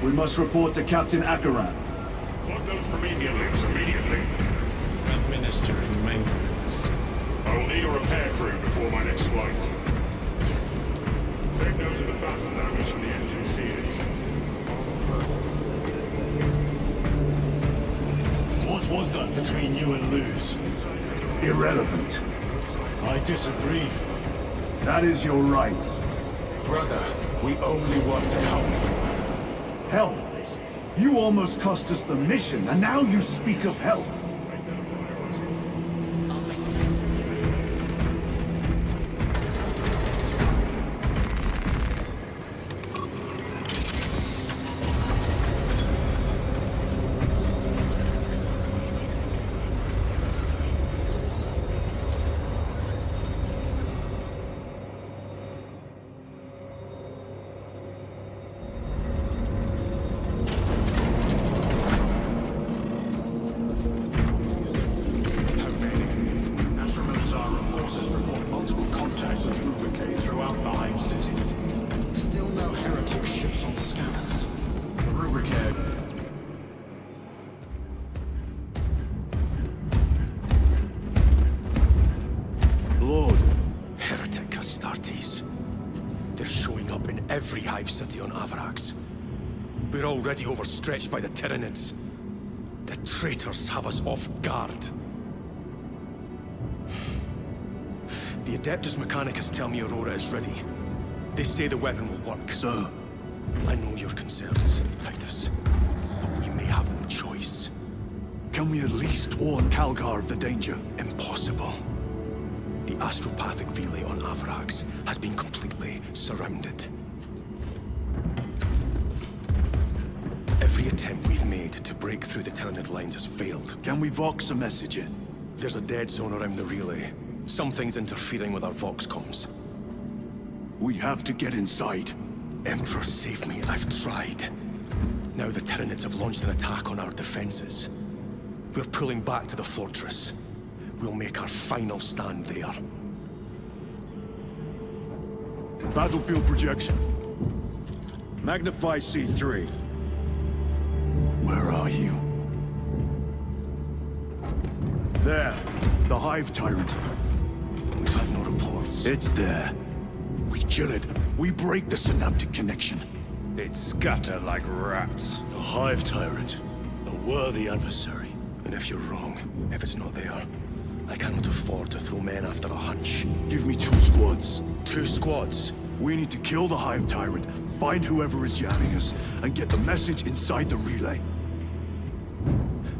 We must report to Captain Akaran. Plug those Promethean links immediately. Administering maintenance. I will need a repair crew before my next flight. Yes. Take note of the battle damage from the engine seals. What was that between you and Luz? Irrelevant. I disagree. That is your right. Brother, we only want to help. Help! You almost cost us the mission, and now you speak of help. Still no heretic ships on scanners. Rubricade. Lord. Heretic Astartes. They're showing up in every hive city on Avarax. We're already overstretched by the Tyranids. The traitors have us off guard. The Adeptus Mechanicus tell me Aurora is ready. They say the weapon will work. Sir. I know your concerns, Titus. But we may have no choice. Can we at least warn Calgar of the danger? Impossible. The astropathic relay on Avarax has been completely surrounded. Every attempt we've made to break through the Tyranid lines has failed. Can we vox a message in? There's a dead zone around the relay. Something's interfering with our vox comms. We have to get inside. Emperor, save me. I've tried. Now the Tyranids have launched an attack on our defenses. We're pulling back to the fortress. We'll make our final stand there. Battlefield projection. Magnify C3. Where are you? There. The Hive Tyrant. We've had no reports. It's there. We kill it. We break the synaptic connection. They'd scatter like rats. A Hive Tyrant. A worthy adversary. And if you're wrong, if it's not there, I cannot afford to throw men after a hunch. Give me 2 squads. 2 squads? We need to kill the Hive Tyrant, find whoever is jamming us, and get the message inside the relay.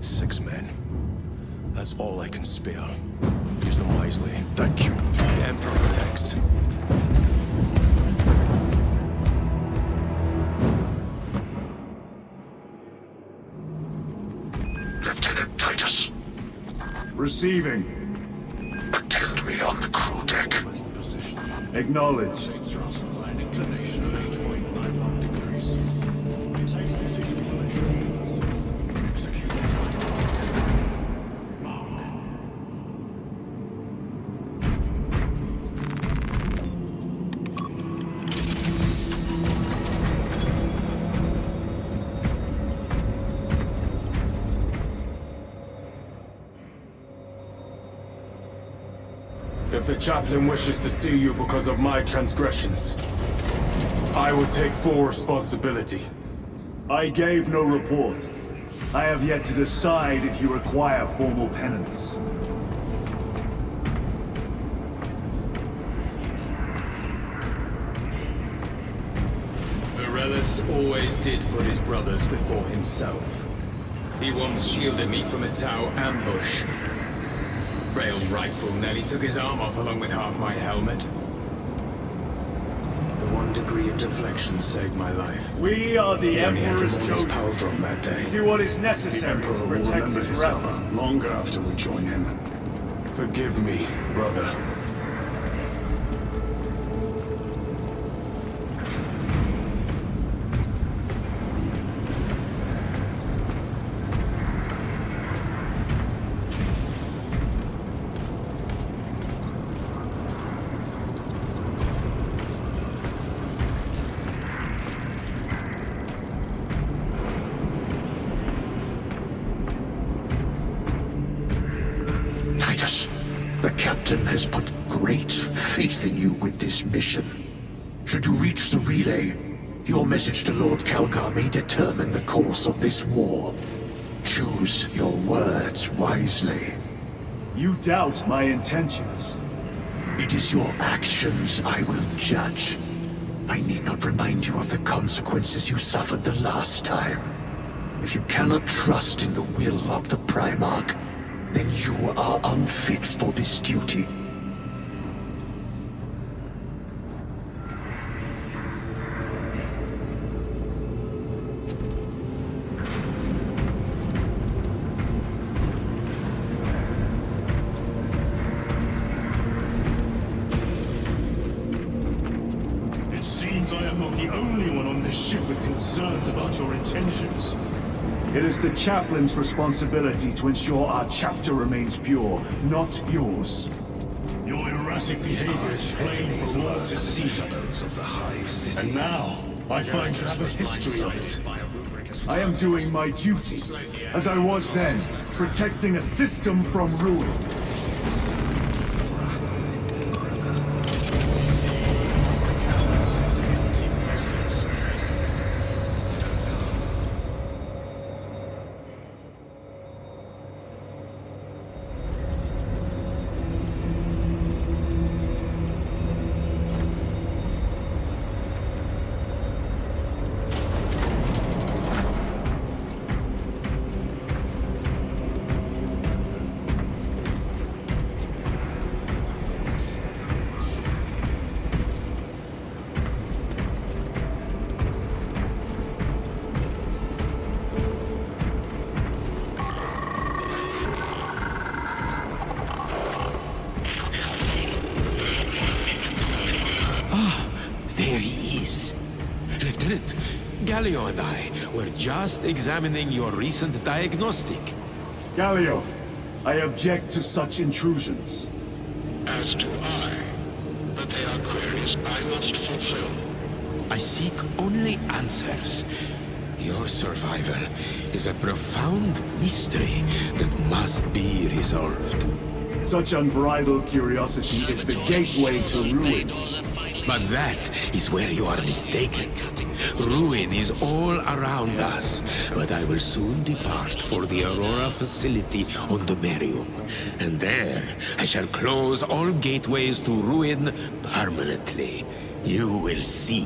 6 men. That's all I can spare. Use them wisely. Thank you. The Emperor protects. Lieutenant Titus, Receiving. attend me on the crew deck. Acknowledged. Thrust by an inclination of 8.91 degrees. Take position measure. Execute. If the chaplain wishes to see you because of my transgressions, I will take full responsibility. I gave no report. I have yet to decide if you require formal penance. Varellus always did put his brothers before himself. He once shielded me from a Tau ambush. Rail rifle nearly took his arm off along with half my helmet. The 1 degree of deflection saved my life. We are the He only had to Emperor's warn his chosen. pal drum that day. Do what is necessary to protect his realm. long after we join him. Forgive me, brother. captain has put great faith in you with this mission. Should you reach the relay, your message to Lord Calgar may determine the course of this war. Choose your words wisely. You doubt my intentions. It is your actions I will judge. I need not remind you of the consequences you suffered the last time. If you cannot trust in the will of the Primarch, then you are unfit for this duty. It seems I am not the only one on this ship with concerns about your intentions. It is the chaplain's responsibility to ensure our chapter remains pure, not yours. Your erratic behavior is plain for all to see. And now, I find you have a history of it. I am doing my duty, as I was then, protecting a system from ruin. There he is. Lieutenant, Galio and I were just examining your recent diagnostic. Galio, I object to such intrusions. As do I. But they are queries I must fulfill. I seek only answers. Your survival is a profound mystery that must be resolved. Such unbridled curiosity is the gateway to ruin. But that is where you are mistaken. Ruin is all around us, but I will soon depart for the Aurora facility on the Merium. And there, I shall close all gateways to ruin permanently. You will see.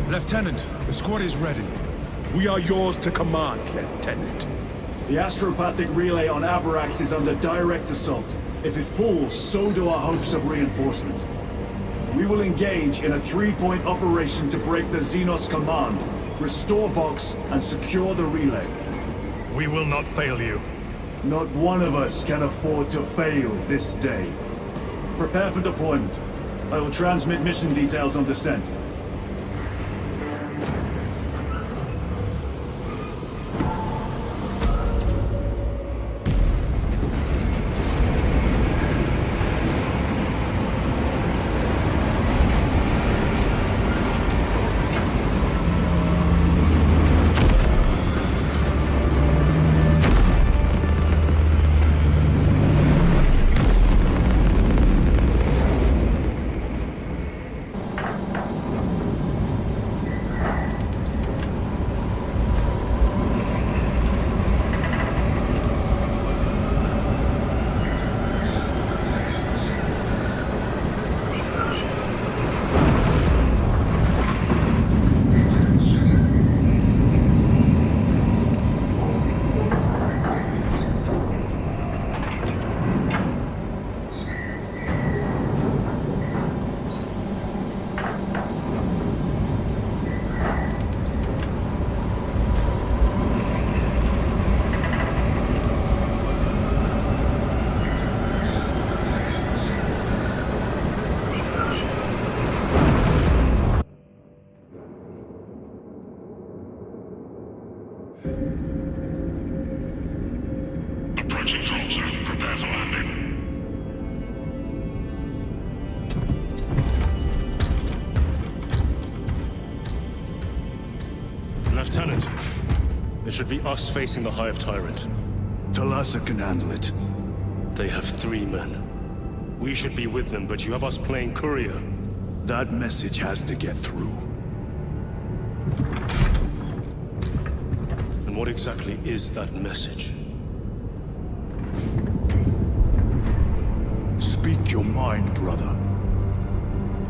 Lieutenant, the squad is ready. We are yours to command, Lieutenant. The astropathic relay on Avarax is under direct assault. If it falls, so do our hopes of reinforcement. We will engage in a three-point operation to break the Xenos command, restore Vox, and secure the relay. We will not fail you. Not one of us can afford to fail this day. Prepare for deployment. I will transmit mission details on descent. should be us facing the Hive Tyrant. Talassa can handle it. They have 3 men. We should be with them, but you have us playing courier. That message has to get through. And what exactly is that message? Speak your mind, brother.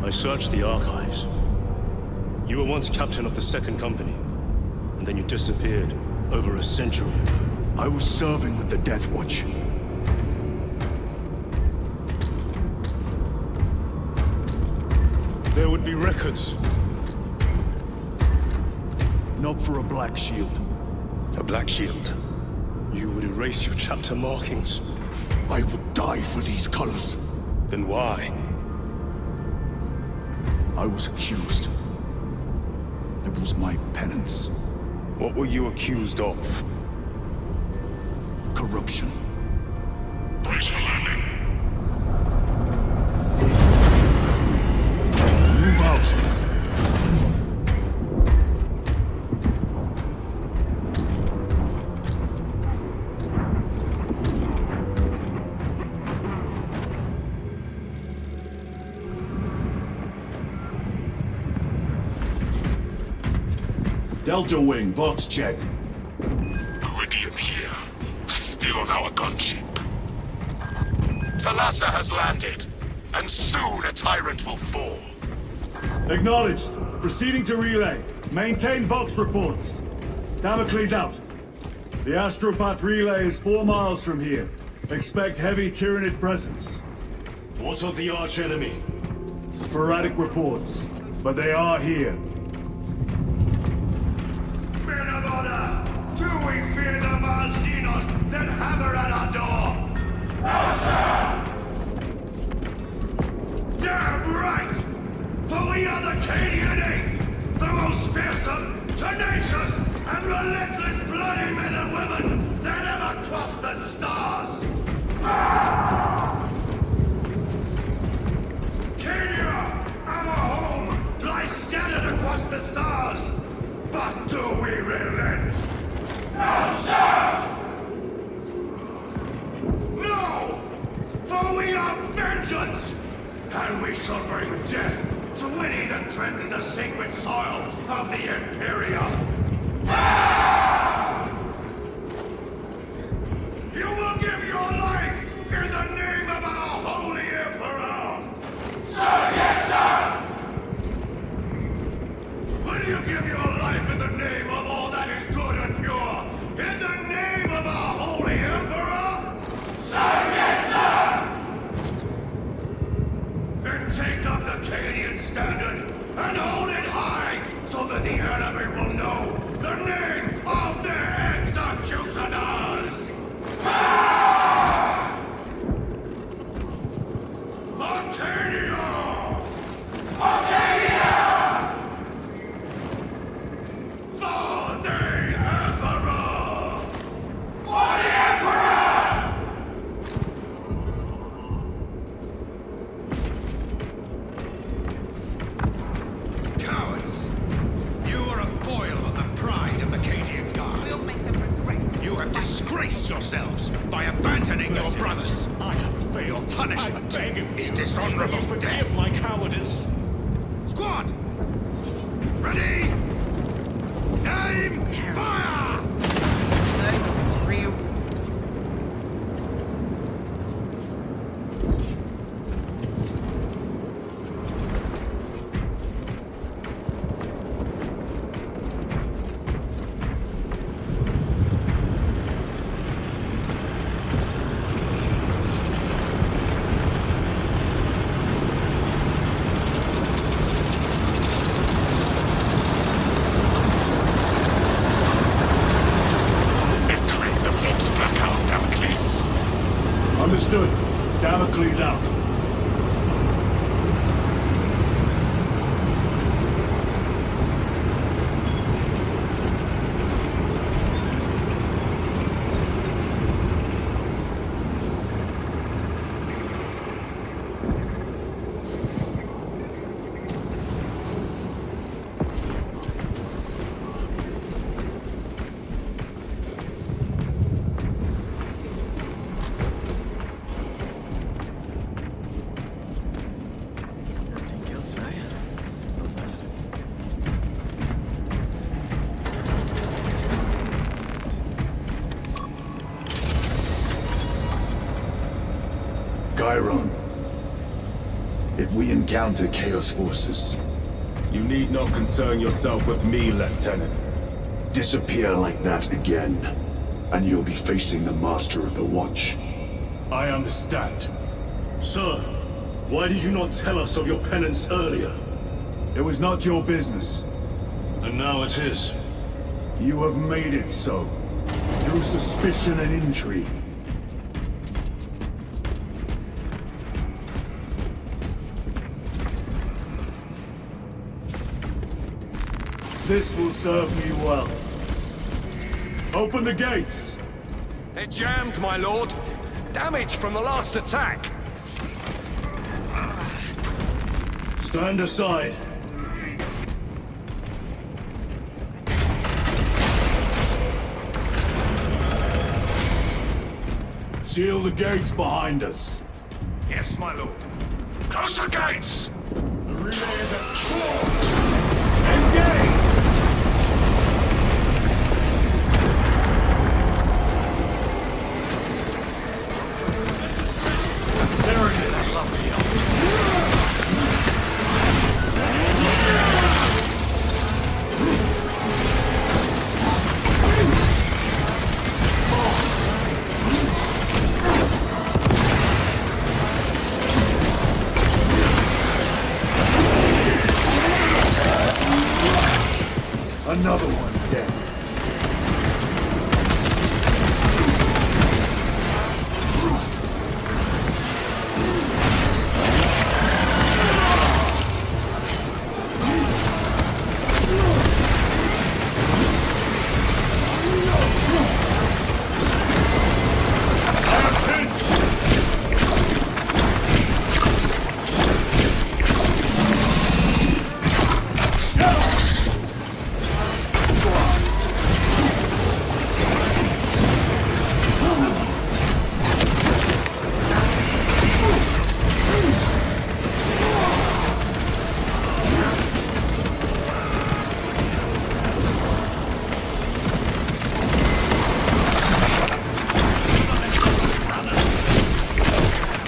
I searched the archives. You were once captain of the 2nd Company, and then you disappeared over a century. I was serving with the Death Watch. There would be records. Not for a Black Shield. A Black Shield? You would erase your chapter markings. I would die for these colors. Then why? I was accused. It was my penance. What were you accused of? Corruption. Brace for landing. Move out. Delta Wing, box check. Iridium here. Still on our gunship. Talassa has landed, and soon a tyrant will fall. Acknowledged. Proceeding to relay. Maintain Vox reports. Damocles out. The Astropath relay is 4 miles from here. Expect heavy Tyranid presence. What of the arch-enemy? Sporadic reports, but they are here. Men of honor! Do we fear the Valsinos that hammer at our door? Damn right! For we are the Cadian Eighth, the most fearsome, tenacious, and relentless bloody men and women that ever crossed the stars! Cadia, our home, lies scattered across the stars! But do we relent? No, sir! No! For we are vengeance! And we shall bring death to any that threaten the sacred soil of the Imperium! You will give your life in the name of our Holy Emperor! Sir, yes, sir! Will you give your life in the name of all that is good and pure? In the name of our Holy Emperor? Sir, yes, sir! Then take up the Cadian standard and hold it high so that the enemy will know the name of their executioners! Arcadia! Arcadia! For the Emperor! For the Emperor! Cowards! You are a foil on the pride of the Cadian Guard. We'll make them regret. You have disgraced yourselves by abandoning your brothers. I have failed. Punishment I beg of is you. dishonorable Will you forgive death. my cowardice. Squad! Ready! Aim! Fire! Those are some real forces. Entering the Vox blackout, Damocles. Understood. Damocles out. Chiron. If we encounter Chaos forces, You need not concern yourself with me, Lieutenant. disappear like that again, and you'll be facing the Master of the Watch. I understand. Sir, why did you not tell us of your penance earlier? It was not your business. And now it is. You have made it so, through suspicion and intrigue. This will serve me well. Open the gates! They're jammed, my lord. Damage from the last attack. Stand aside. Seal the gates behind us. Yes, my lord. Close the gates! The relay is at force! Engage! There it is. Another one dead.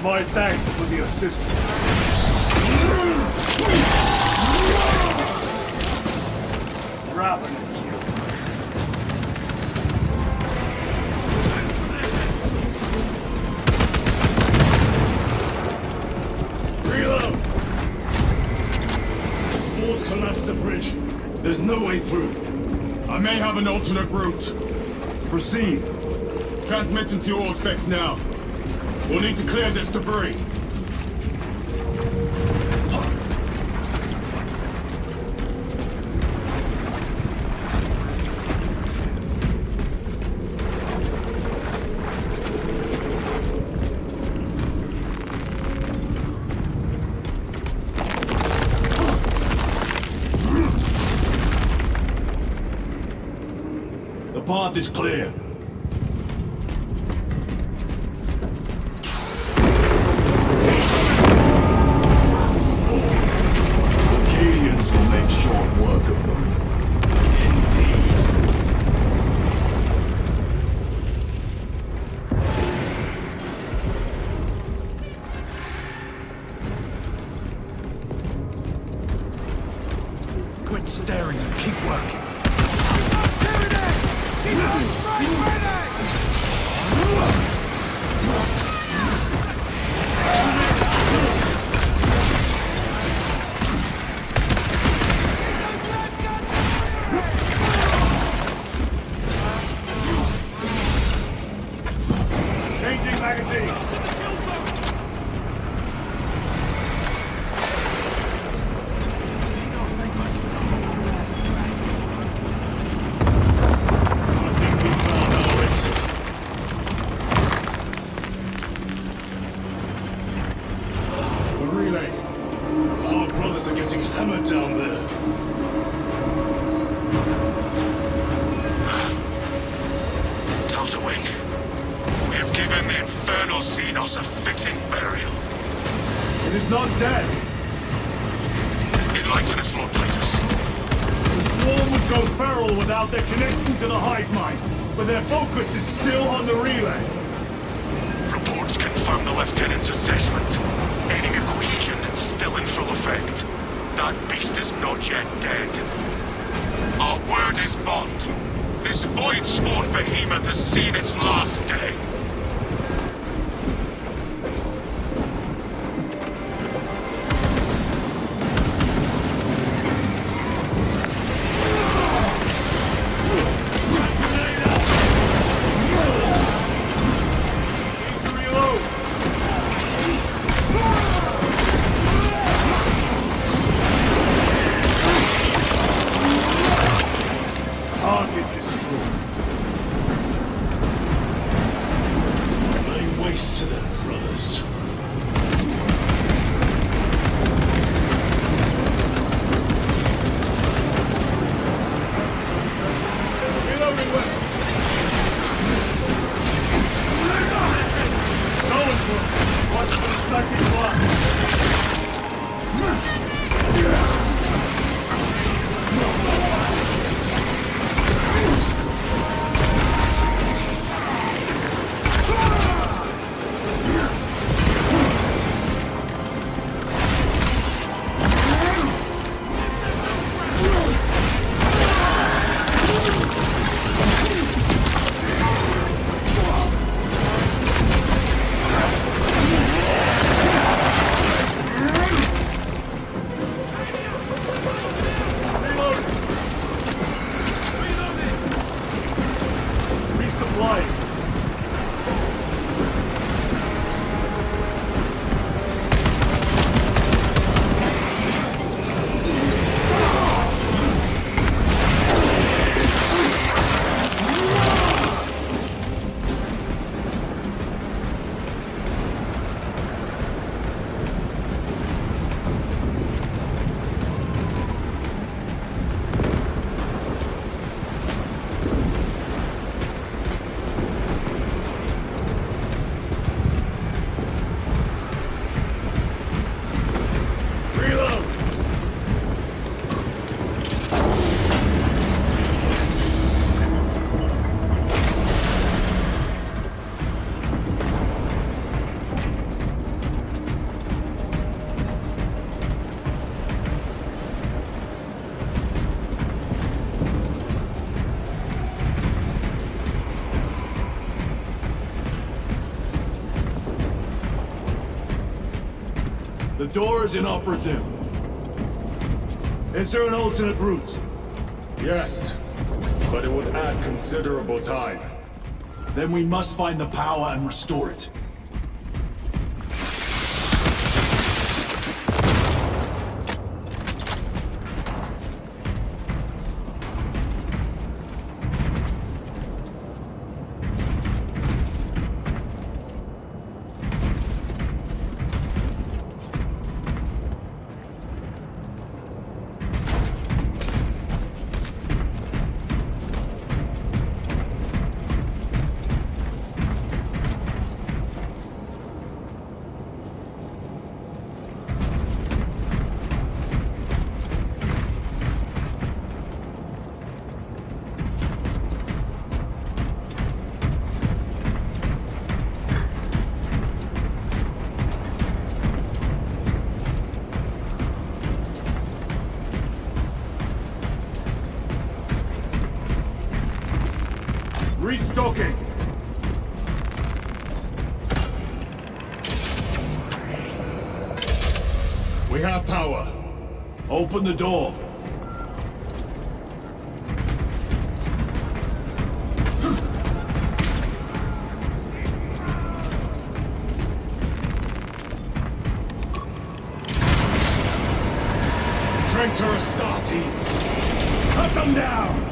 My thanks for the assistance. Rapid kill. Reload! The spores collapsed the bridge. There's no way through. I may have an alternate route. Proceed. Transmitting to all specs now. We'll need to clear this debris. The path is clear. Quit staring and keep working. Changing magazine. Are getting hammered down there. Delta Wing, we have given the infernal Xenos a fitting burial. It is not dead. Enlighten us, Lord Titus. The swarm would go feral without their connection to the hive mind, but their focus is still on the relay. Report Reports confirm the Lieutenant's assessment. Enemy cohesion is still in full effect. That beast is not yet dead. Our word is bond. This void-spawn behemoth has seen its last day. Target destroyed. Lay waste to them, brothers. Reloading weapon. Going for it. Watch for the second blast. Resupplying. Reload! The door is inoperative. Is there an alternate route? Yes, but it would add considerable time. Then we must find the power and restore it. Restocking! We have power. Open the door. Traitor Astartes! Cut them down!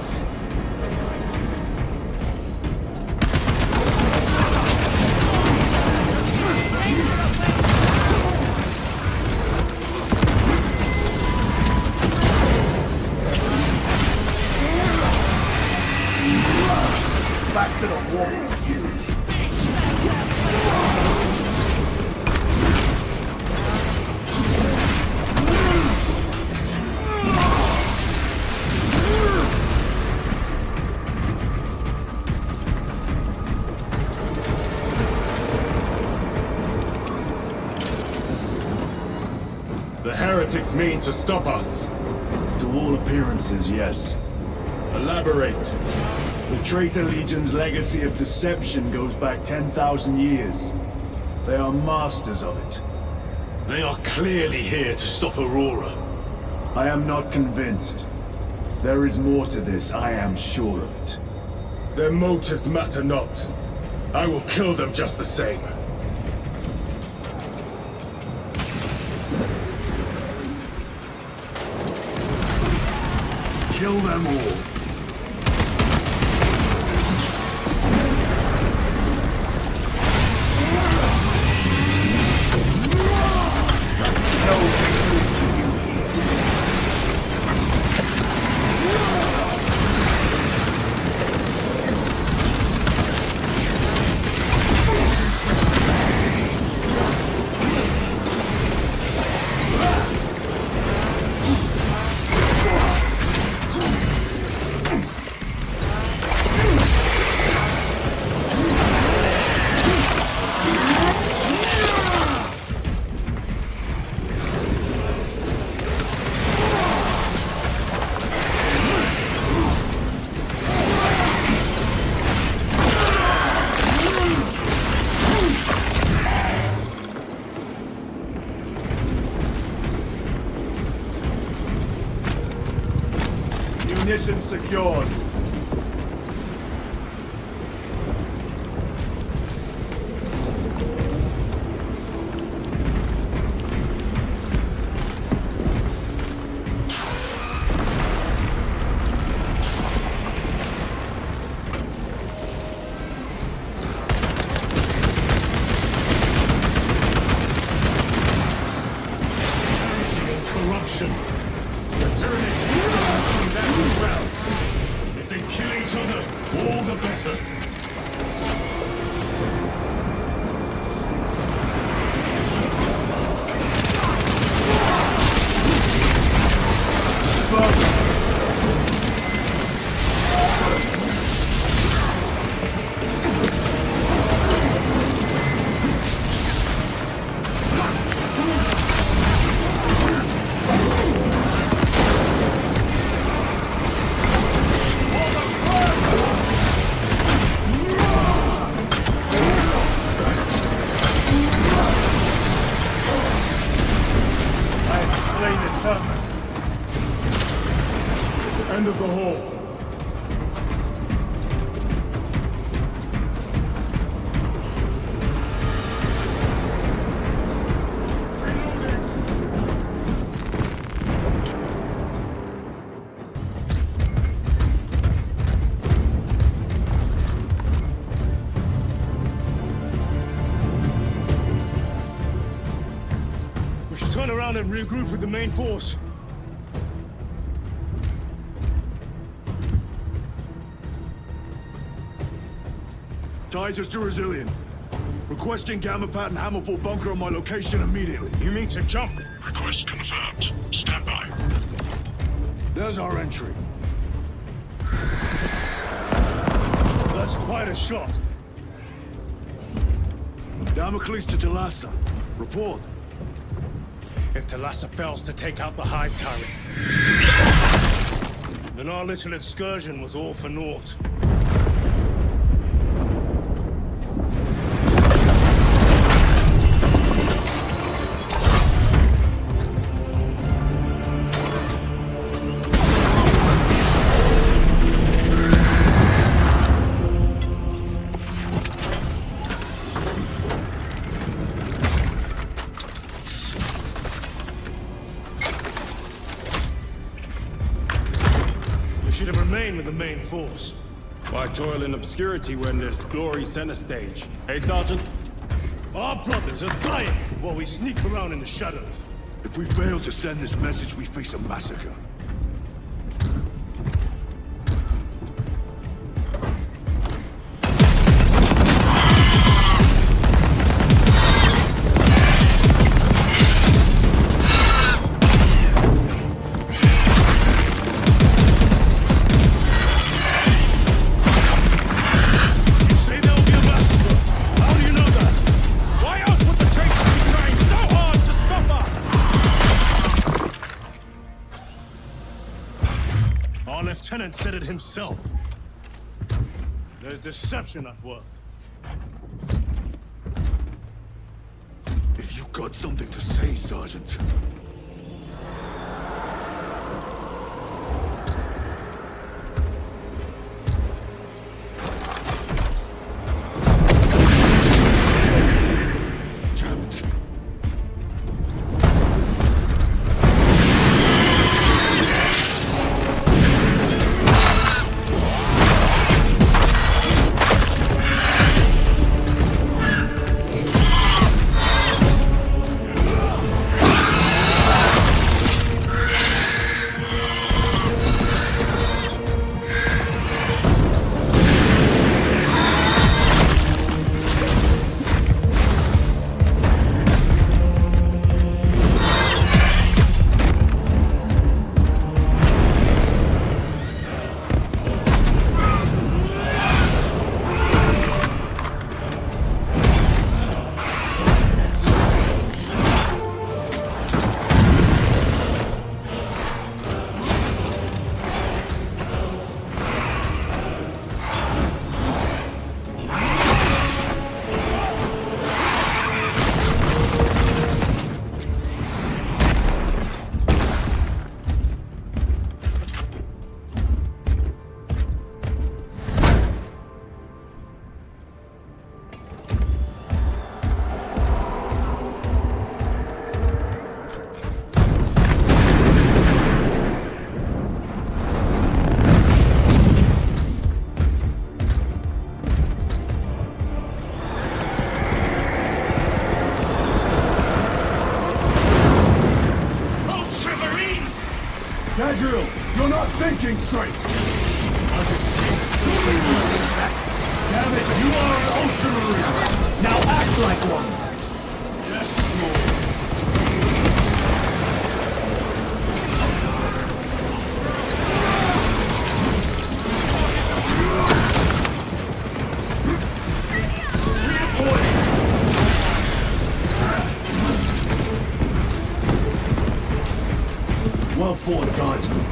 Back to the wall, you! The heretics mean to stop us. To all appearances, yes. Elaborate. The Traitor Legion's legacy of deception goes back 10,000 years. They are masters of it. They are clearly here to stop Aurora. I am not convinced. There is more to this, I am sure of it. Their motives matter not. I will kill them just the same. Kill them all. Munitions secured. Corruption. The Tyranids see that as well. If they kill each other, all the better. End of the hall. We should turn around and regroup with the main force. Titus to Resilient. Requesting Gamma Pad and Hammerfall bunker on my location immediately. You mean to jump? Request confirmed. Stand by. There's our entry. That's quite a shot. Damocles to Talassa. Report. If Talassa fails to take out the Hive Tyrant, then our little excursion was all for naught. Should have remained with the main force. Why toil in obscurity when there's glory center stage? Hey, Sergeant? Our brothers are dying while we sneak around in the shadows. If we fail to send this message, we face a massacre. lieutenant said it himself. There's deception at work. If you got something to say, Sergeant. Damn it. Ultramarines! Gadriel, you're not thinking straight! I can see the silver on his back. Damn it, you are an Ultramarine! Now act like one! Yes, Lord. Well fought, guardsmen.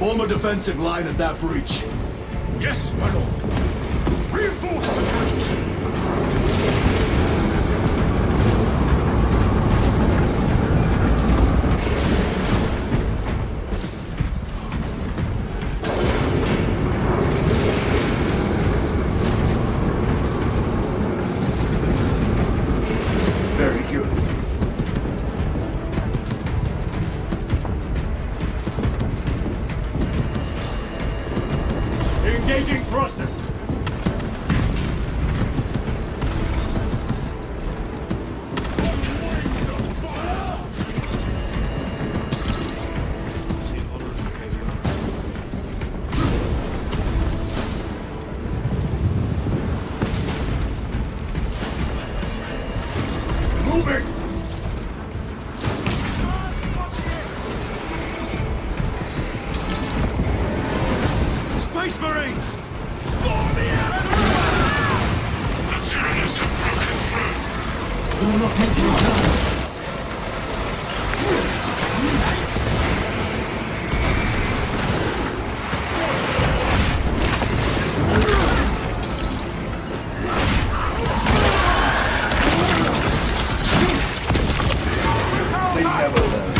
Form a defensive line at that breach. Yes, my lord. Reinforce the breach. Very good. Engaging thrusters! Moving! Space Marines! The Tyranids have broken through. You're not making your time. They never learn.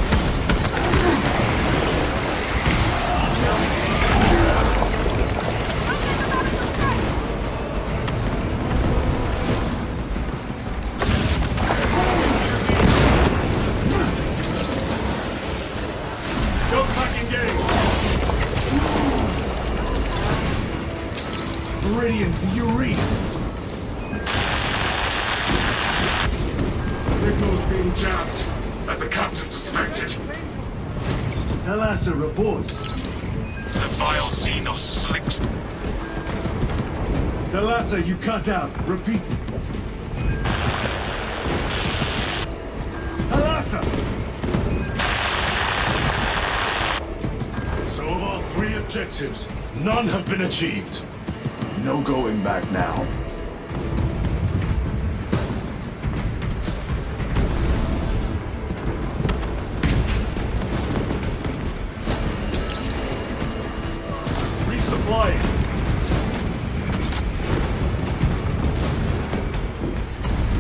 Go back engage! Meridian, do you read? Signal's being jammed, as the captain suspected. Thalassa, report. The vile Xenos slicks. Thalassa, you cut out. Repeat. Thalassa! So of our 3 objectives, none have been achieved. No going back now.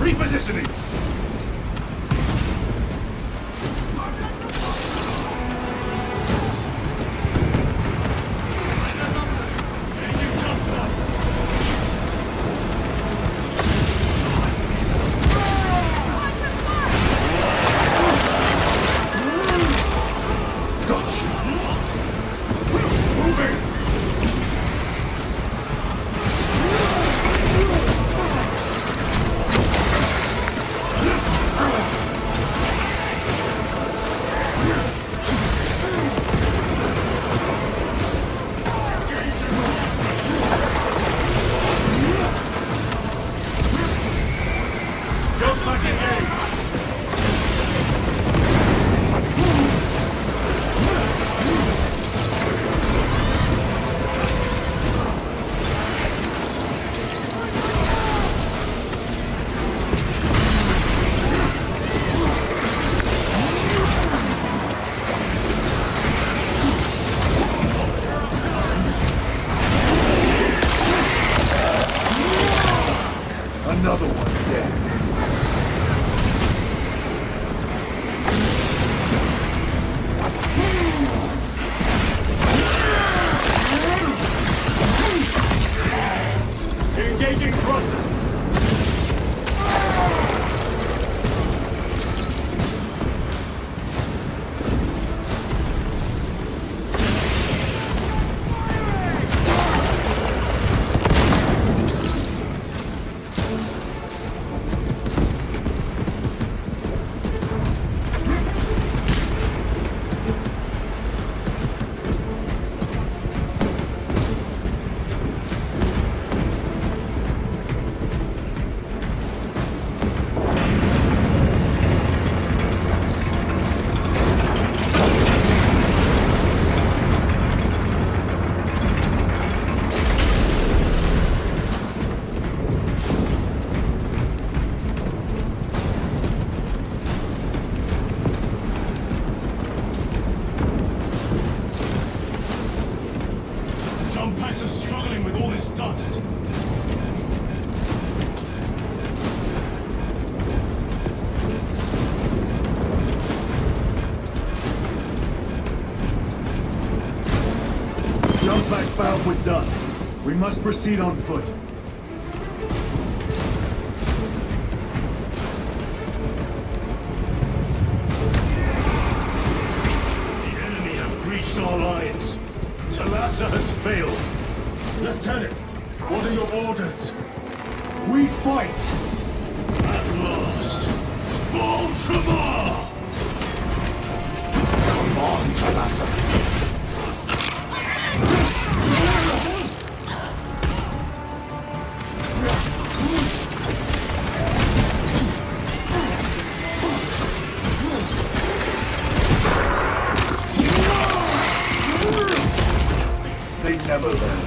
Repositioning! Another one dead. Engaging thrusters. Packs are struggling with all this dust. Jump back fouled with dust. We must proceed on foot. The enemy have breached our lines. Talassa has failed. Lieutenant, what are your orders? We fight! At last, Ultramar! Come on, Talassa. They never learn.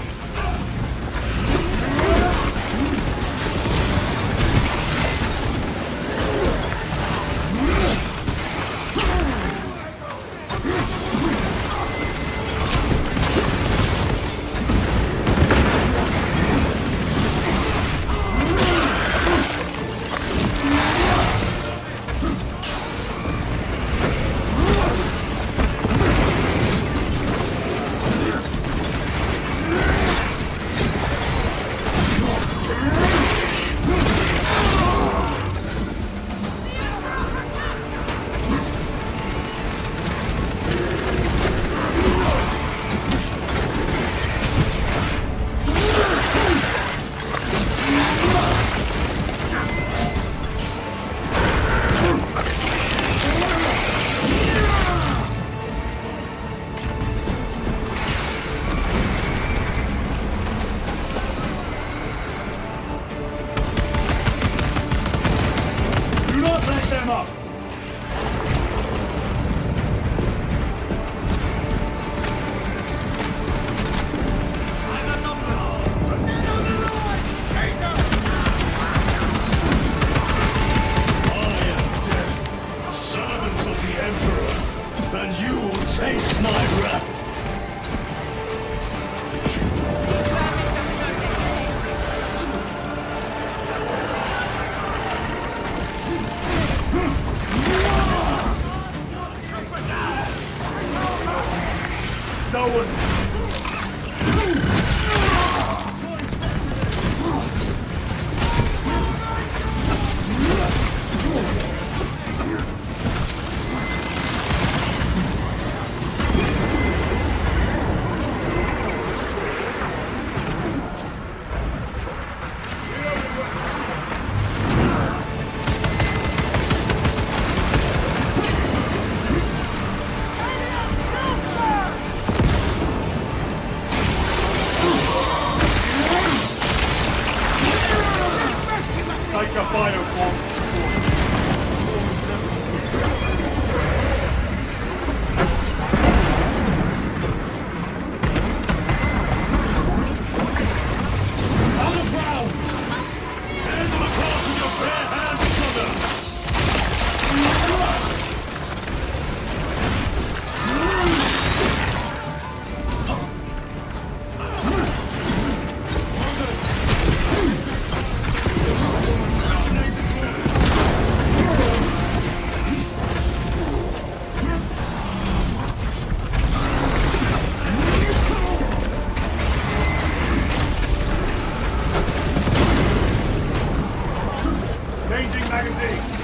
Changing magazine!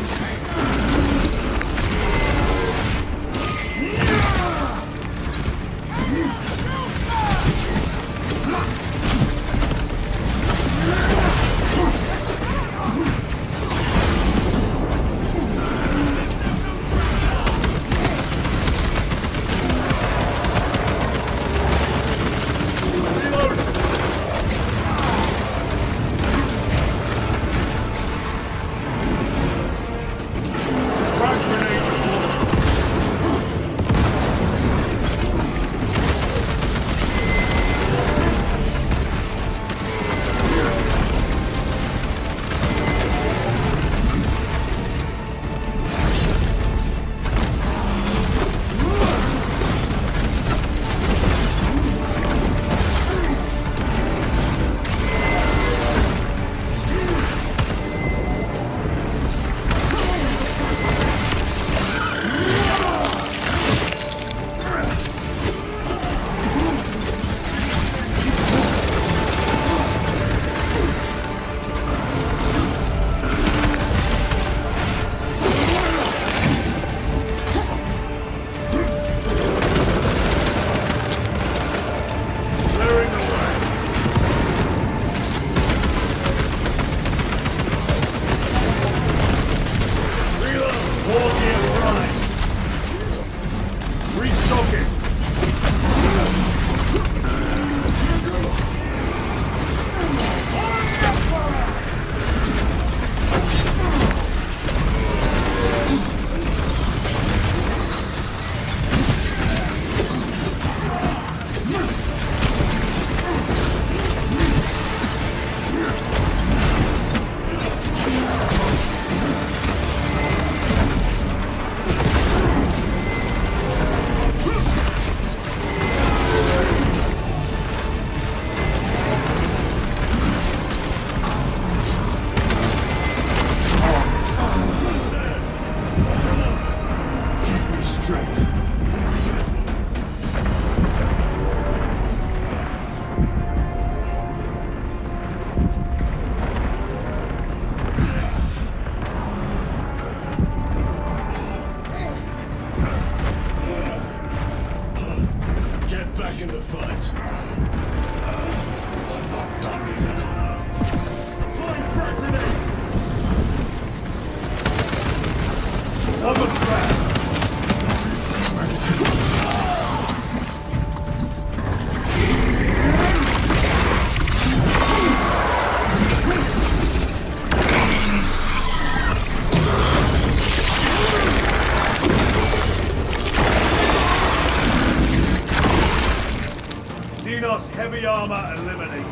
Heavy armor eliminated.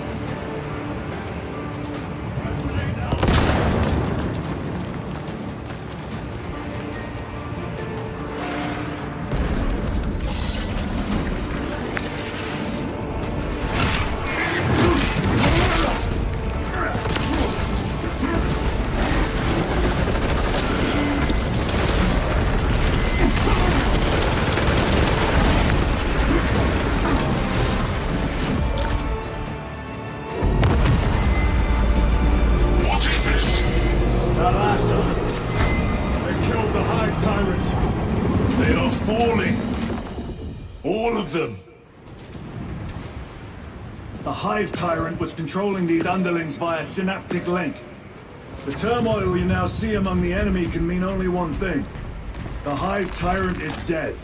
The Hive Tyrant was controlling these underlings via synaptic link. The turmoil you now see among the enemy can mean only one thing. The Hive Tyrant is dead.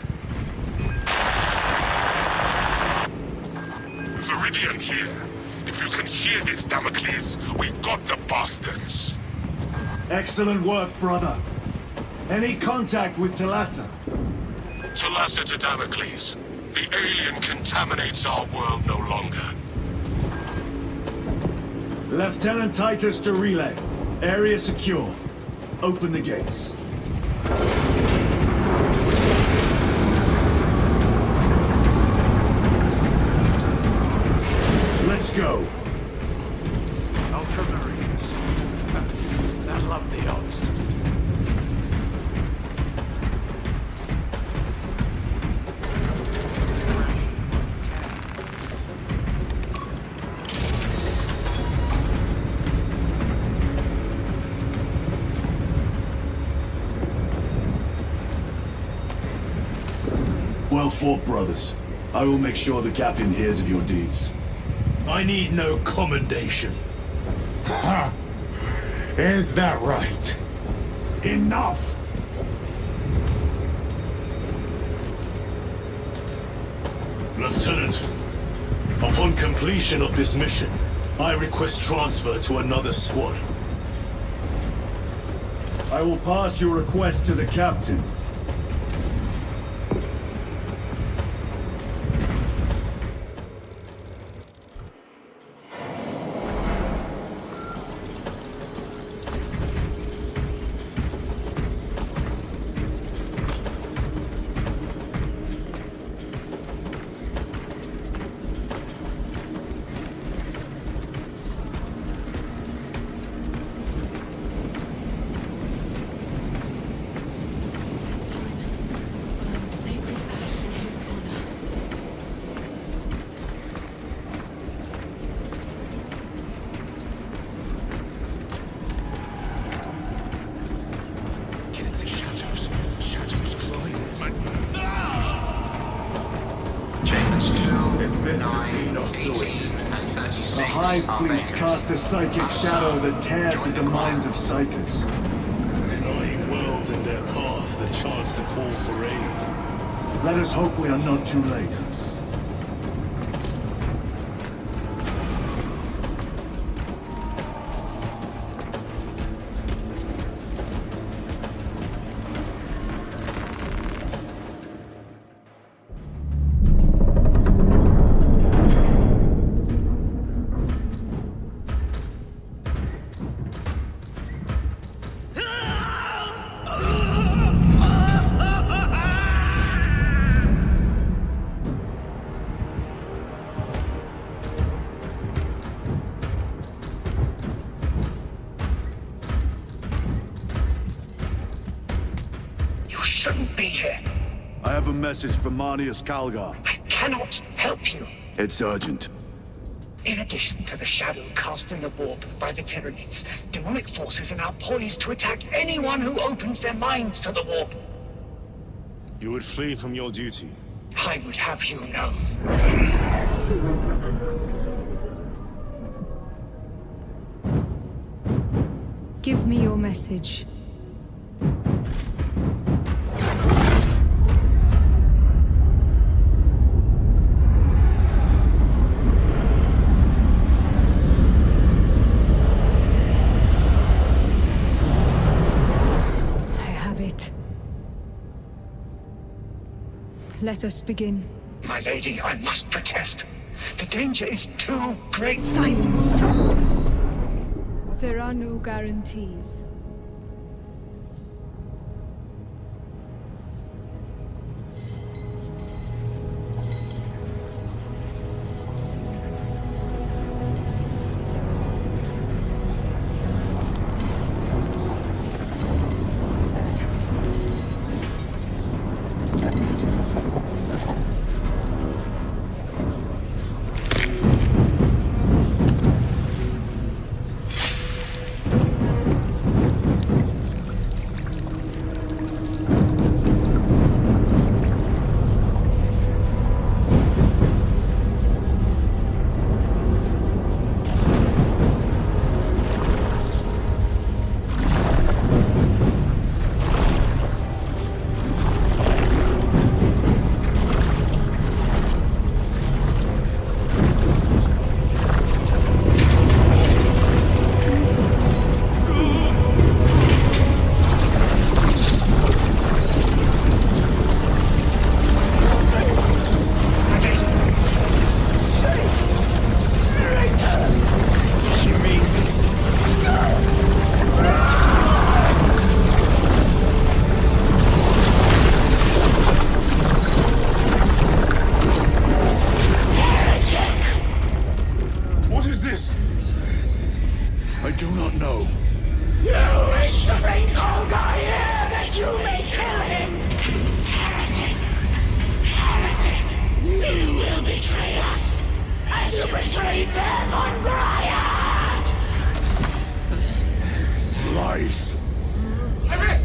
Viridian here. If you can hear this, Damocles, we got the bastards. Excellent work, brother. Any contact with Talassa? Talassa to Damocles. The alien contaminates our world no longer. Lieutenant Titus to relay. Area secure. Open the gates. Let's go. Ultramarines. I love the odds. Well fought, brothers. I will make sure the captain hears of your deeds. I need no commendation. Is that right? Enough! Lieutenant, upon completion of this mission, I request transfer to another squad. I will pass your request to the captain. Is this the Xenos doing? The Hive fleets cast a psychic shadow that tears at the minds of psychers. Denying worlds in their path the chance to call for aid. Let us hope we are not too late. Shouldn't be here. I have a message from Marnius Calgar. I cannot help you. It's urgent. In addition to the shadow cast in the warp by the Tyranids, demonic forces are now poised to attack anyone who opens their minds to the warp. You would flee from your duty. I would have you know. Give me your message. Let us begin. My lady, I must protest. The danger is too great. Silence! There are no guarantees.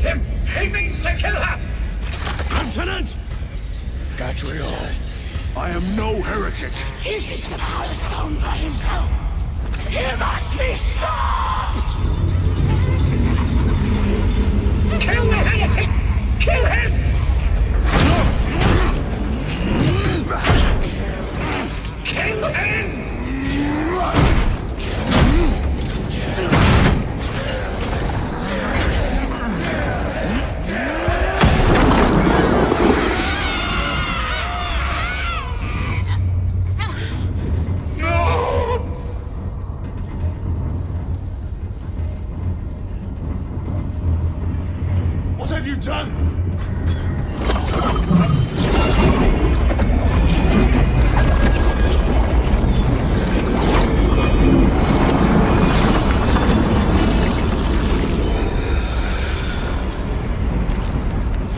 him! He means to kill her! Lieutenant! Gadriel, I am no heretic. He seeks the power stone for himself. He must be stopped! Kill the heretic! Kill him! Kill him! What have you done?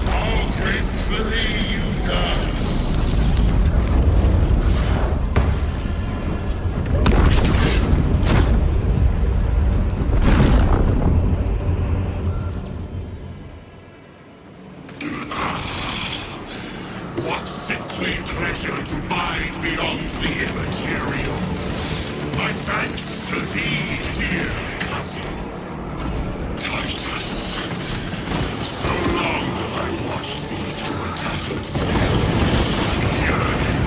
How gracefully you dance! What sickly pleasure to bide beyond the immaterial. My thanks to thee, dear cousin. Titus. So long have I watched thee through a tattered veil, yearning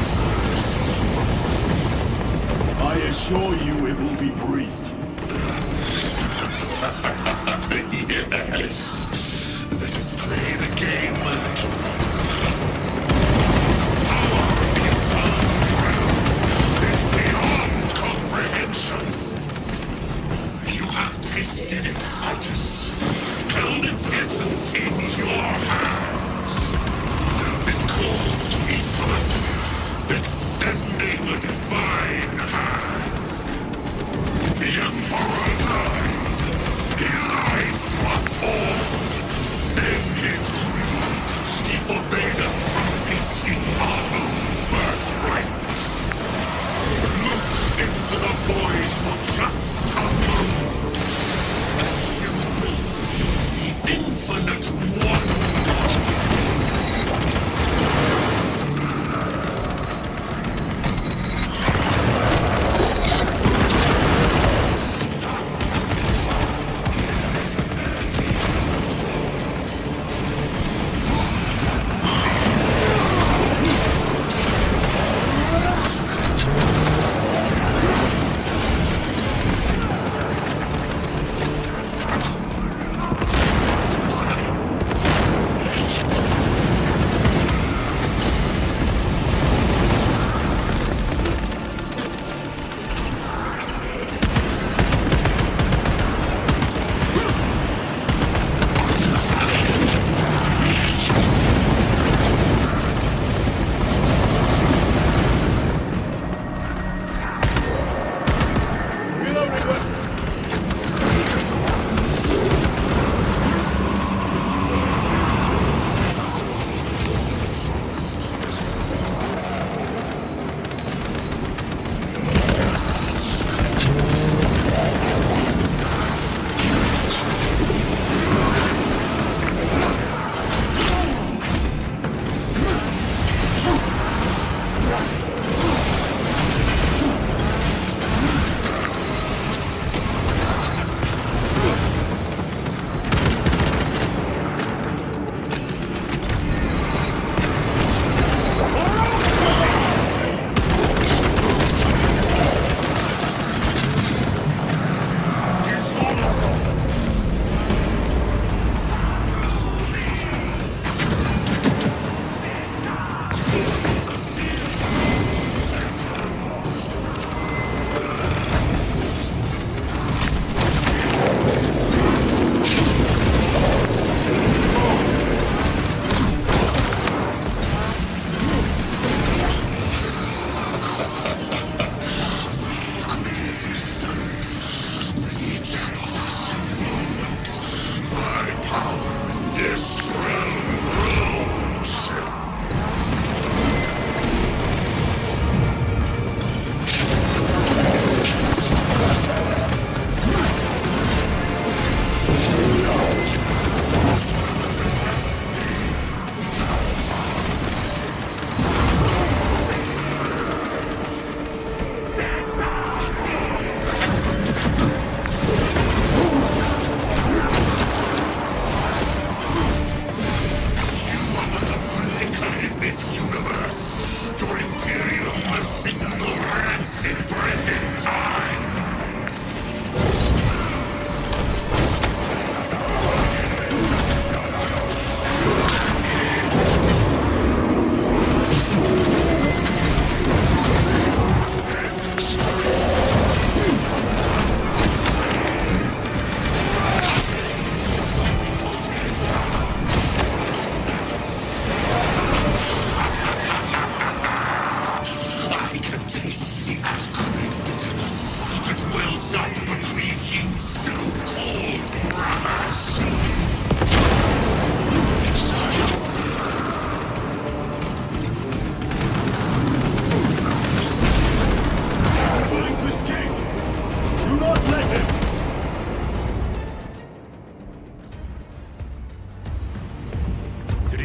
for I assure you it will be brief. Yes. Let us play the game. Beyond comprehension. You have tasted it, Titus. Held its essence in your hands. It calls to each of us, extending a divine hand. The Emperor lied. He lied to us all. In his greed, he forbade us from tasting our own birthright. Look into the void for just a moment, and you will see the infinite wonder.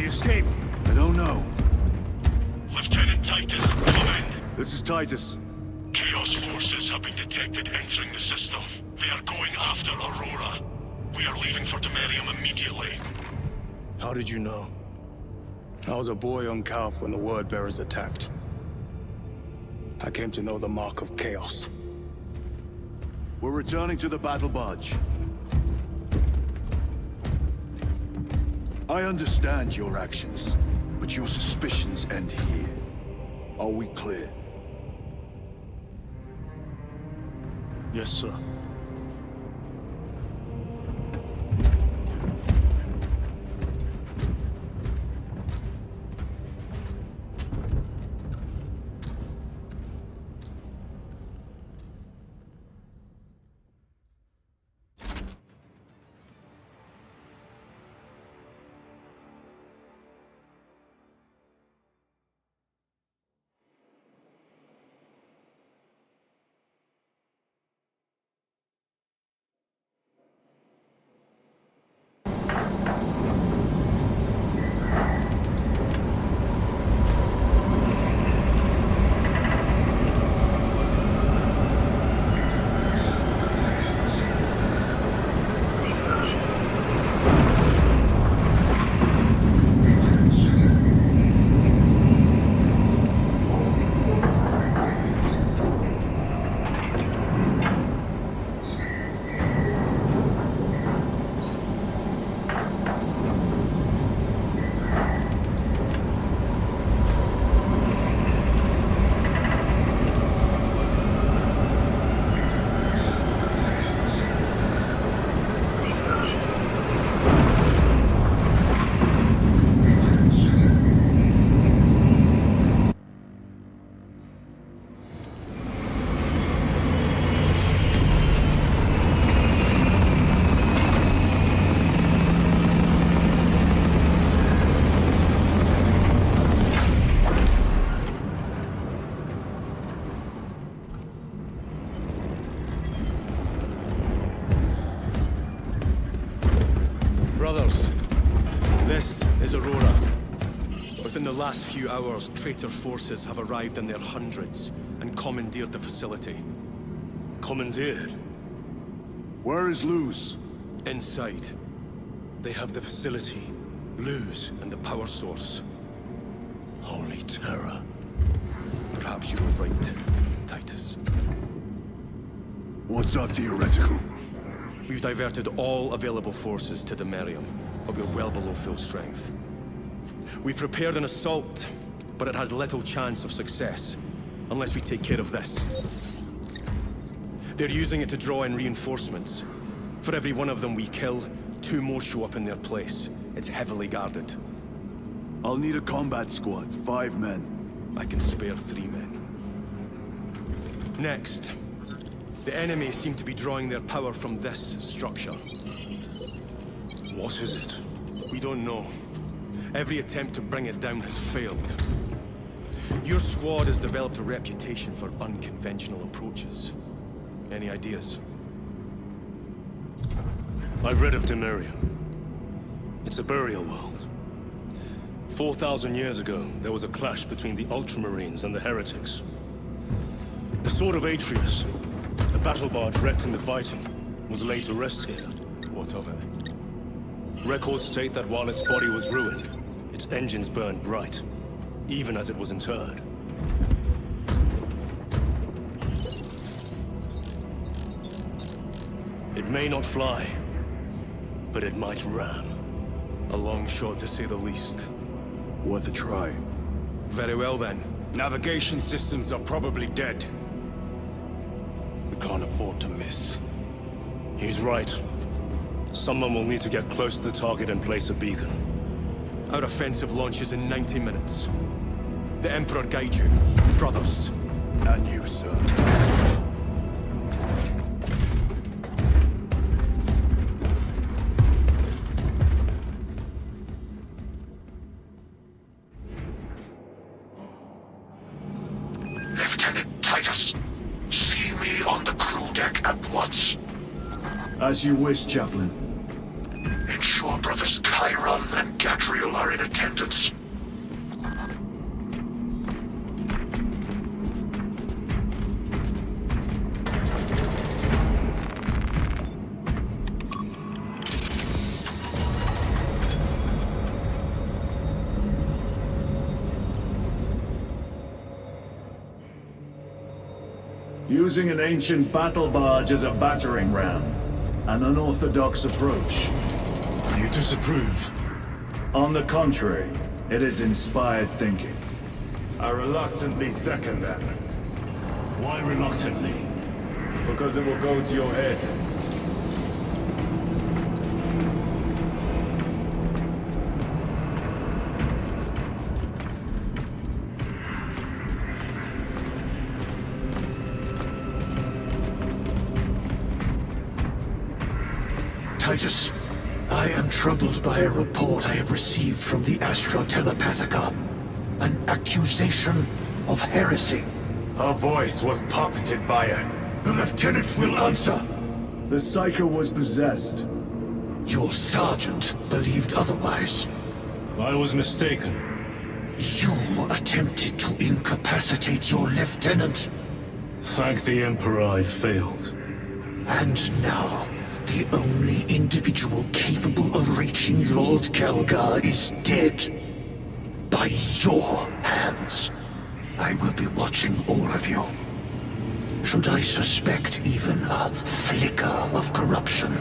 escape? I don't know. Lieutenant Titus, come in. This is Titus. Chaos forces have been detected entering the system. They are going after Aurora. We are leaving for Demerium immediately. How did you know? I was a boy on Calf when the Word Bearers attacked. I came to know the mark of chaos. We're returning to the battle barge. I understand your actions, but your suspicions end here. Are we clear? Yes, sir. Brothers, this is Aurora. Within the last few hours, traitor forces have arrived in their hundreds and commandeered the facility. Commandeered? Where is Luz? Inside. They have the facility. Luz and the power source. Holy terror. Perhaps you were right, Titus. What's our theoretical? We've diverted all available forces to Demerium, but we're well below full strength. We've prepared an assault, but it has little chance of success, unless we take care of this. They're using it to draw in reinforcements. For every one of them we kill, 2 more show up in their place. It's heavily guarded. I'll need a combat squad, 5 men. I can spare 3 men. Next, the enemy seem to be drawing their power from this structure. What is it? We don't know. Every attempt to bring it down has failed. Your squad has developed a reputation for unconventional approaches. Any ideas? I've read of Demerium. It's a burial world. 4,000 years ago, there was a clash between the Ultramarines and the heretics. The Sword of Atreus, a battle barge wrecked in the fighting, was laid to rest here. What of it? Records state that while its body was ruined, its engines burned bright, even as it was interred. It may not fly, but it might ram. A long shot, to say the least. Worth a try. Very well, then. Navigation systems are probably dead. We can't afford to miss. He's right. Someone will need to get close to the target and place a beacon. Our offensive launches in 90 minutes. The Emperor guide you, brothers. And you, sir. Lieutenant Titus, see me on the crew deck at once. As you wish, Chaplain. Ensure brothers Chiron and Gadriel are in attendance. Using an ancient battle barge as a battering ram. An unorthodox approach. You disapprove? On the contrary, it is inspired thinking. I reluctantly second that. Why reluctantly? Because it will go to your head. Titus, I am troubled by a report I have received from the Astra Telepathica. An accusation of heresy. Her voice was puppeted by her. The lieutenant will answer. The Psycho was possessed. Your sergeant believed otherwise. I was mistaken. You attempted to incapacitate your lieutenant. Thank the Emperor I failed. And now, the only individual capable of reaching Lord Kelgar is dead. By your hands. I will be watching all of you. Should I suspect even a flicker of corruption,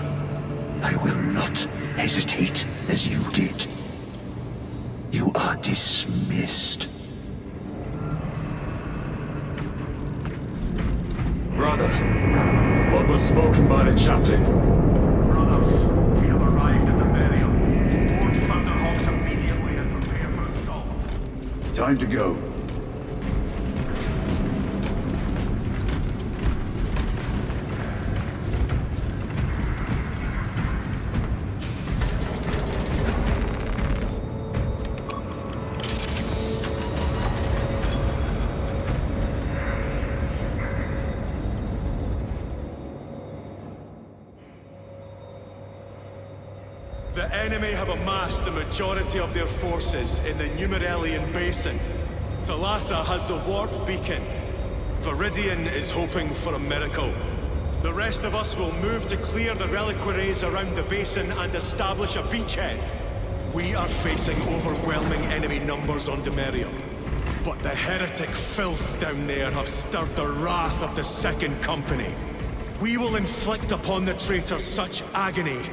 I will not hesitate as you did. You are dismissed. Brother, what was spoken by the chaplain? Brothers, we have arrived at the burial. Board Thunderhawks immediately and prepare for assault. Time to go. The enemy have amassed the majority of their forces in the Numeralian Basin. Thalassa has the warp beacon. Viridian is hoping for a miracle. The rest of us will move to clear the reliquaries around the basin and establish a beachhead. We are facing overwhelming enemy numbers on Demerium. But the heretic filth down there have stirred the wrath of the Second Company. We will inflict upon the traitors such agony,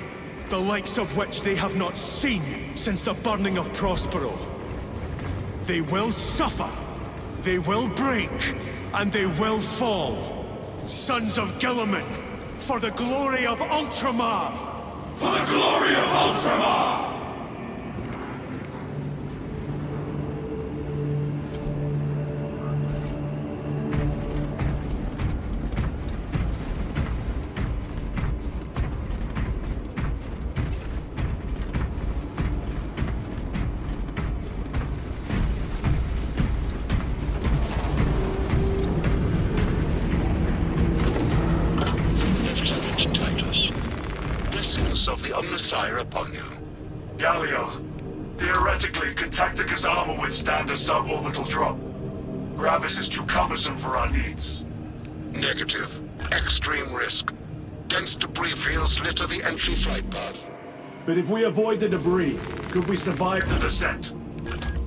the likes of which they have not seen since the burning of Prospero. They will suffer, they will break, and they will fall. Sons of Gilliman, for the glory of Ultramar! For the glory of Ultramar! Of the Omnissiah upon you. Galio, theoretically, could Tactica's armor withstand a suborbital drop? Gravis is too cumbersome for our needs. Negative. Extreme risk. Dense debris fields litter the entry flight path. But if we avoid the debris, could we survive the descent?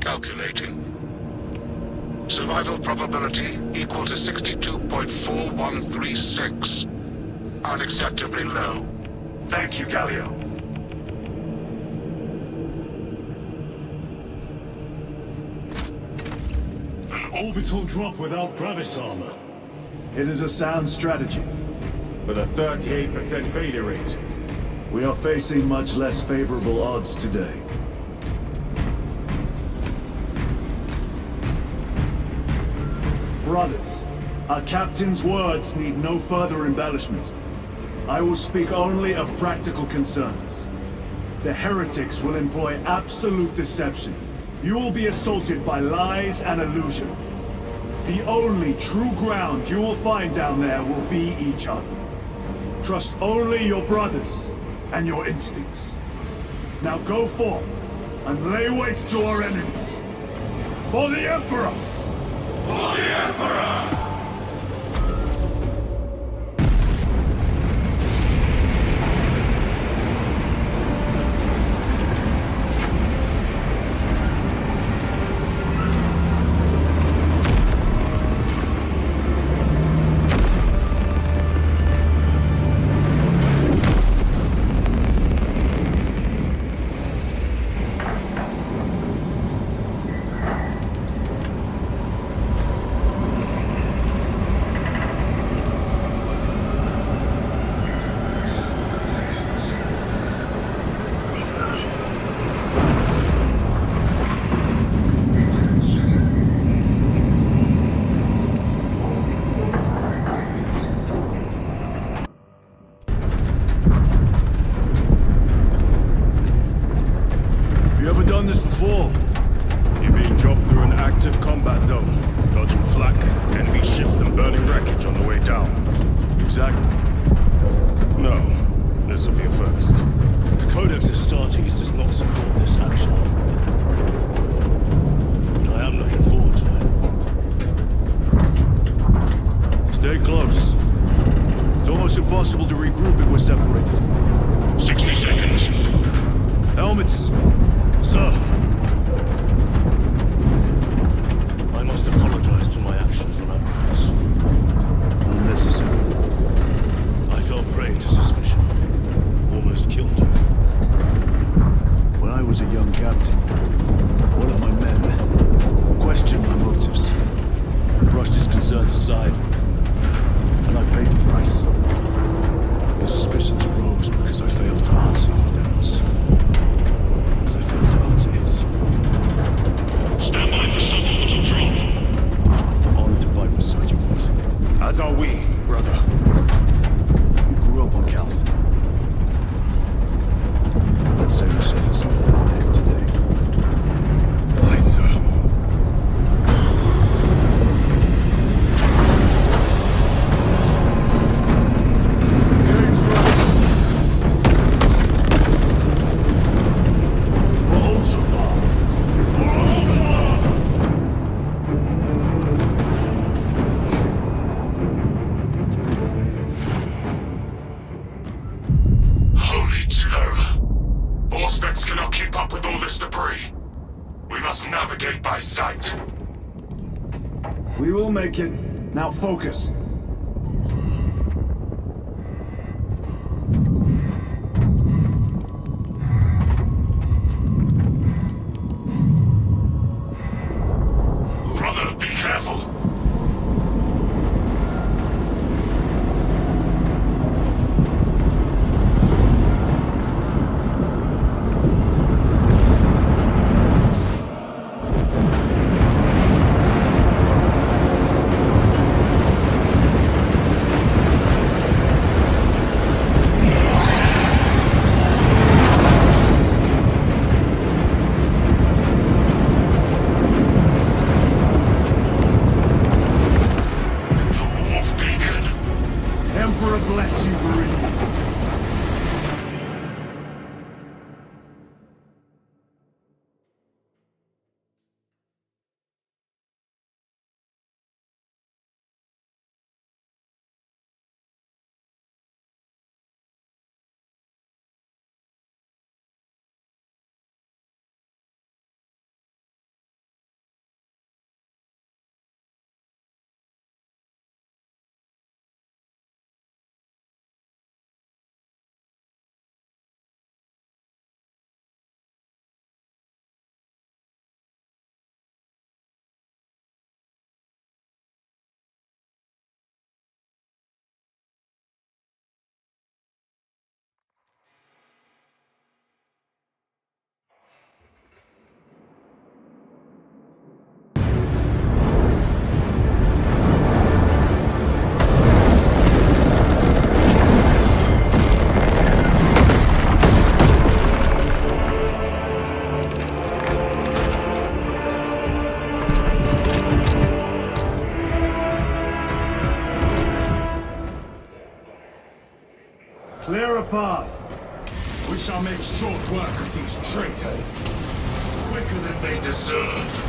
Calculating. Survival probability equal to 62.4136. Unacceptably low. Thank you, Galio. An orbital drop without Gravis armor. It is a sound strategy. With a 38% failure rate. We are facing much less favorable odds today. Brothers, our captain's words need no further embellishment. I will speak only of practical concerns. The heretics will employ absolute deception. You will be assaulted by lies and illusion. The only true ground you will find down there will be each other. Trust only your brothers and your instincts. Now go forth and lay waste to our enemies. For the Emperor! For the Emperor! done this before. You're being dropped through an active combat zone, dodging flak, enemy ships and burning wreckage on the way down. Exactly. No, this will be a first. The Codex Astartes does not support this action. But I am looking forward to it. Stay close. It's almost impossible to regroup if we're separated. 60 seconds. Helmets! Sir! I must apologize for my actions on Abrax. Unnecessary. I fell prey to suspicion. Almost killed you. When I was a young captain, one of my men questioned my motives, brushed his concerns aside, and I paid the price. Your suspicions arose because I failed to answer your doubts. As I failed to answer his. Stand by for suborbital drop. Honored to fight beside you both. As are we, brother. You grew up on Calth. Let's say you said it's dead today. Aye, sir. Holy terror. Auspex cannot keep up with all this debris. We must navigate by sight. We will make it. Now focus. Brother, be careful. Emperor bless you, Meridian. Clear a path. We shall make short work of these traitors. Quicker than they deserve.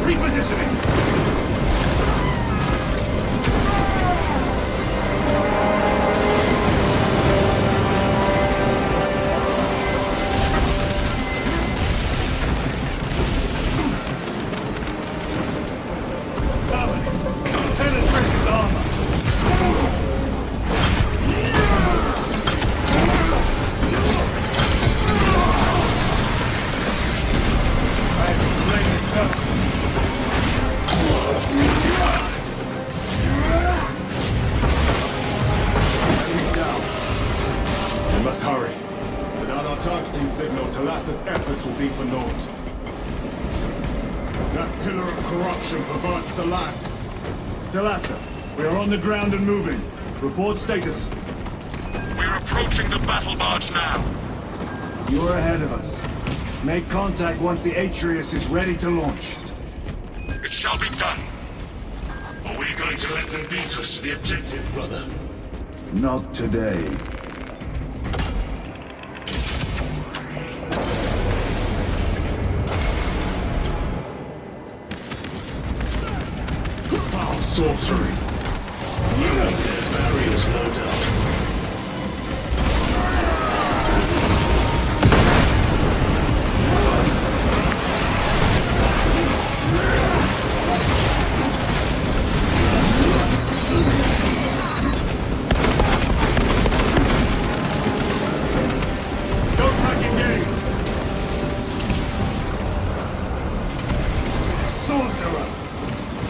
Repositioning! We must hurry. Without our targeting signal, Talassa's efforts will be for naught. That pillar of corruption perverts the land. Talassa, we are on the ground and moving. Report status. We're approaching the battle barge now. You are ahead of us. Make contact once the Atreus is ready to launch. It shall be done. Are we going to let them beat us to the objective, brother? Not today. Foul sorcery. Fueling their barriers, no doubt.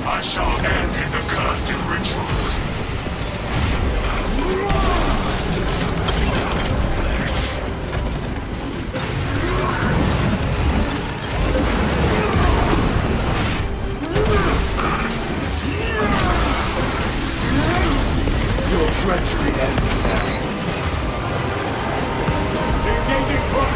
I shall end his accursed rituals. Your treachery ends now. Engaging Cross!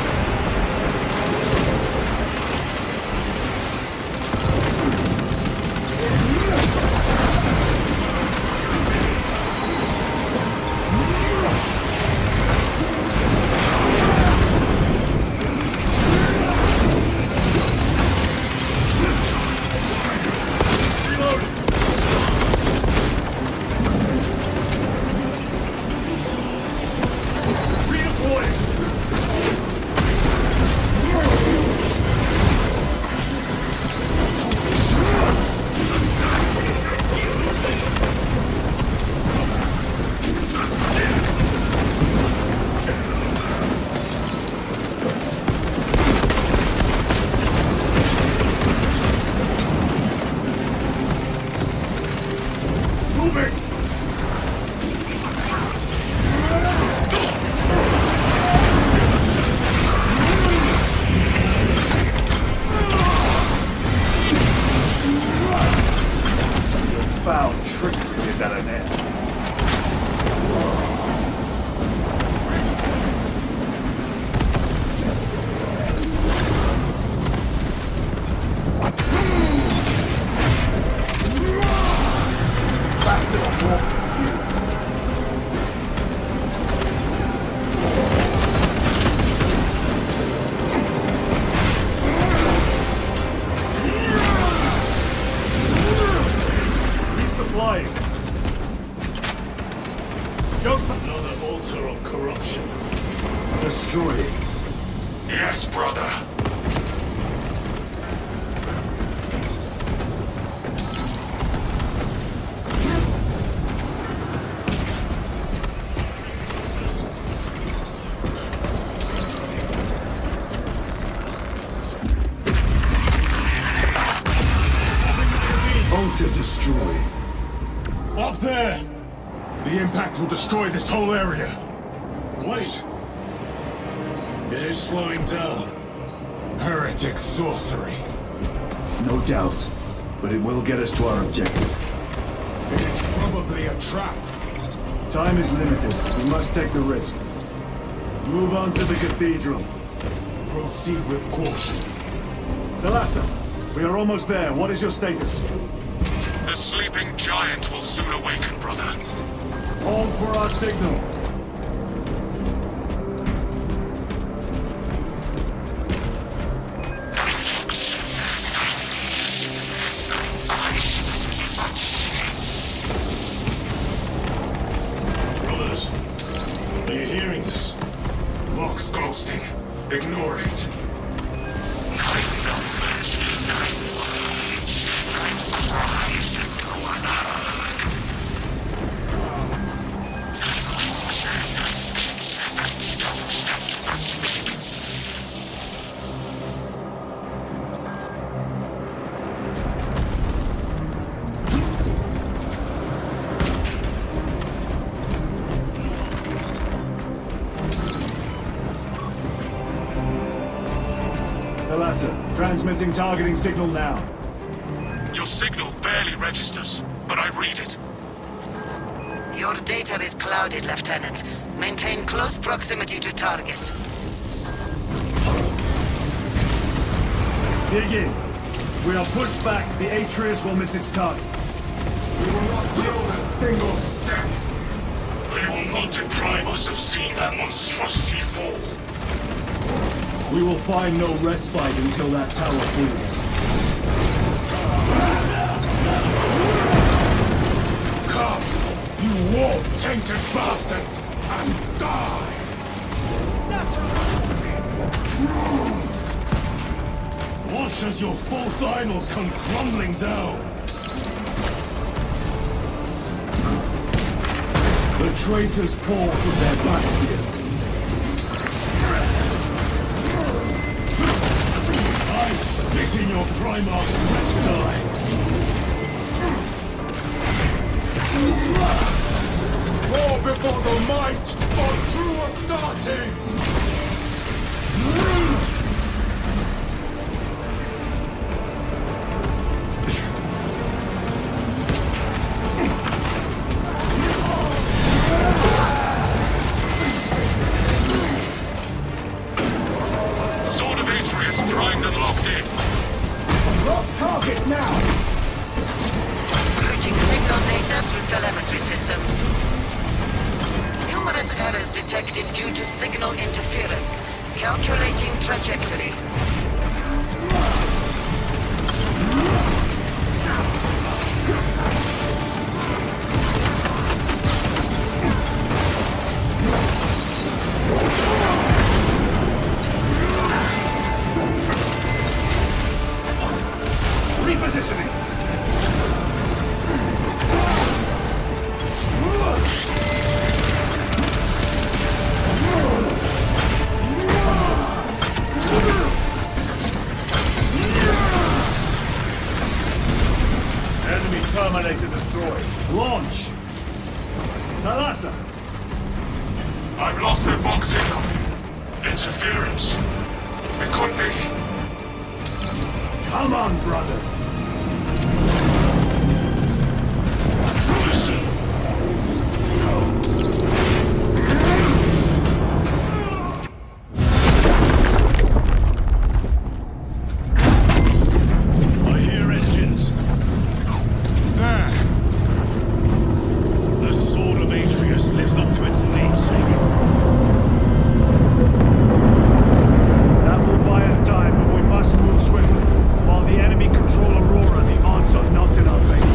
Foul trickery is at an end. Back to the wall. Resupplying. Another altar of corruption. Destroy it. Yes, brother. Altar destroyed. Up there! The impact will destroy this whole area. Wait. It is slowing down. Heretic sorcery. No doubt, but it will get us to our objective. It is probably a trap. Time is limited. We must take the risk. Move on to the cathedral. Proceed with caution. Talassa, we are almost there. What is your status? The sleeping giant will soon awaken, brother. Hold for our signal. Transmitting targeting signal now. Your signal barely registers, but I read it. Your data is clouded, Lieutenant. Maintain close proximity to target. Dig in. We are pushed back. The Atreus will miss its target. We will not yield a single step. They will not deprive us of seeing that monstrosity fall. We will find no respite until that tower falls. Come, you warp-tainted bastards, and die! Watch as your false idols come crumbling down! The traitors pour from their bastion. I spit in your Primarch's wretched eye! Fall before the might of true Astartes! Sword of Atreus primed and locked in. Lock target now! Routing signal data through telemetry systems. Numerous errors detected due to signal interference. Calculating trajectory. Repositioning! Enemy terminated destroyed. Launch! Thalassa! I've lost the box signal. Interference. It could be. Come on, brother! Listen. I hear engines. There. The Sword of Atreus lives up to its namesake. That will buy us time, but we must move swiftly. While the enemy control Aurora, the odds are not in our favor.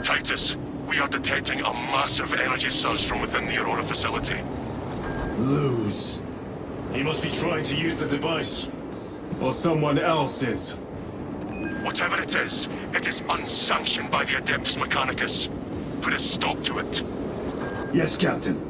Titus, we are detecting a massive energy surge from within the Aurora facility. Lose. He must be trying to use the device. Or someone else is. Whatever it is unsanctioned by the Adeptus Mechanicus. Put a stop to it. Yes, Captain.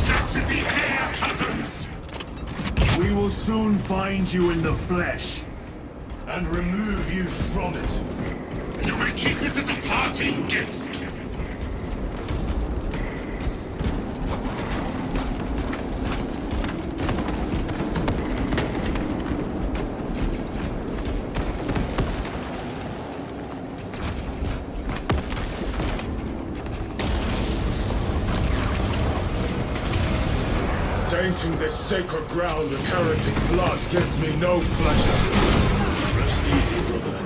Captured the air, cousins! We will soon find you in the flesh. And remove you from it. You may keep it as a parting gift. Tainting this sacred ground with heretic blood gives me no pleasure. Rest easy, brother.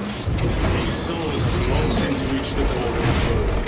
These souls have long since reached the golden throne.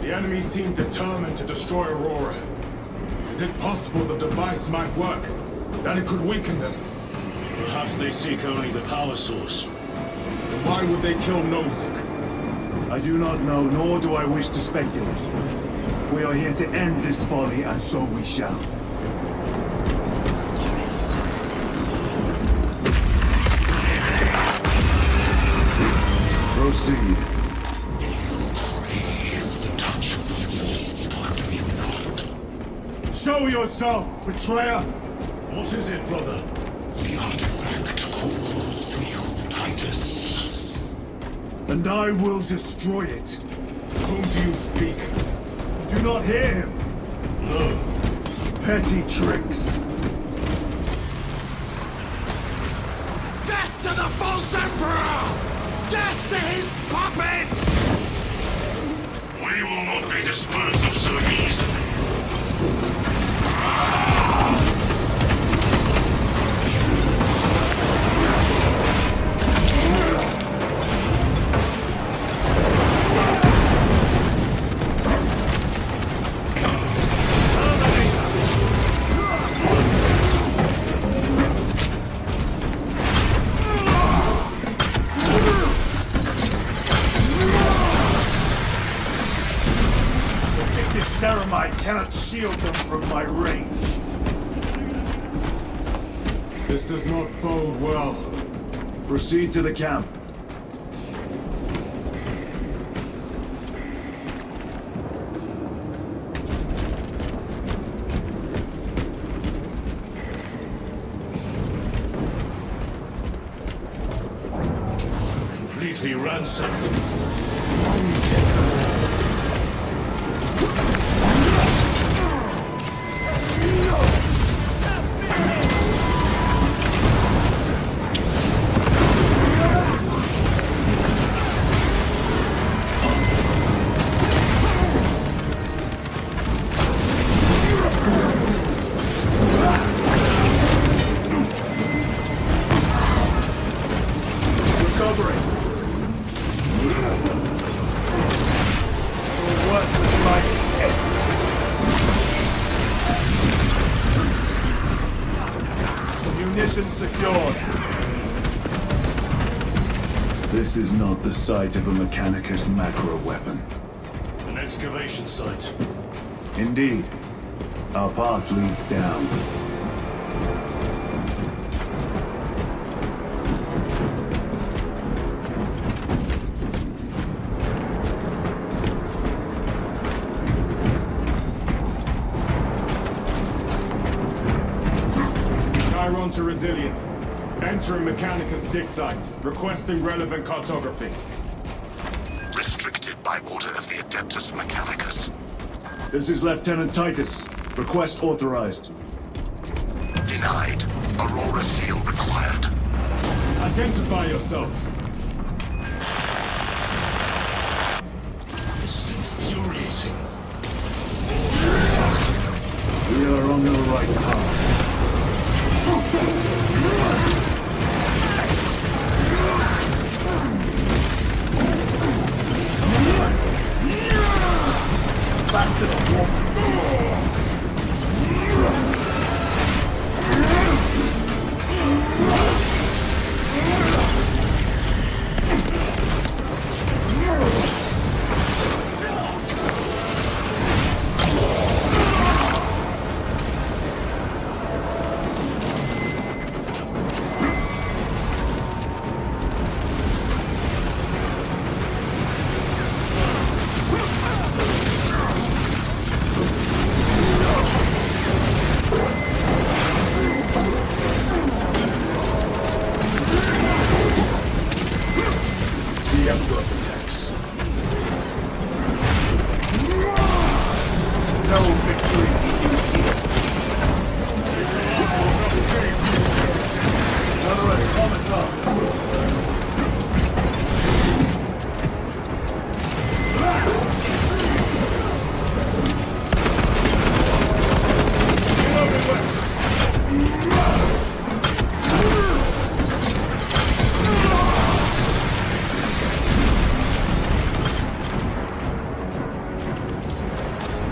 The enemy seem determined to destroy Aurora. Is it possible the device might work? That it could weaken them? Perhaps they seek only the power source. Then why would they kill Nozick? I do not know, nor do I wish to speculate. We are here to end this folly, and so we shall. Proceed. Show yourself, betrayer! What is it, brother? The artifact calls to you, Titus. And I will destroy it. Whom do you speak? You do not hear him? No. Petty tricks. Death to the false emperor! Death to his puppets! We will not be disposed of so easily. Ceramite cannot shield them from my range. This does not bode well. Proceed to the camp. Completely ransacked. Munitions secured. This is not the site of a Mechanicus macro weapon. An excavation site. Indeed. Our path leads down. Chiron to Resilient. Entering Mechanicus dig site. Requesting relevant cartography. Restricted by order of the Adeptus Mechanicus. This is Lieutenant Titus. Request authorized. Denied. Aurora seal required. Identify yourself. This is infuriating. We are on the right path. Back to the wall.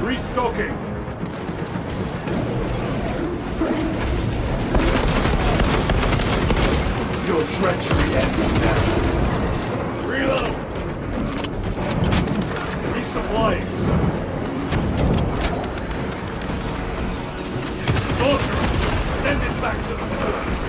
Restocking. Your treachery ends now. Reload! Resupplying. Sorcerer, send it back to the force.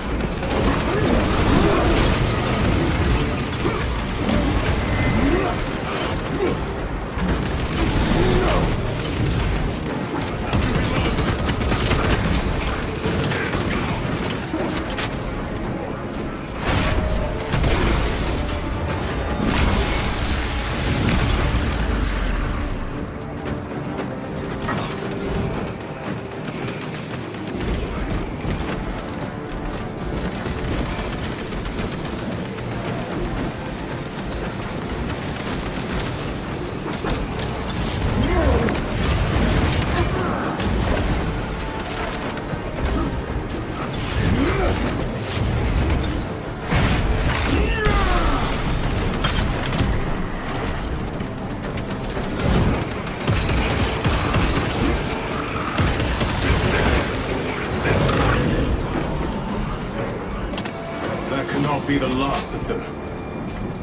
Be the last of them.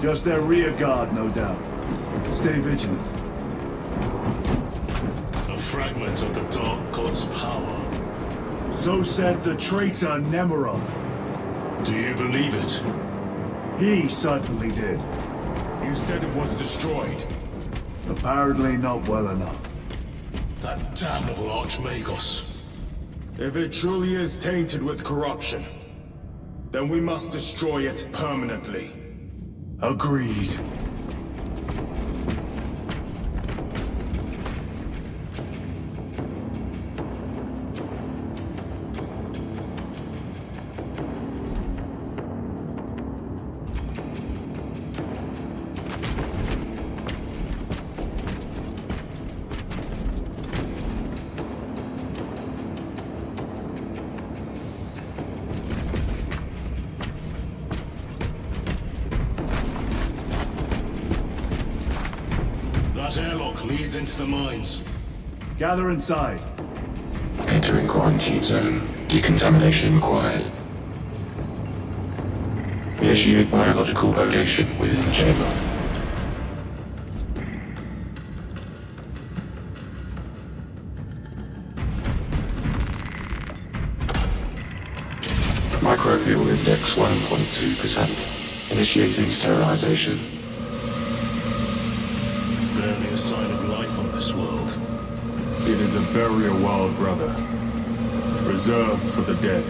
Just their rear guard, no doubt. Stay vigilant. A fragment of the Dark God's power. So said the traitor Nemirov. Do you believe it? He certainly did. You said it was destroyed. Apparently not well enough. That damnable Archmagos. If it truly is tainted with corruption, then we must destroy it permanently. Agreed. That airlock leads into the mines. Gather inside. Entering quarantine zone. Decontamination required. We Initiate biological purgation within the chamber. Microbial index 1.2%. Initiating sterilization. Barely a sign of life on this world. It is a burial world, brother. Reserved for the dead.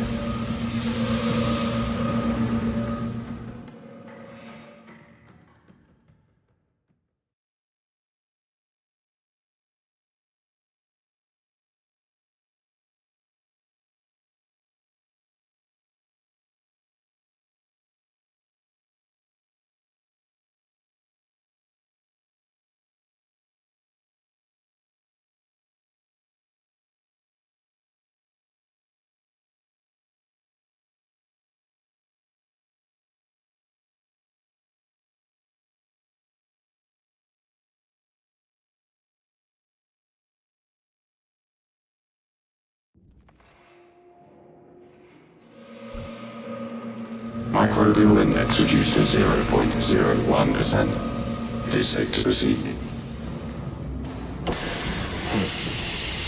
Microbial index reduced to 0.01%. It is safe to proceed.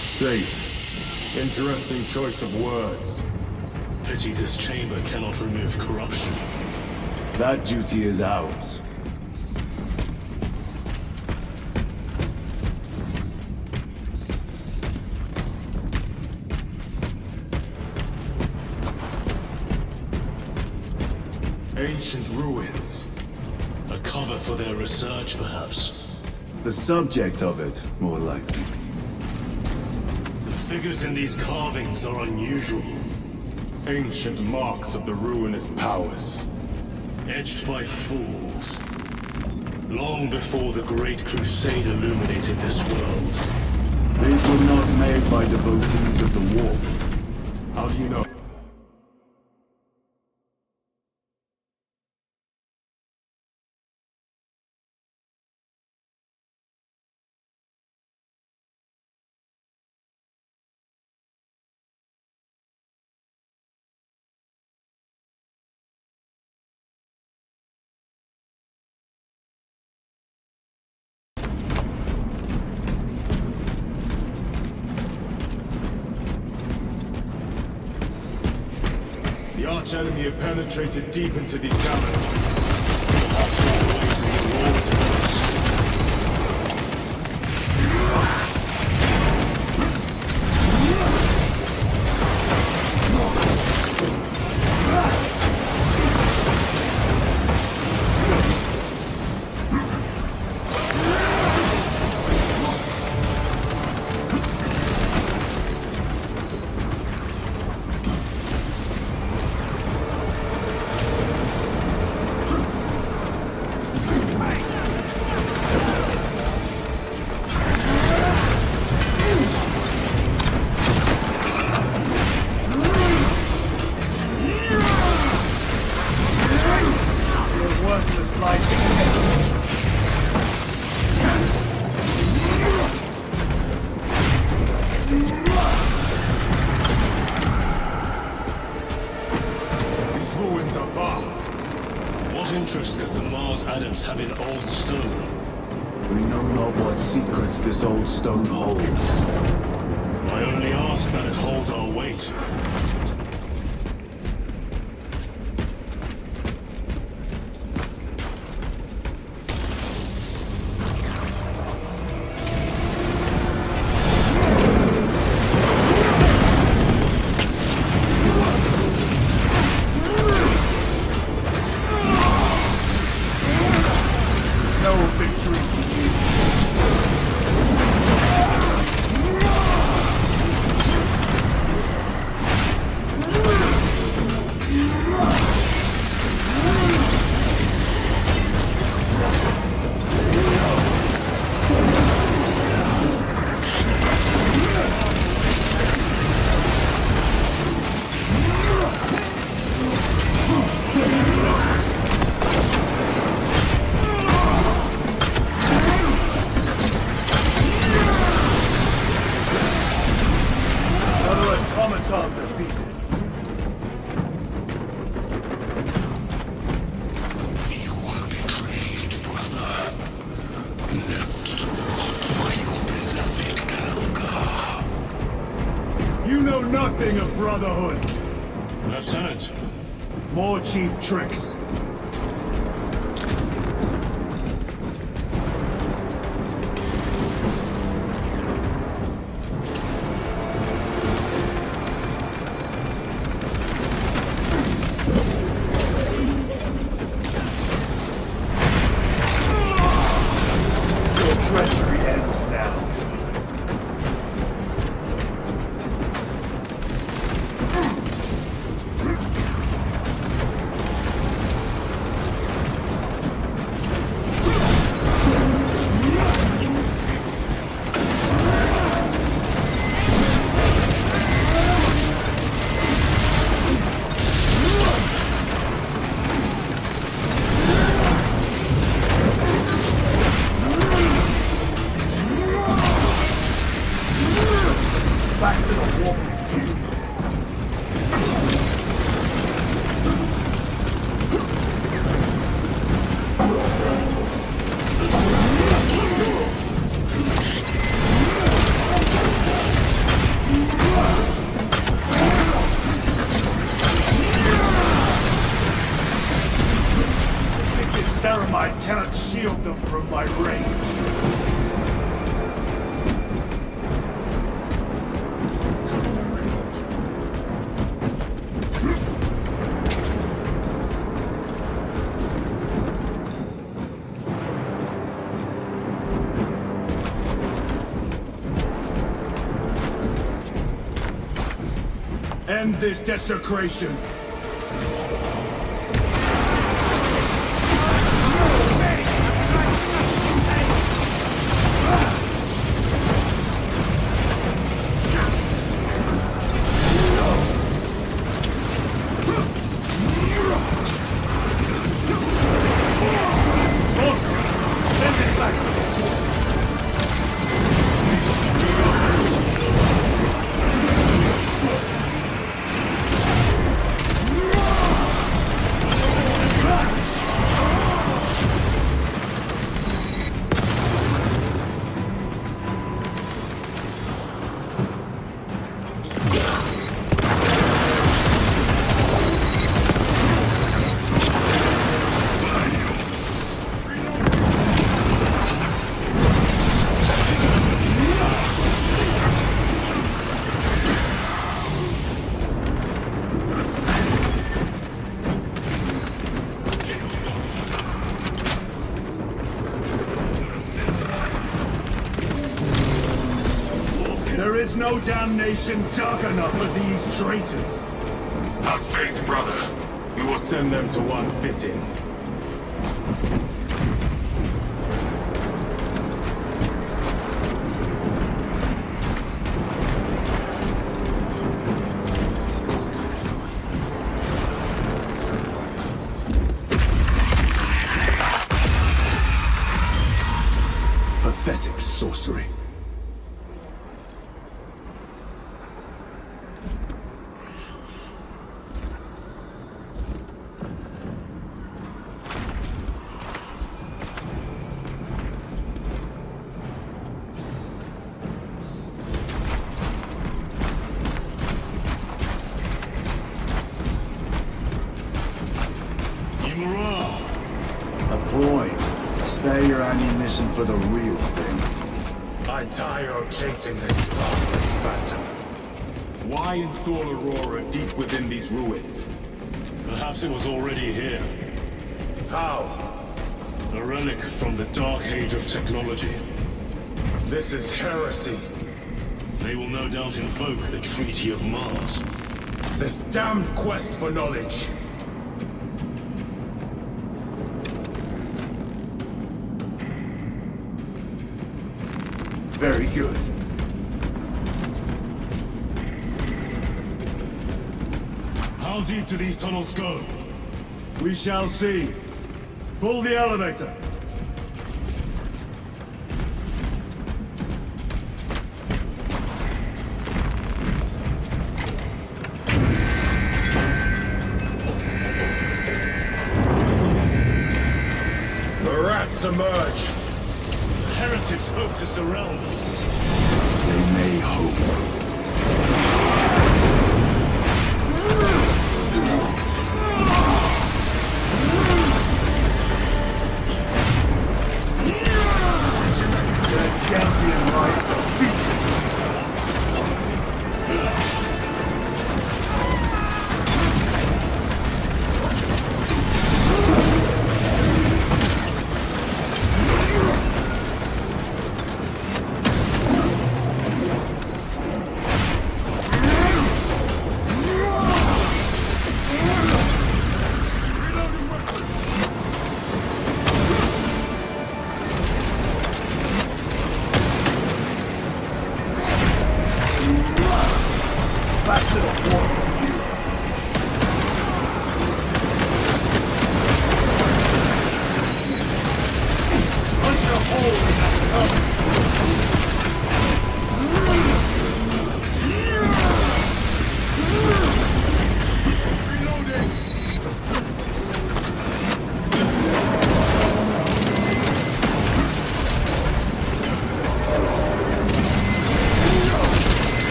Safe. Interesting choice of words. Pity this chamber cannot remove corruption. That duty is ours. Ancient ruins. A cover for their research, perhaps. The subject of it, more likely. The figures in these carvings are unusual. Ancient marks of the ruinous powers. Etched by fools. Long before the Great Crusade illuminated this world. These were not made by devotees of the war. How do you know? The arch-enemy have penetrated deep into these caverns. Perhaps all the way to the Aurora device. These ruins are vast. What interest could the Mars adepts have in old stone? We know not what secrets this old stone holds. I only ask that it holds our weight. thing of brotherhood. Lieutenant. More cheap tricks. Your treachery ends now. Back to the war with you. This ceramide cannot shield them from my range. End this desecration! There is no damnation dark enough for these traitors. Have faith, brother. We will send them to one fitting. Pathetic sorcery. A point. Spare your ammunition for the real thing. I tire of chasing this bastard's phantom. Why install Aurora deep within these ruins? Perhaps it was already here. How? A relic from the Dark Age of technology. This is heresy. They will no doubt invoke the Treaty of Mars. This damned quest for knowledge. Very good. How deep do these tunnels go? We shall see. Pull the elevator. The rats emerge. The heretics hope to surround us. They may hope.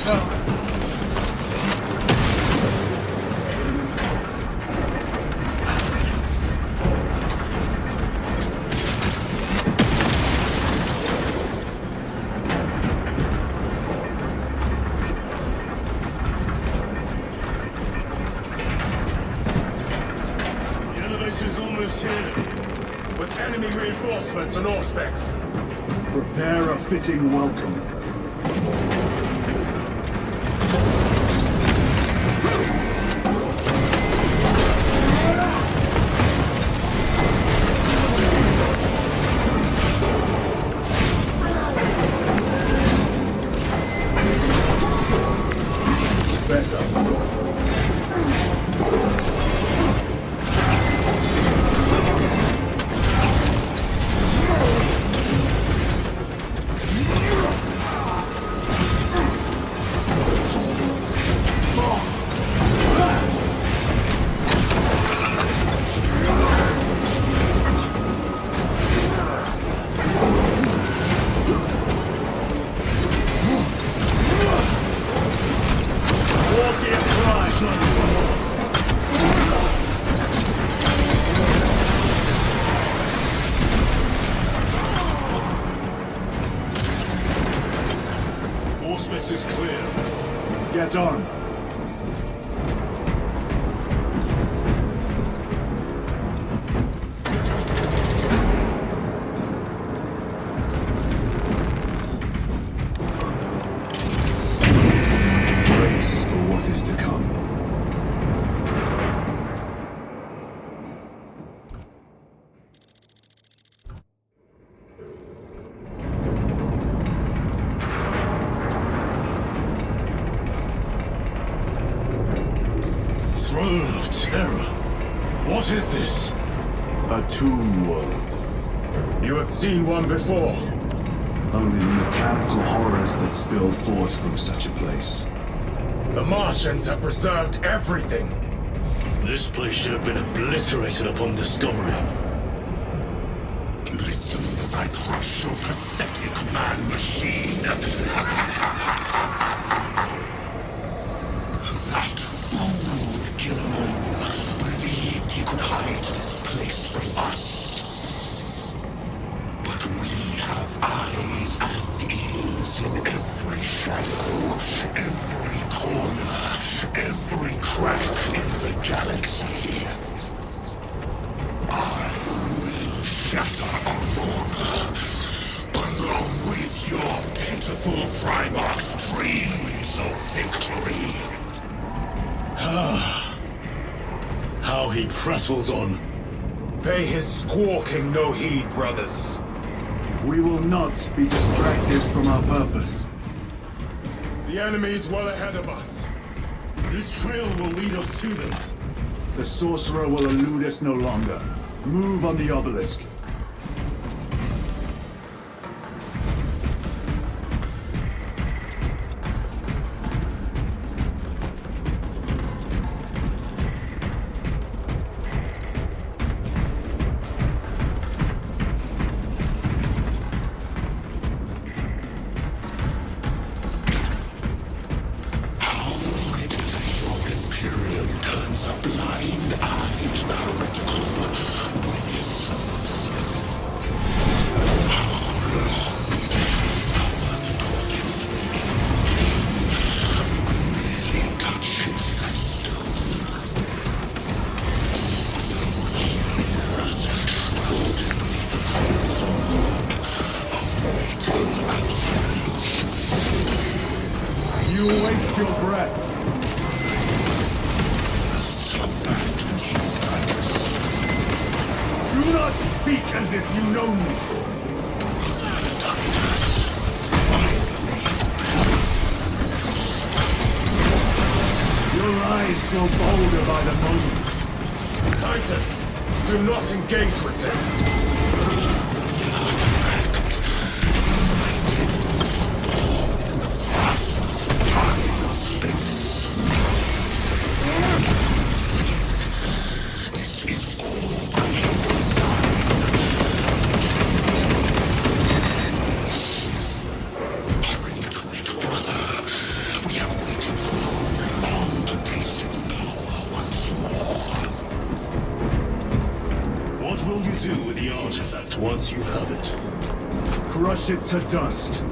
The elevator's almost here. With enemy reinforcements and Auspex. Prepare a fitting welcome. Auspex is clear. Get on. Brace for what is to come. Throne of Terror. What is this? A tomb world. You have seen one before. Only the mechanical horrors that spill forth from such a place. The Martians have preserved everything. This place should have been obliterated upon discovery. Listen as I crush your pathetic man-machine. That fool, Gilliman, believed he could hide this place from us. But we have eyes and ears in every shadow, every corner, every crack in the galaxy. I will shatter Aurora, along with your pitiful Primarch's dreams of victory. How he prattles on. Pay his squawking no heed, brothers. We will not be distracted from our purpose. The enemy is well ahead of us. This trail will lead us to them. The sorcerer will elude us no longer. Move on the obelisk. Turns a blind eye to the heretical when it serves you. How long did you suffer the tortures of really touching that stone? All those years shrouded beneath the crimson hood, awaiting absolution. You waste your breath. Do not speak as if you know me. Your eyes grow bolder by the moment. Titus, do not engage with him. We crush it to dust.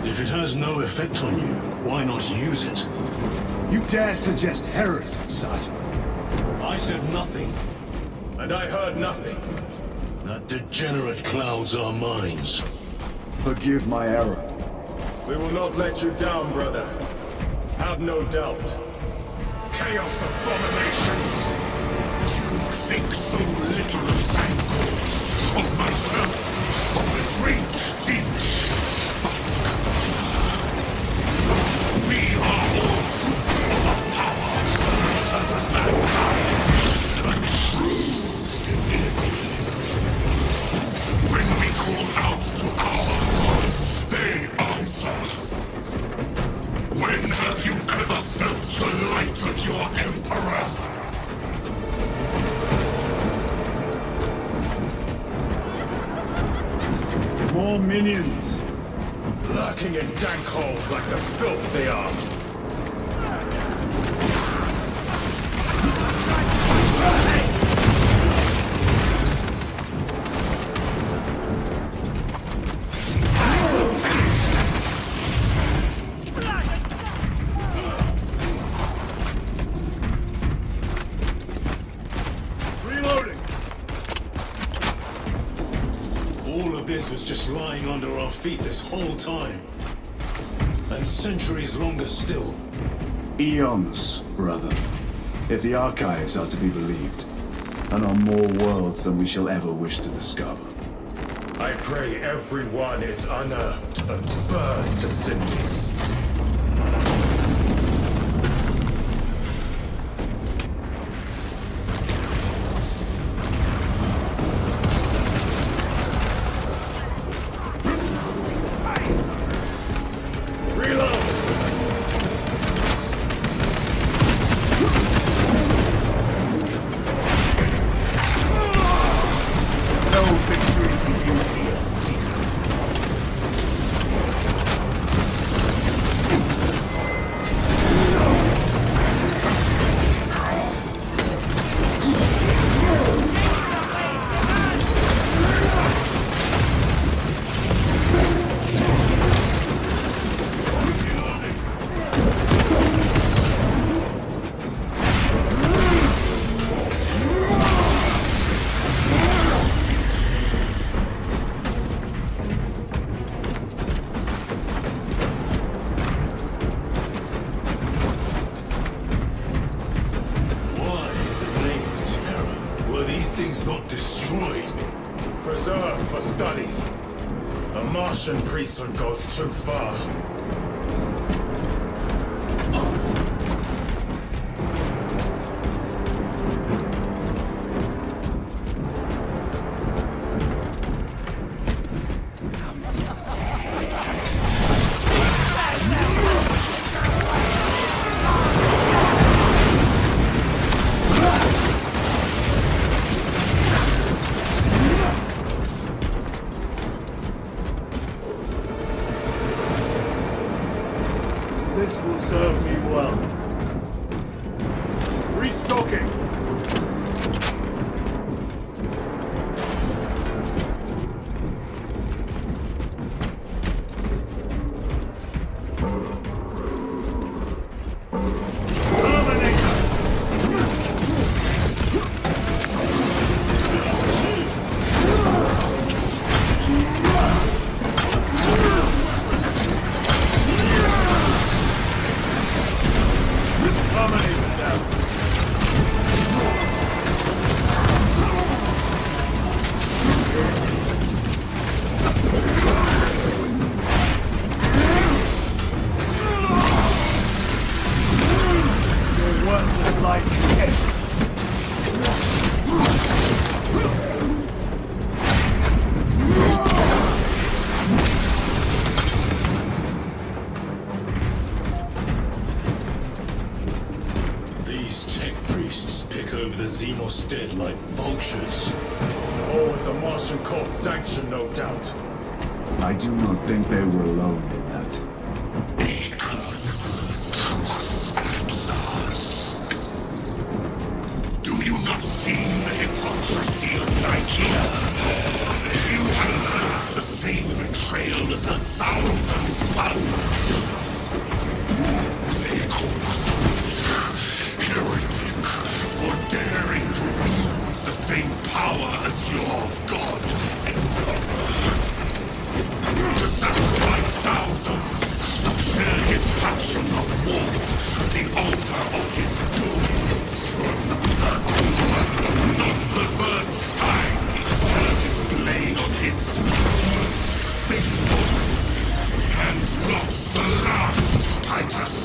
If it has no effect on you, why not use it? You dare suggest heresy, Sergeant? I said nothing. And I heard nothing. That degenerate clouds our minds. Forgive my error. We will not let you down, brother. Have no doubt. Chaos abominations! You think so little of Zangold, of myself, of the great Finch. But we are all proof of a power greater than mankind. A true divinity. When we call out to our gods, they answer. When have you ever felt the light of your Emperor? More minions! Lurking in dank holes like the filth they are. This was just lying under our feet this whole time. And centuries longer still. Eons, brother. If the archives are to be believed. And on more worlds than we shall ever wish to discover. I pray everyone is unearthed and burned to cinders. Preserved for study. A Martian priesthood goes too far. This will serve me well. Restocking! Xenos dead like vultures. All with the Martian cult's sanction, no doubt. I do not think they were alone in that. Do you not see the hypocrisy of Nicaea? You have felt the same betrayal murders 1,000 sons. They call us heretic for daring to use the same power as your god, Emperor. To sacrifice thousands, to share his passion of war, the altar of his doom. Not the first time he's turned his blade on his most faithful. And not the last, Titus.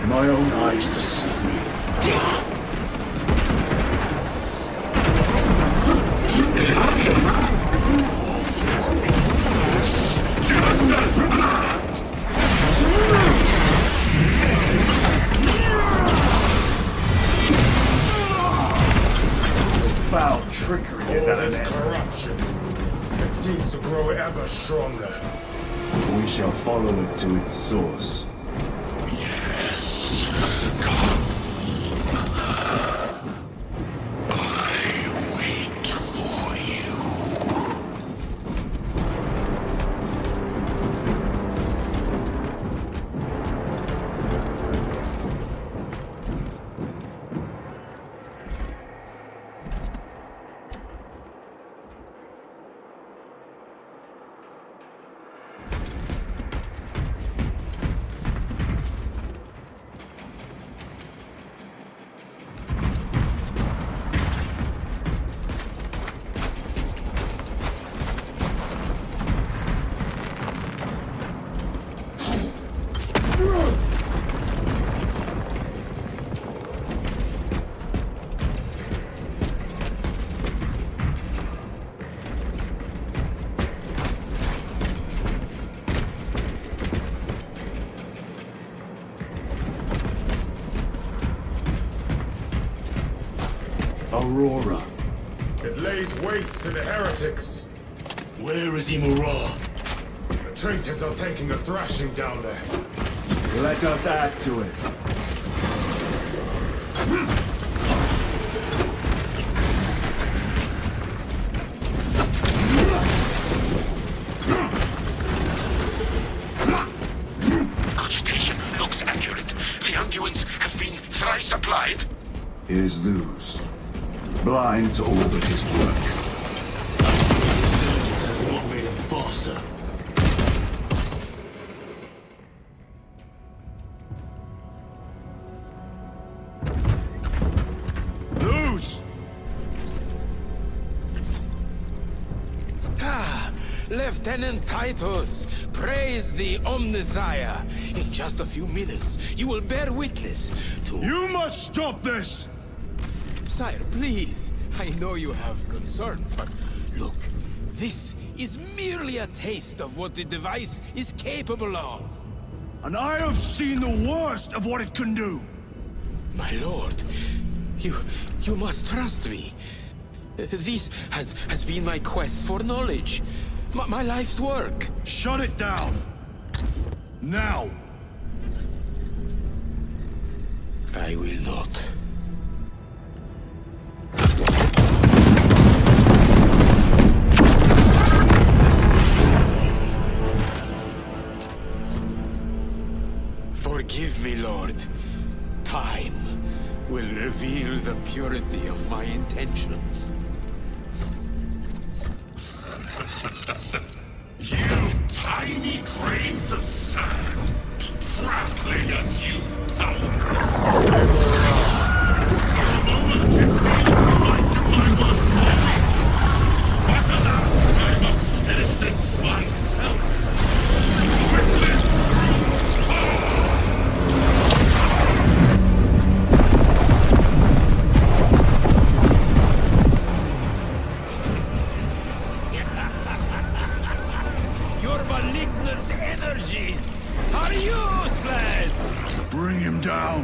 My own eyes deceive me. Foul trickery is at an This end. corruption. It seems to grow ever stronger. We shall follow it to its source. Aurora. It lays waste to the heretics. Where is Imura? The traitors are taking a thrashing down there. Let us add to it. Cogitation looks accurate. The unguents have been thrice applied. It is Luz. Blind to all but his work. His diligence has not made him faster. Luz! Ah, Lieutenant Titus, praise the Omnissiah. In just a few minutes, you will bear witness to... You must stop this! Sire, please. I know you have concerns, but look, this is merely a taste of what the device is capable of. And I have seen the worst of what it can do. My lord, you must trust me. This has been my quest for knowledge. My life's work. Shut it down. Now. I will not. Forgive me, Lord. Time will reveal the purity of my intentions. You tiny grains of sand, prattling as you tumble. For a moment it seems you might do my work for me. But alas, I must finish this myself. With this. Your malignant energies are useless! Bring him down.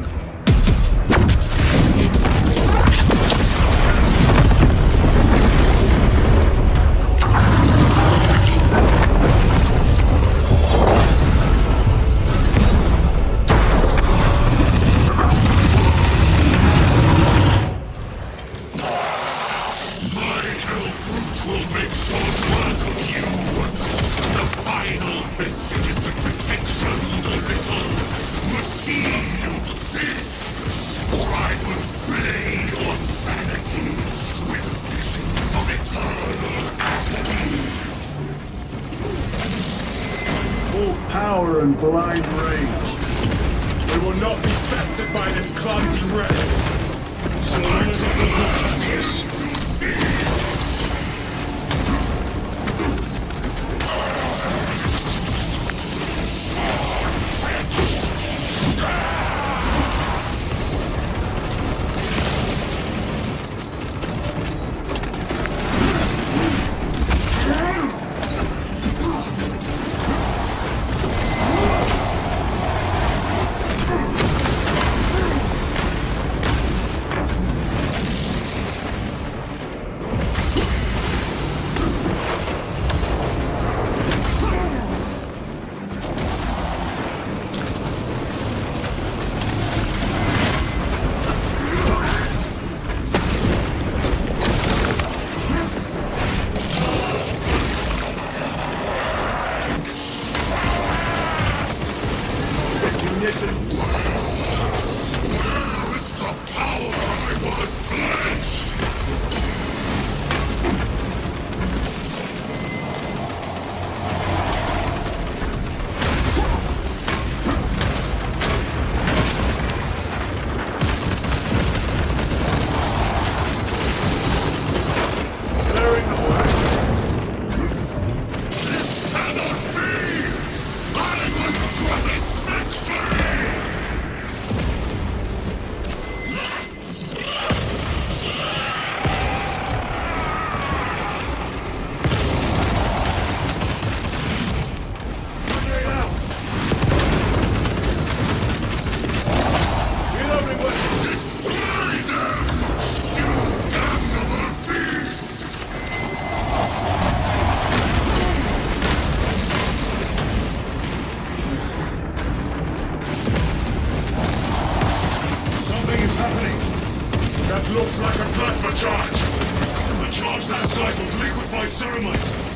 and blind rage. We will not be bested by this clumsy wreck. So long as it does not catch us. Looks like a plasma charge. A charge that size would liquefy ceramite.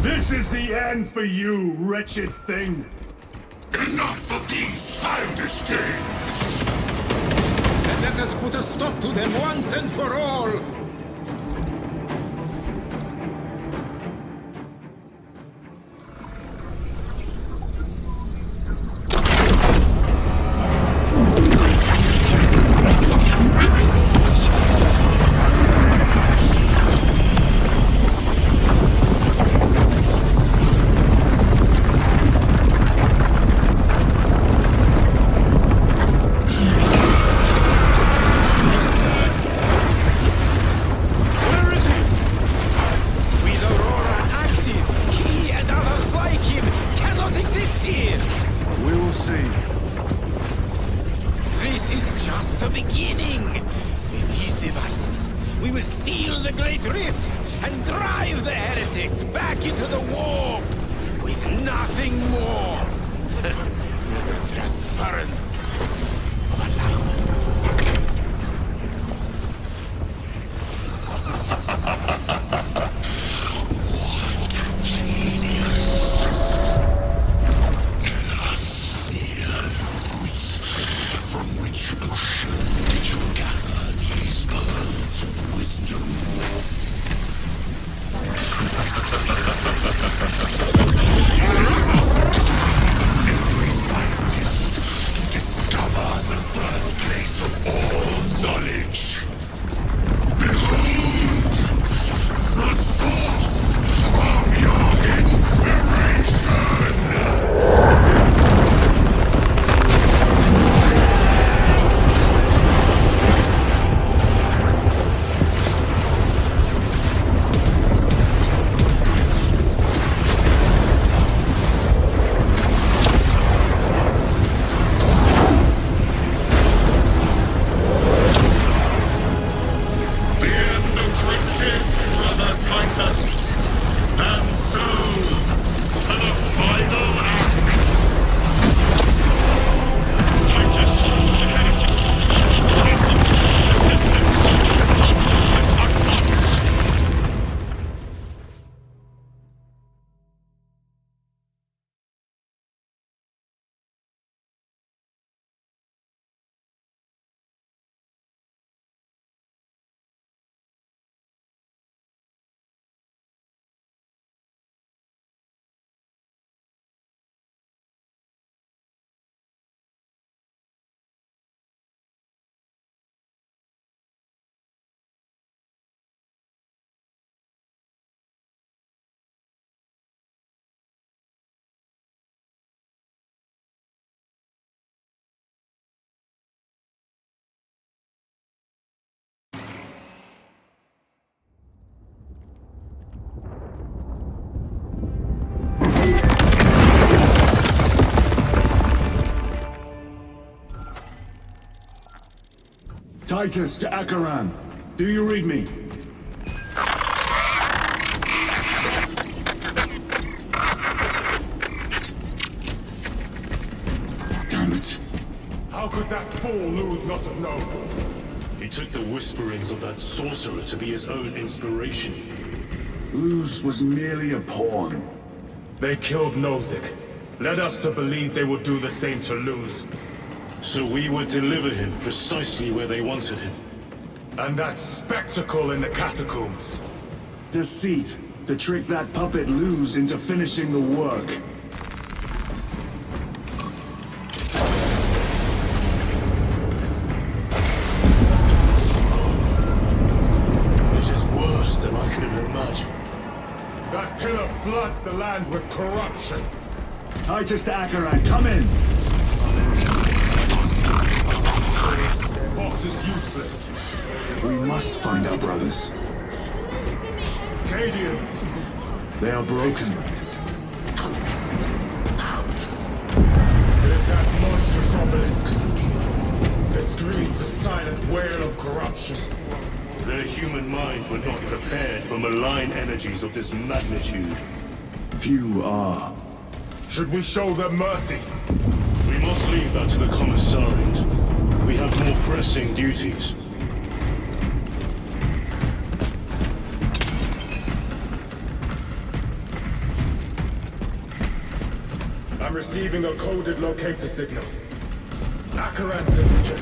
This is the end for you, wretched thing! Enough of these childish games! And let us put a stop to them once and for all! Every scientist, discover the birthplace Titus to Acheran. Do you read me? Damn it. How could that fool Luz not have known? He took the whisperings of that sorcerer to be his own inspiration. Luz was merely a pawn. They killed Nozick. Led us to believe they would do the same to Luz. So we would deliver him precisely where they wanted him. And that spectacle in the catacombs. Deceit. To trick that puppet Luz into finishing the work. This is worse than I could have imagined. That pillar floods the land with corruption. Titus to Acheran, come in! Vox is useless. We must find our brothers. Cadians! They are broken. It is that monstrous obelisk. It screams a silent wail of corruption. Their human minds were not prepared for malign energies of this magnitude. Few are. Should we show them mercy? We must leave that to the commissariat. We have more pressing duties. I'm receiving a coded locator signal. Acheran signature.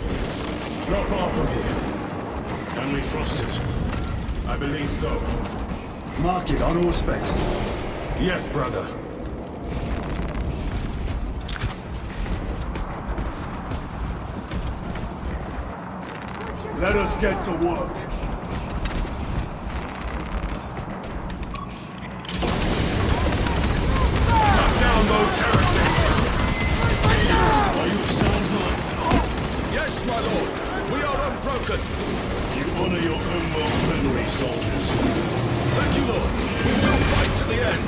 Not far from here. Can we trust it? I believe so. Mark it on Auspex. Yes, brother. Let us get to work. Cut down those heretics! Are you of sound mind? Yes, my lord. We are unbroken. You honor your homeworld's memory, soldiers. Thank you, Lord. We will fight to the end.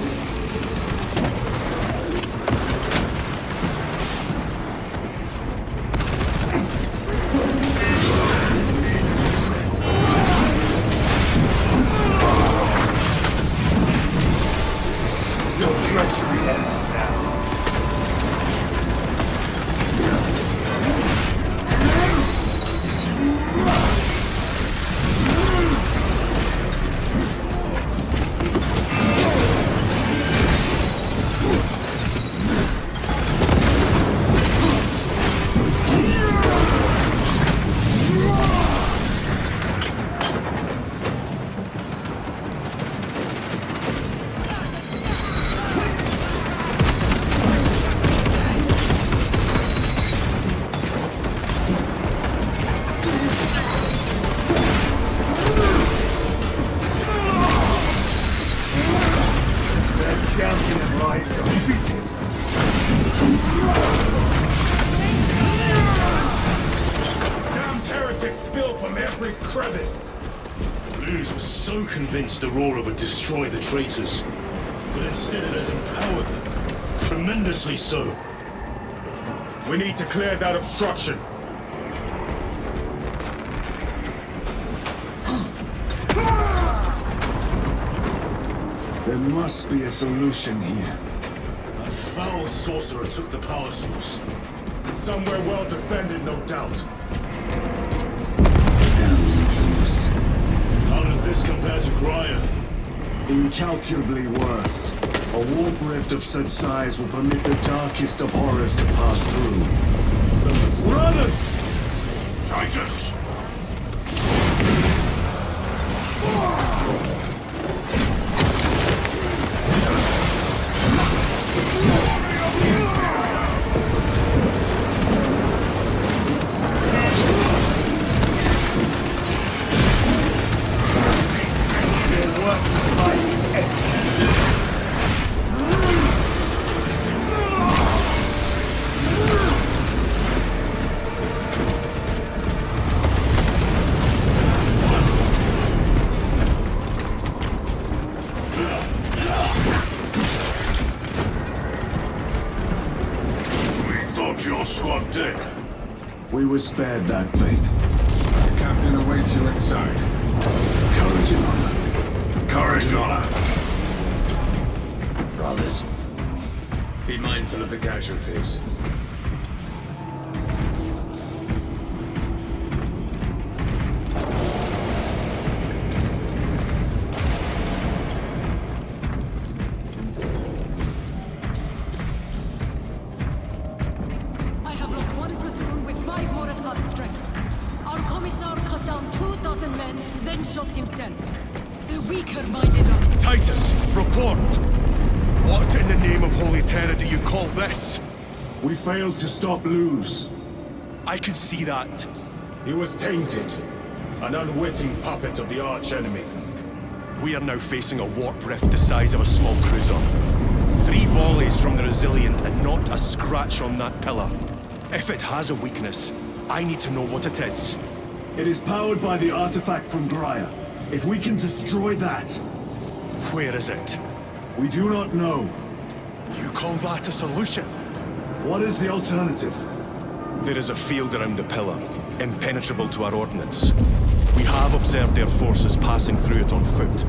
Damned heretics spill from every crevice. Luz was so convinced Aurora would destroy the traitors, but instead it has empowered them. Tremendously so. We need to clear that obstruction. There must be a solution here. That foul sorcerer took the power source. Somewhere well defended, no doubt. Damn Luz. How does this compare to Grya? Incalculably worse. A warp rift of such size will permit the darkest of horrors to pass through. Runners! Titus! Your squad dead. We were spared that fate. The captain awaits you inside. Courage and honor. Courage and honor. Brothers, be mindful of the casualties. I have lost one platoon with 5 more at half strength. Our commissar cut down 24 men, then shot himself. The weaker-minded are... Titus, report! What in the name of Holy Terror do you call this? We failed to stop Luz. I can see that. He was tainted. An unwitting puppet of the arch-enemy. We are now facing a warp rift the size of a small cruiser. 3 volleys from the Resilient and not a scratch on that pillar. If it has a weakness, I need to know what it is. It is powered by the artifact from Graia. If we can destroy that... Where is it? We do not know. You call that a solution? What is the alternative? There is a field around the pillar, impenetrable to our ordnance. We have observed their forces passing through it on foot.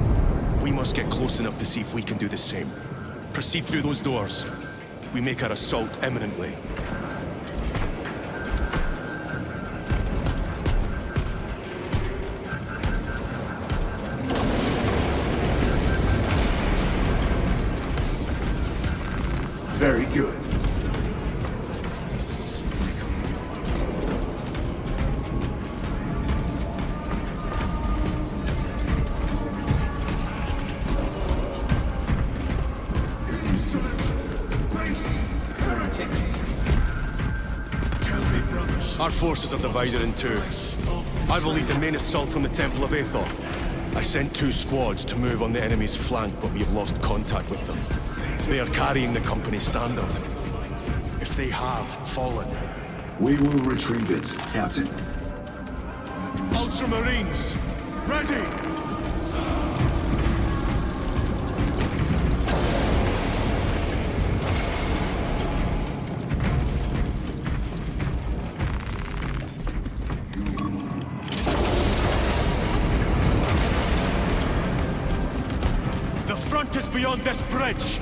We must get close enough to see if we can do the same. Proceed through those doors. We make our assault imminently. Very good. Our forces are divided in 2. I will lead the main assault from the Temple of Aethor. I sent 2 squads to move on the enemy's flank, but we have lost contact with them. They are carrying the company standard. If they have fallen... We will retrieve it, Captain. Ultramarines, ready! The front is beyond this bridge!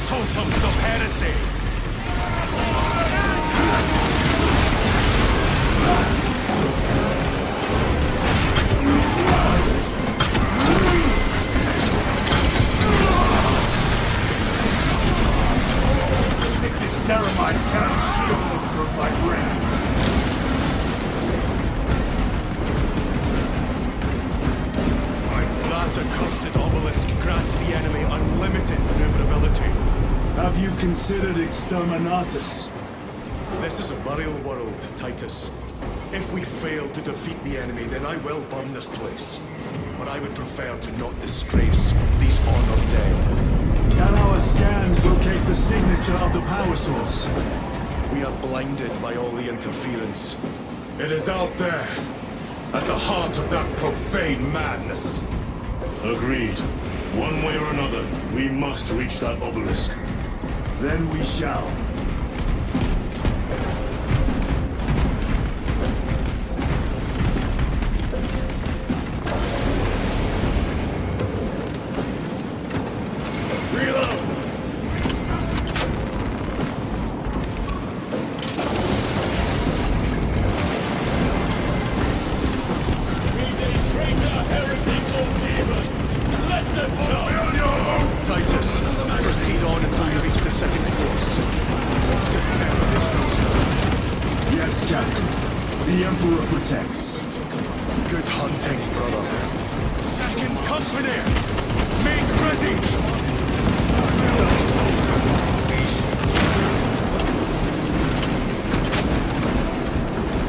Totems of heresy! This ceramide cannot shield them from my brain. That accursed obelisk grants the enemy unlimited maneuverability. Have you considered Exterminatus? This is a burial world, Titus. If we fail to defeat the enemy, then I will burn this place. But I would prefer to not disgrace these honored dead. Can our scans locate the signature of the power source? We are blinded by all the interference. It is out there. at the heart of that profane madness. Agreed. One way or another, we must reach that obelisk. Then we shall. Titus, proceed on until you reach the second force. The terrorists will stop. Yes, Captain. The Emperor protects. Good hunting, brother. Second company! Make ready!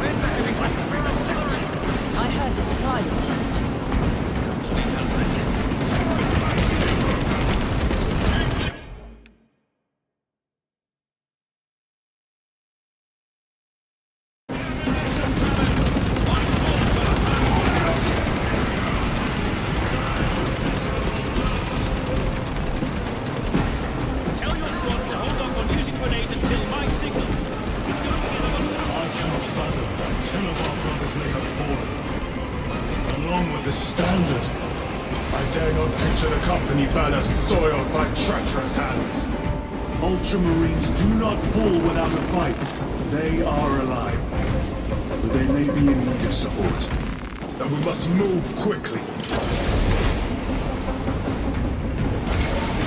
Where's the heavy weaponry they sent? I heard the supply was hit. Soiled by treacherous hands. Ultramarines do not fall without a fight. They are alive. But they may be in need of support. And we must move quickly.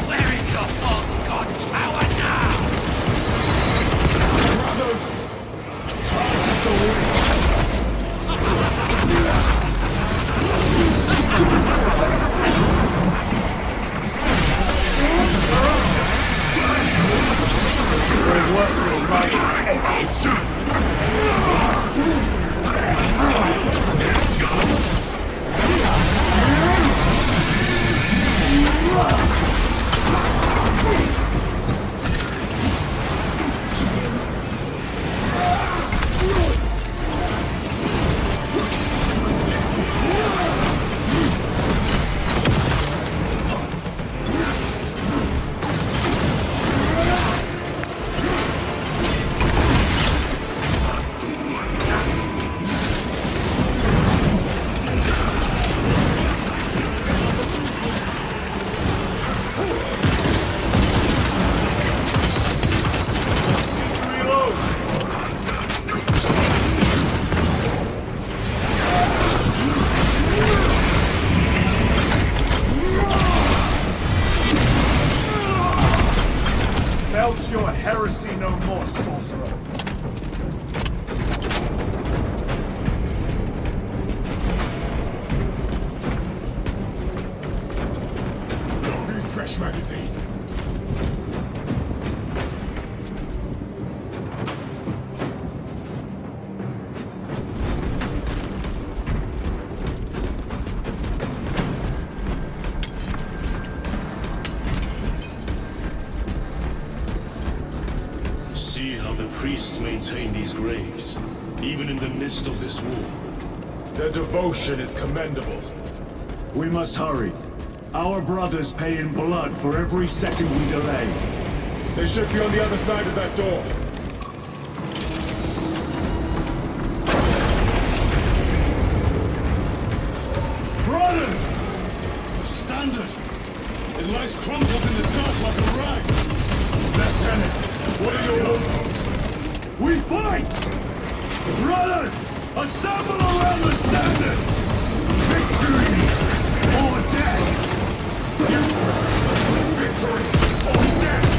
Where is your false god's power now? Brothers! Charge the wind! Belch your heresy no more, sorcerer. Loading fresh magazine. Priests maintain these graves, even in the midst of this war. Their devotion is commendable. We must hurry. Our brothers pay in blood for every second we delay. They should be on the other side of that door. Brothers! The standard! It lies crumpled in the dirt like a rag! Lieutenant, what are your orders? We fight! Brothers! Assemble around the standard! Victory or death! Yes, victory or death!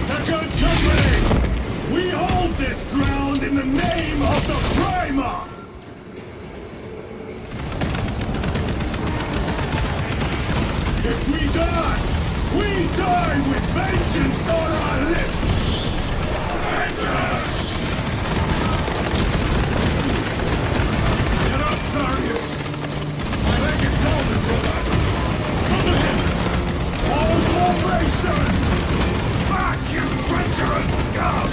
Second company! We hold this ground in the name of the Primer! If we die with vengeance on our lips! Vengeance! Get up, Zarius! My leg is golden, brother! Cover him! All formation! Back, you treacherous scum!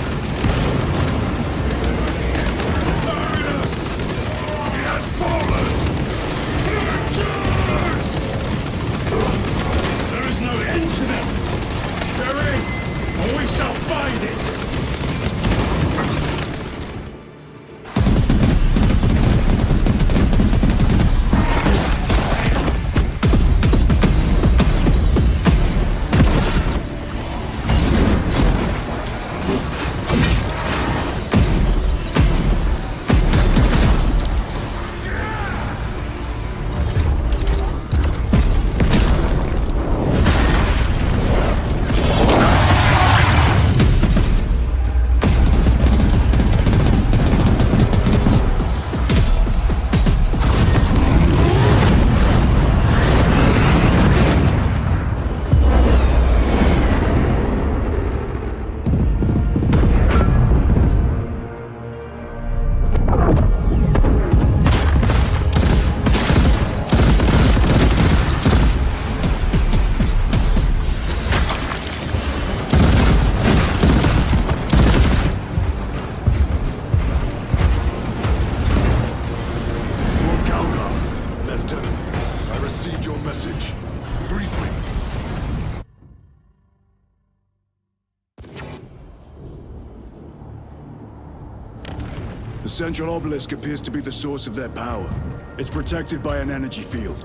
The central obelisk appears to be the source of their power. It's protected by an energy field.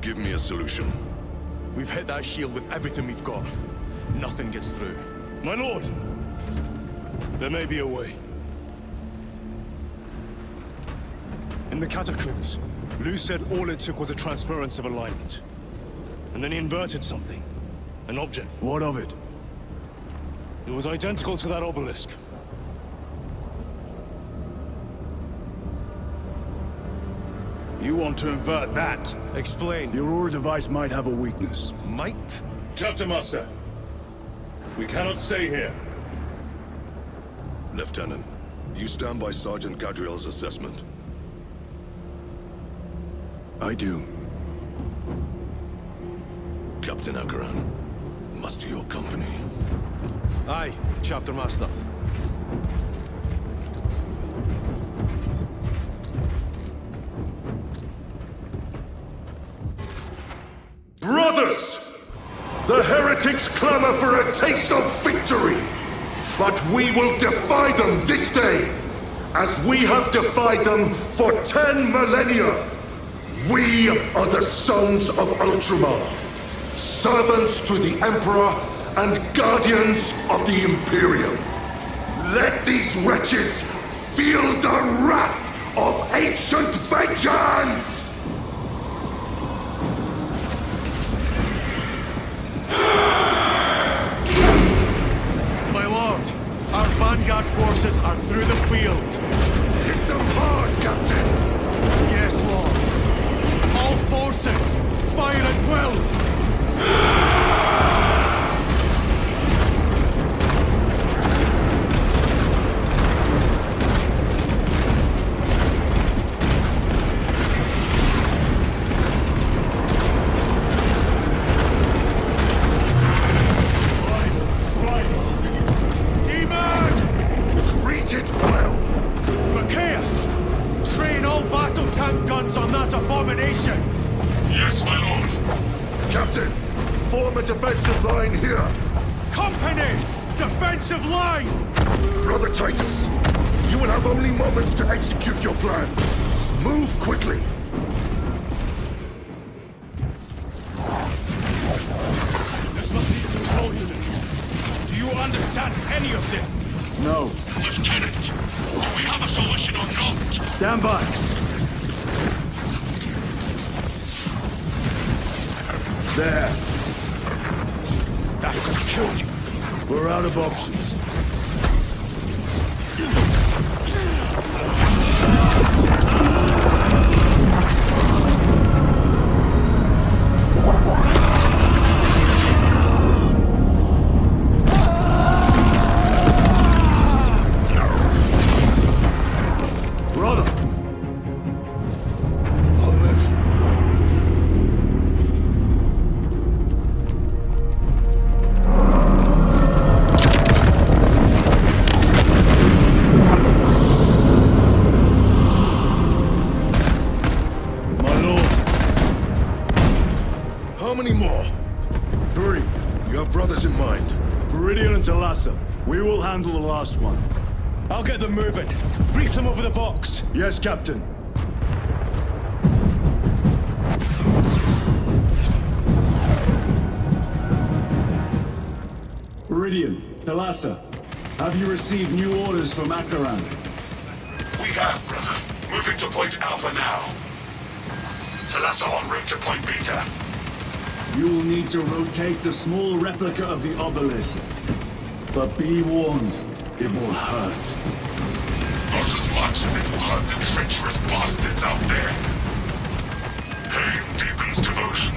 Give me a solution. We've hit that shield with everything we've got. Nothing gets through. My lord! There may be a way. In the catacombs, Lu said all it took was a transference of alignment. And then he inverted something. An object. What of it? It was identical to that obelisk. You want to invert that? Explain. The Aurora device might have a weakness. Might? Chapter Master. We cannot stay here. Lieutenant, you stand by Sergeant Gadriel's assessment. I do. Captain Akaran, muster your company. Aye, Chapter Master. Brothers! The heretics clamor for a taste of victory! But we will defy them this day, as we have defied them for 10 millennia! We are the sons of Ultramar, servants to the Emperor and guardians of the Imperium. Let these wretches feel the wrath of ancient vengeance! My lord, our vanguard forces are through the field. Hit them hard, Captain! Yes, lord. All forces, fire at will! On that abomination! Yes, my lord. Captain, form a defensive line here. Company! Defensive line! Brother Titus, you will have only moments to execute your plans. Move quickly. This must be the control unit. Do you understand any of this? No. Lieutenant, do we have a solution or not? Stand by. There. That could have killed you. We're out of options. Brother! I'll live. We will handle the last one. I'll get them moving. Brief them over the Vox. Yes, Captain. Viridian, Thalassa, have you received new orders from Akaran? We have, brother. Moving to Point Alpha now. Thalassa en route to Point Beta. You will need to rotate the small replica of the obelisk. But be warned, it will hurt. Not as much as it will hurt the treacherous bastards out there. Pain deepens devotion.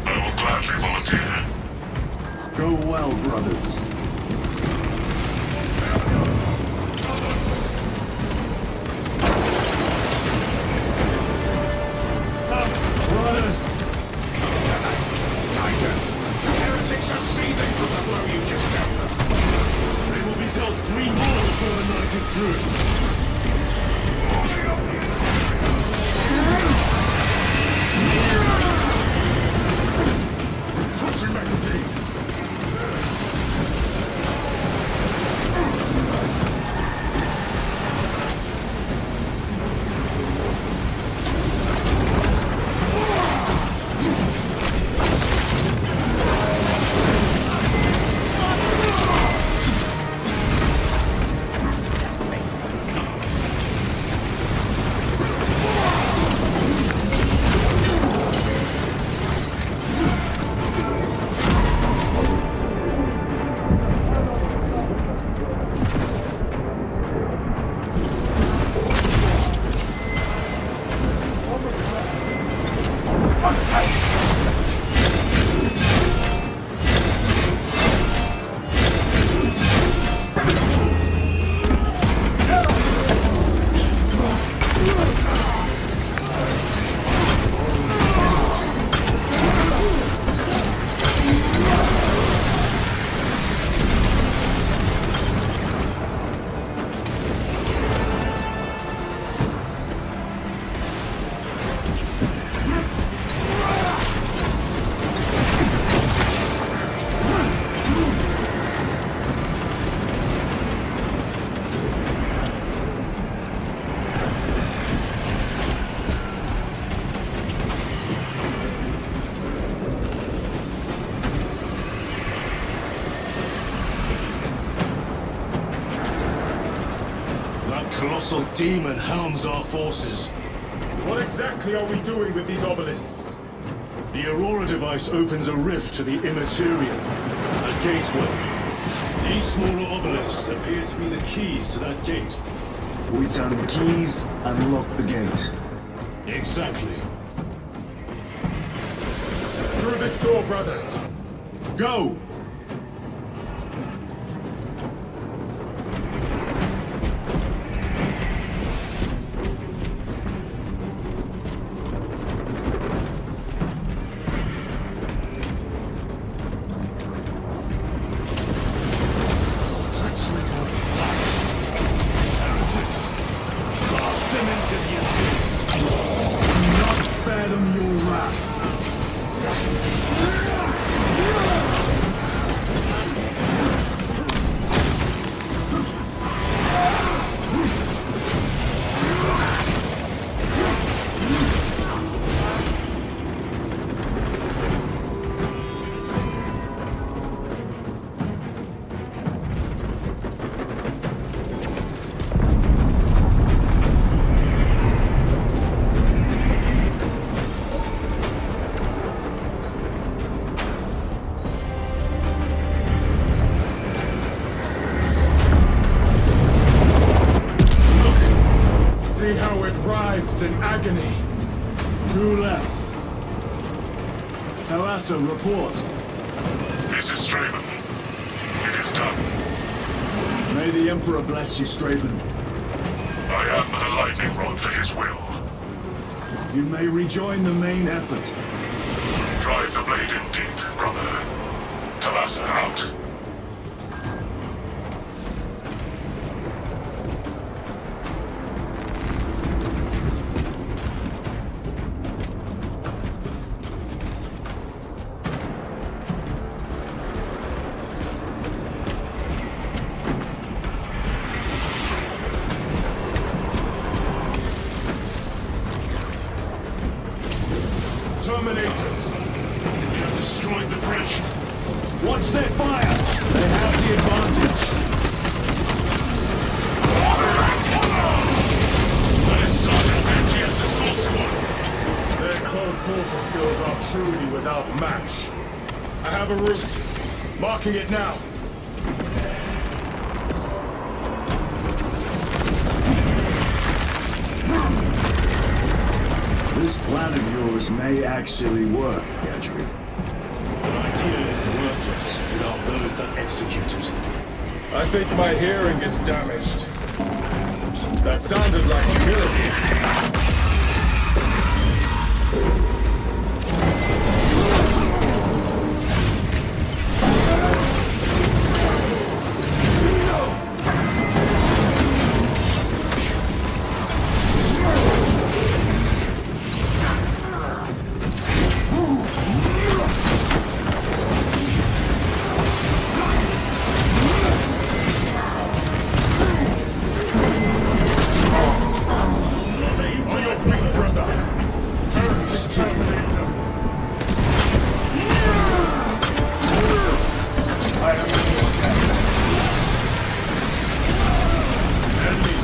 I will gladly volunteer. Go well, brothers. Brothers! Titans! The heretics are seething from the blow you just dealt them. They will be dealt 3 more before the night is through. Switching magazine! colossal demon hounds our forces. What exactly are we doing with these obelisks? The Aurora device opens a rift to the Immaterium, a gateway. These smaller obelisks appear to be the keys to that gate. We turn the keys and lock the gate. Exactly. Through this door, brothers! Go! See how it writhes in agony. Two left. Thalassa, report. This is Straben. It is done. May the Emperor bless you, Straben. I am but a lightning rod for his will. You may rejoin the main effort. Drive the blade in deep, brother. Thalassa out. Terminators! We have destroyed the bridge. Watch their fire! They have the advantage. That is Sergeant Ventien's assault squad. Their close-quarter skills are truly without match. I have a route. Marking it now. This plan of yours may actually work, Gadri. An idea is worthless without those that execute it. I think my hearing is damaged. That sounded like humility.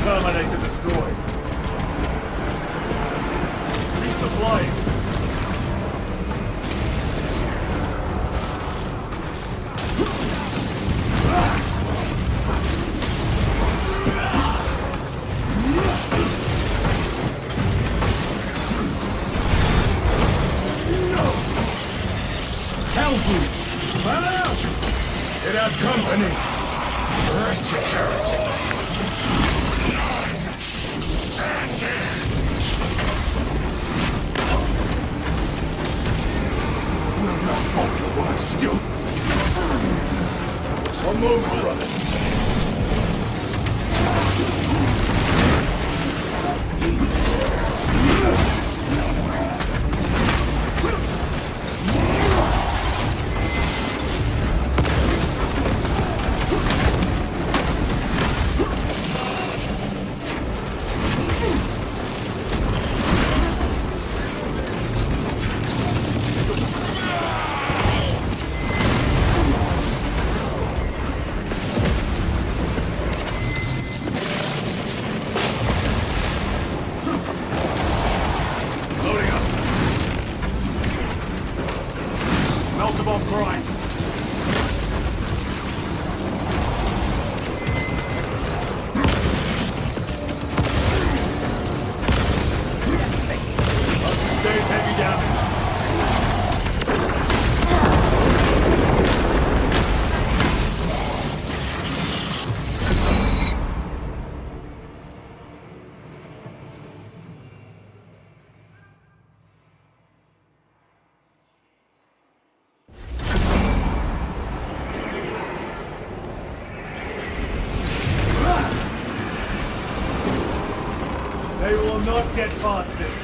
Terminator destroyed. Resupplying. It has company! Wretched heretics! Will not falter while I still... One moment, brother. crime. Sustain heavy damage. They will not get past this.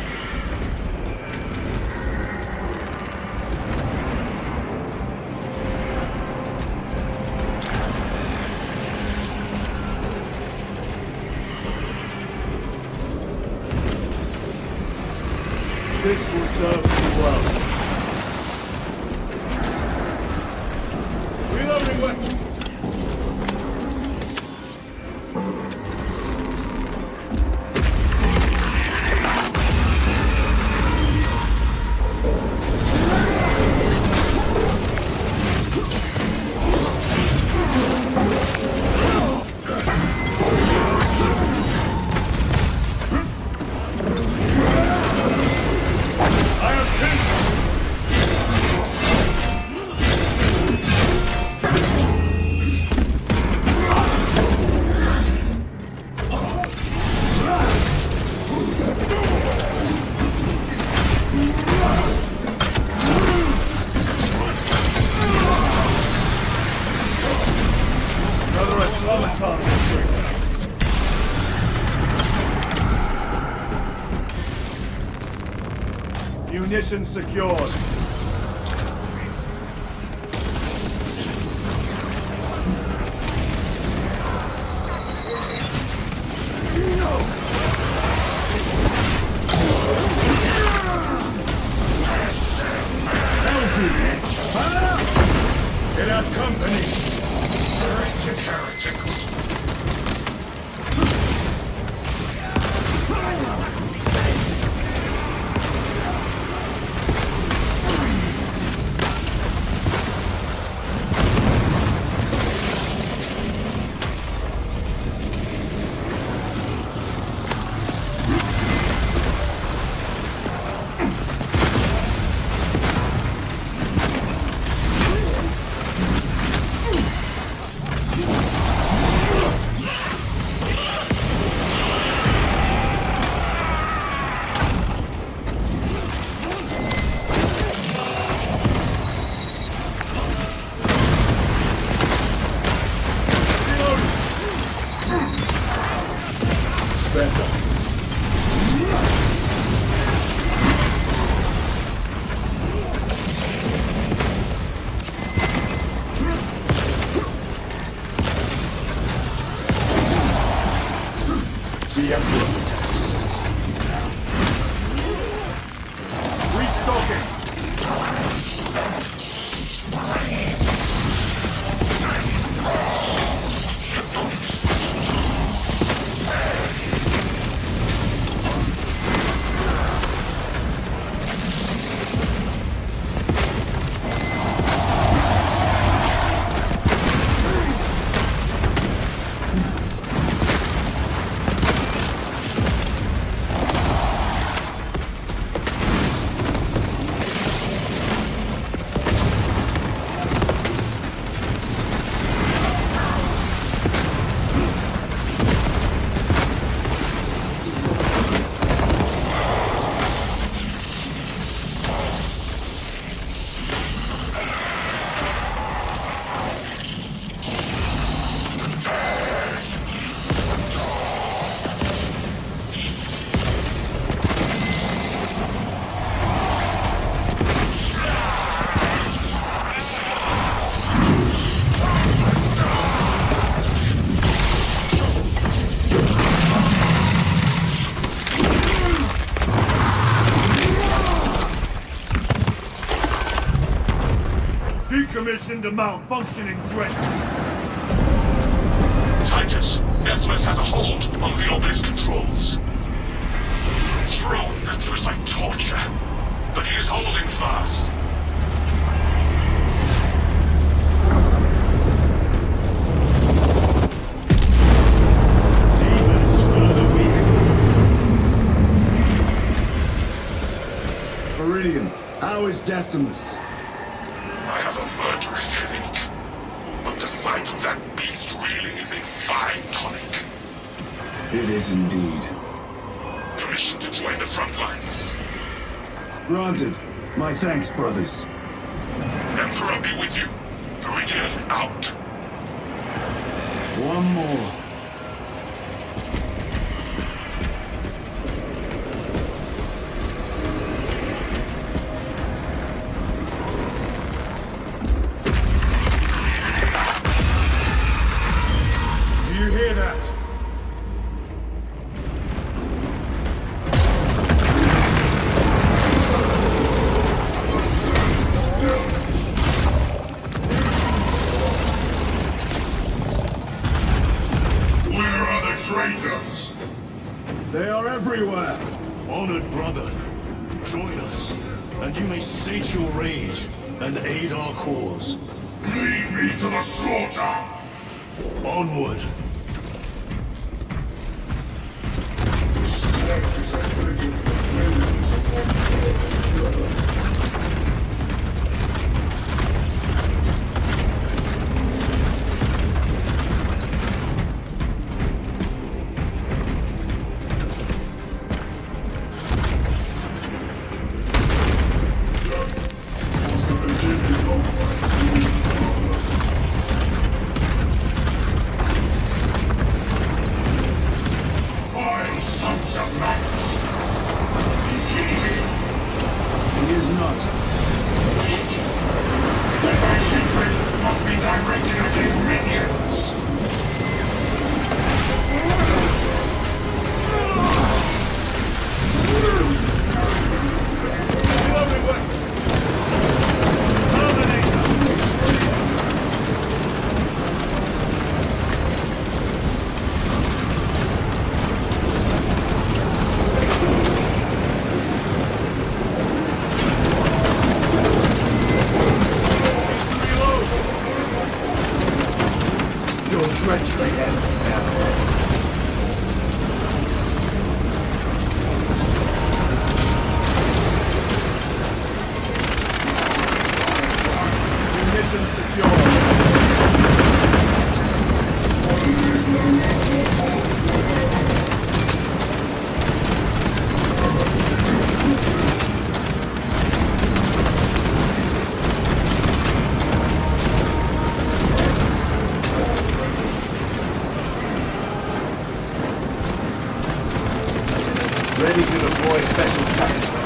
This will serve you well. Reloading weapons. Munitions secured. It has company. Wretched heretics. Decommissioned a malfunctioning dredge. Titus, Decimus has a hold on the obelisk controls. Thrown looks like torture, but he is holding fast. Maximus. I have a murderous headache. But the sight of that beast reeling is a fine tonic. It is indeed. Permission to join the front lines. Granted. My thanks, brothers. Emperor be with you. Viridian out. One more. Do you hear that? Traitors! They are everywhere! Honored brother, join us, and you may sate your rage and aid our cause. Lead me to the slaughter! Onward! Ready to deploy special tactics.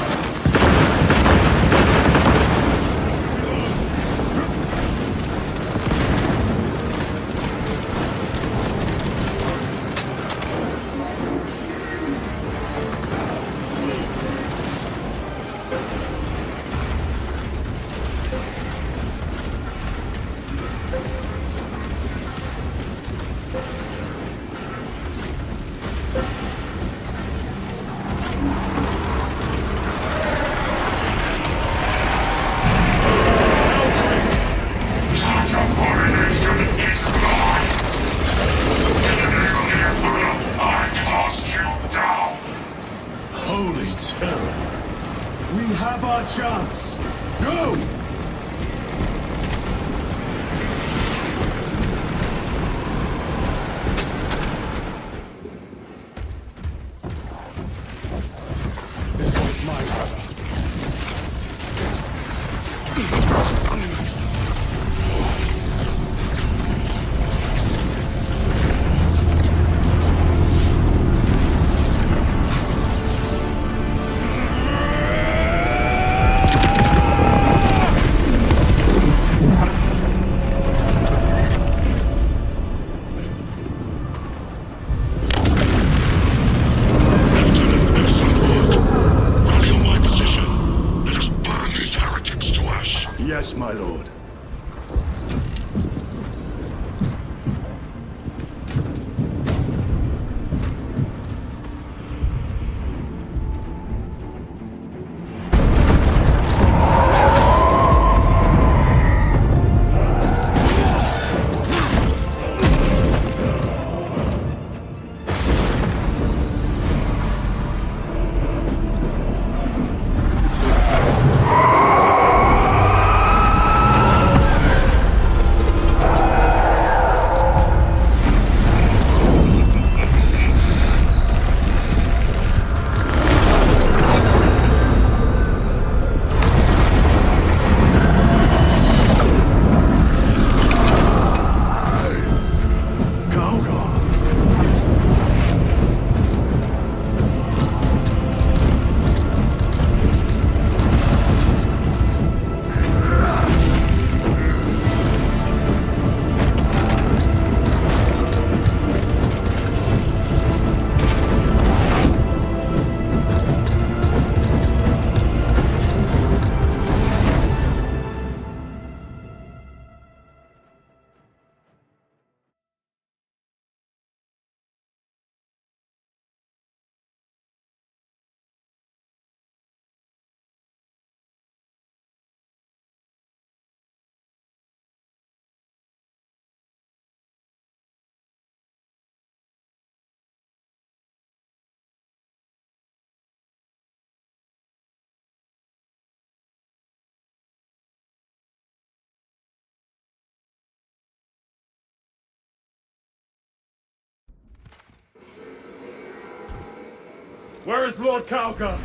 Where is Lord Kalgar?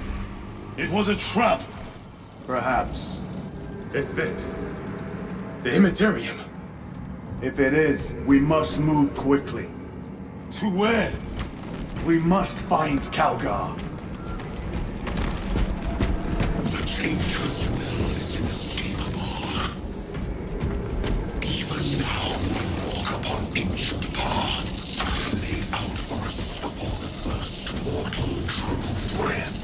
It was a trap. Perhaps. Is this the Immaterium? If it is, we must move quickly. To where? We must find Kalgar. The Changer's will is inescapable. Even now we walk upon ancient paths, laid out for us before the first mortal true breath.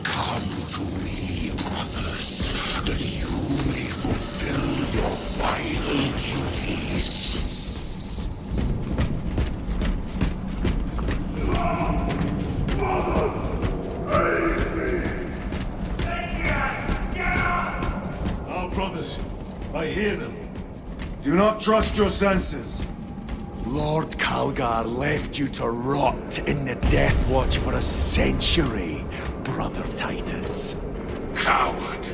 Come to me, brothers, that you may fulfill your final duties. Our brothers. I hear them. Do not trust your senses. Lord Kalgar left you to rot in the Death Watch for a century, Brother Titus. Coward!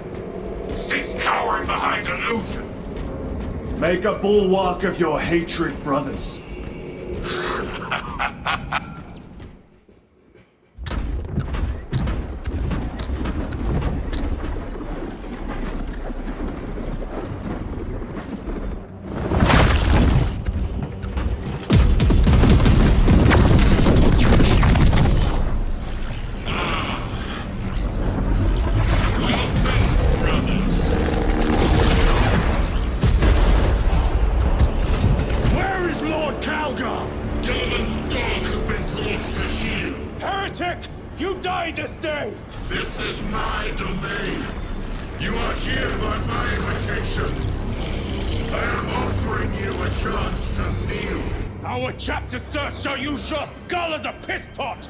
Cease cowering behind illusions! Make a bulwark of your hatred, brothers. This is my domain. You are here by my invitation. I am offering you a chance to kneel. Our chapter, sir, shall use your skull as a piss pot!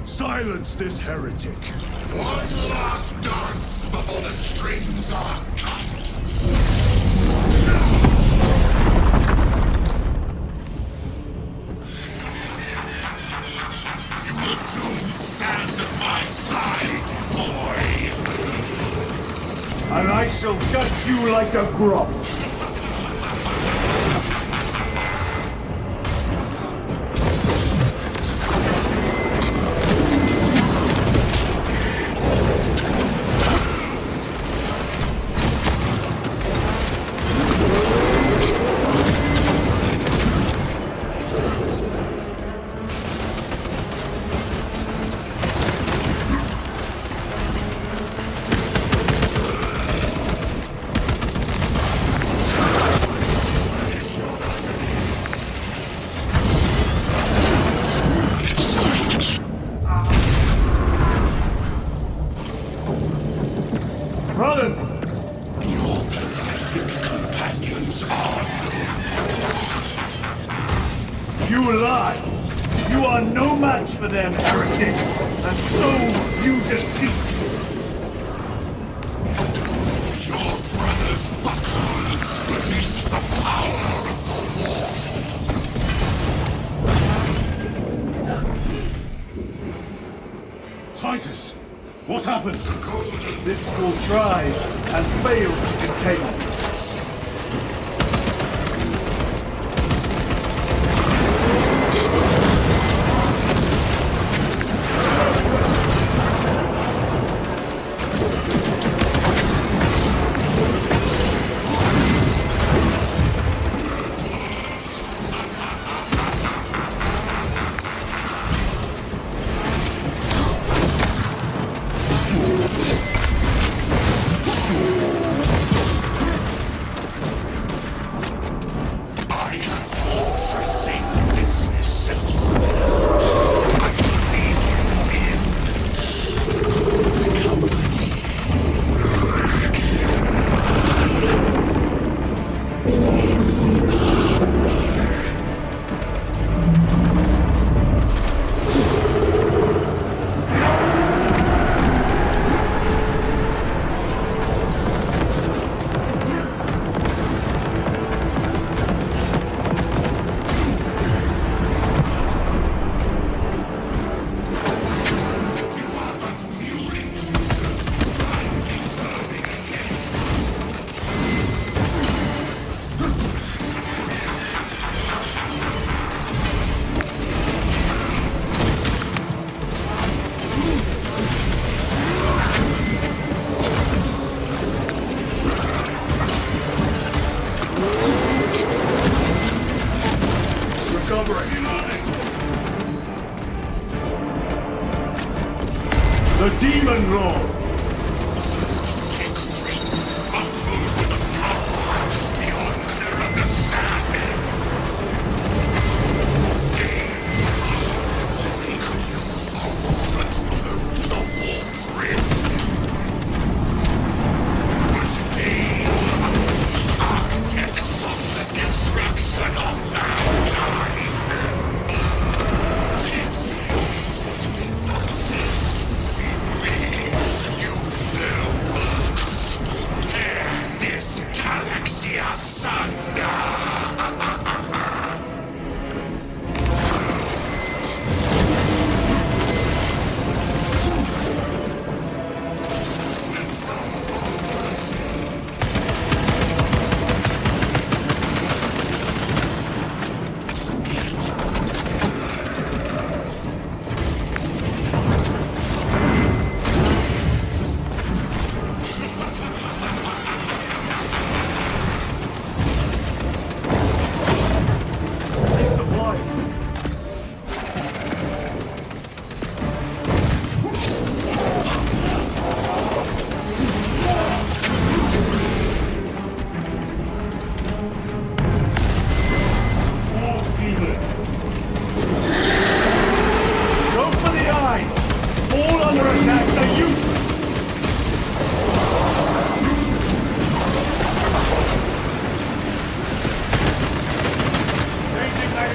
Silence this heretic. One last dance before the strings are cut. You will soon stand at my side, boy. And I shall gut you like a grub. Brothers! Your pathetic companions are You lie! You are no match for them, heretic! And so you deceive! Your brothers buckle beneath the power of the war. Titus! What happened? This will try and fail to contain it. covering. The Demon Lord!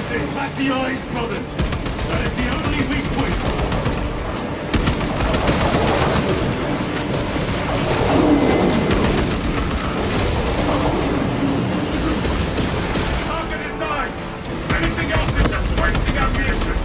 Attack the eyes, brothers! That is the only weak point! Target its eyes! Anything else is just wasting ammunition!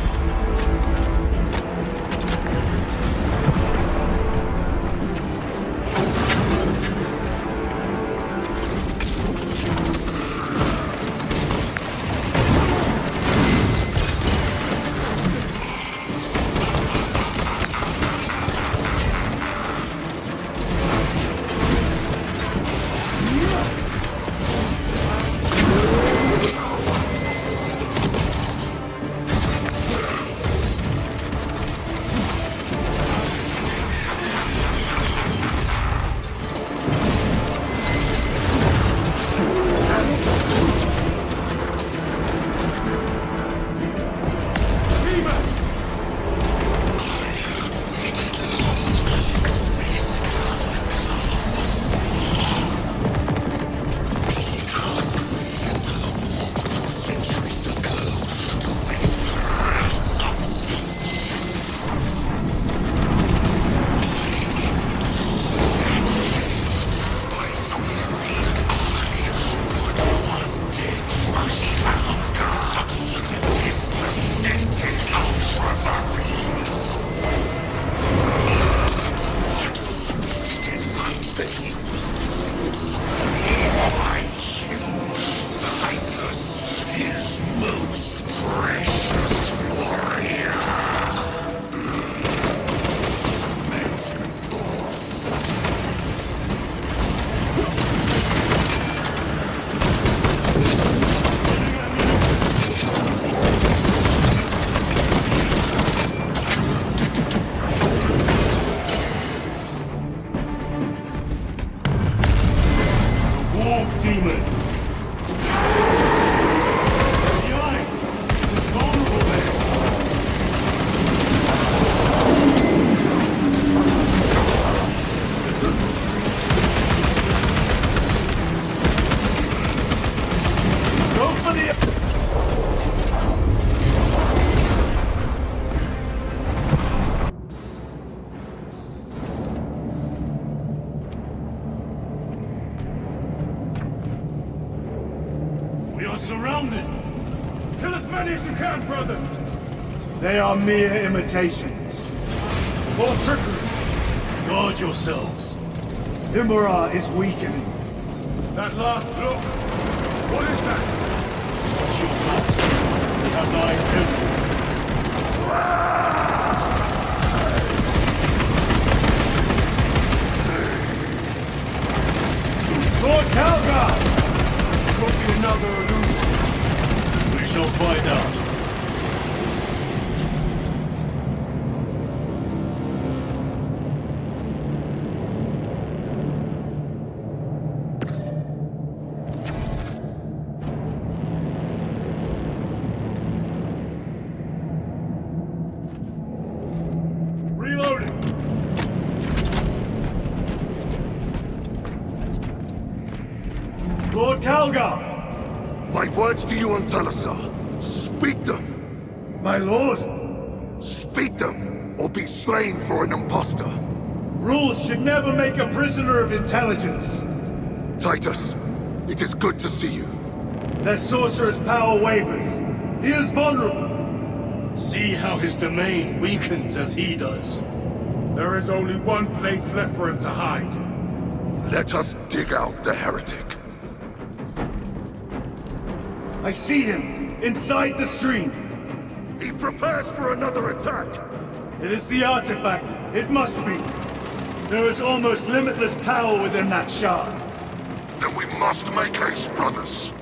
Demon! We are surrounded! Kill as many as you can, brothers! They are mere imitations. More trickery! Guard yourselves. Imara is weakening. That last look! What is that? Watch your backs. He has eyes everywhere. Lord Calgar! Could be another illusion. We shall find out. Calgar! My words to you on Talazar. Speak them! My lord! Speak them, or be slain for an impostor! Rules should never make a prisoner of intelligence! Titus, it is good to see you. Their sorcerer's power wavers. He is vulnerable. See how his domain weakens as he does. There is only one place left for him to hide. Let us dig out the heretic. I see him, inside the stream. He prepares for another attack. It is the artifact. It must be. There is almost limitless power within that shard. Then we must make haste, brothers.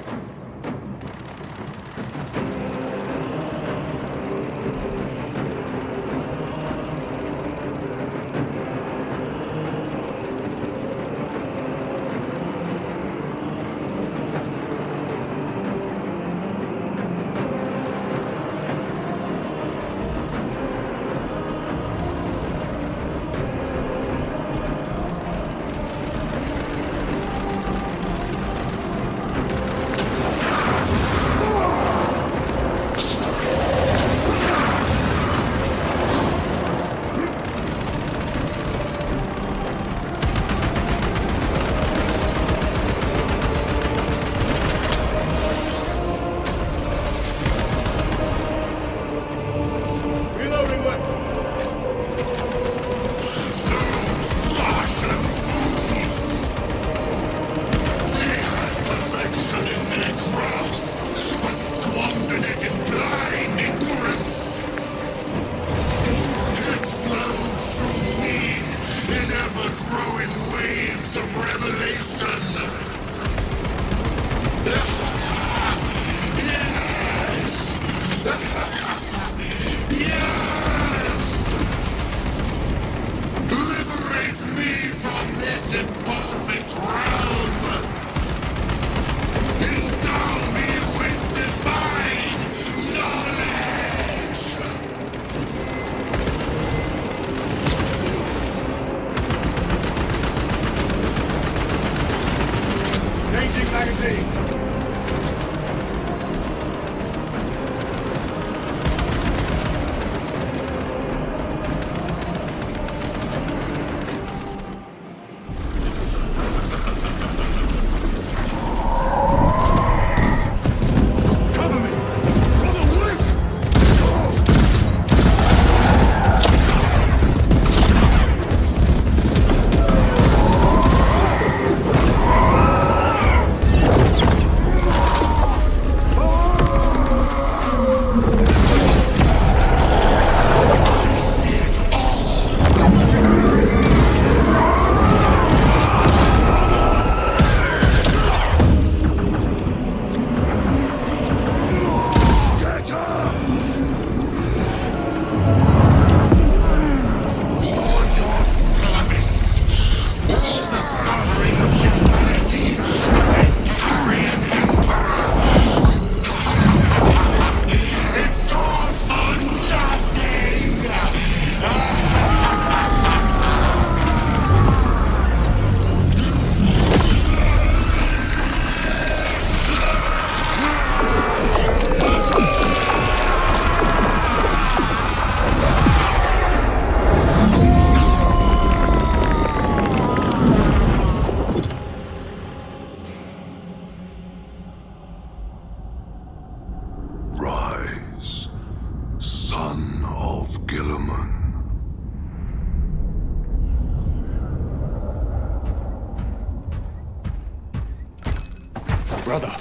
Brother,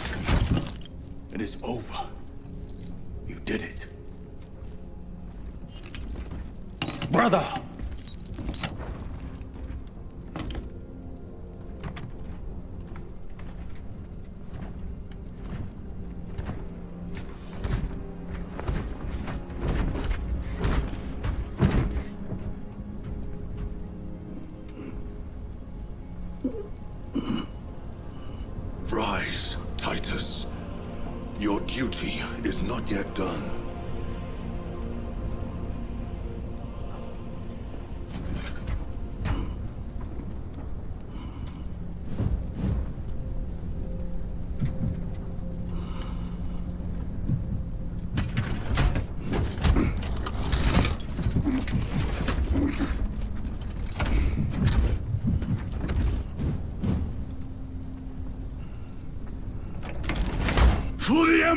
it is over. You did it. Brother! Rise, Titus. Your duty is not yet done.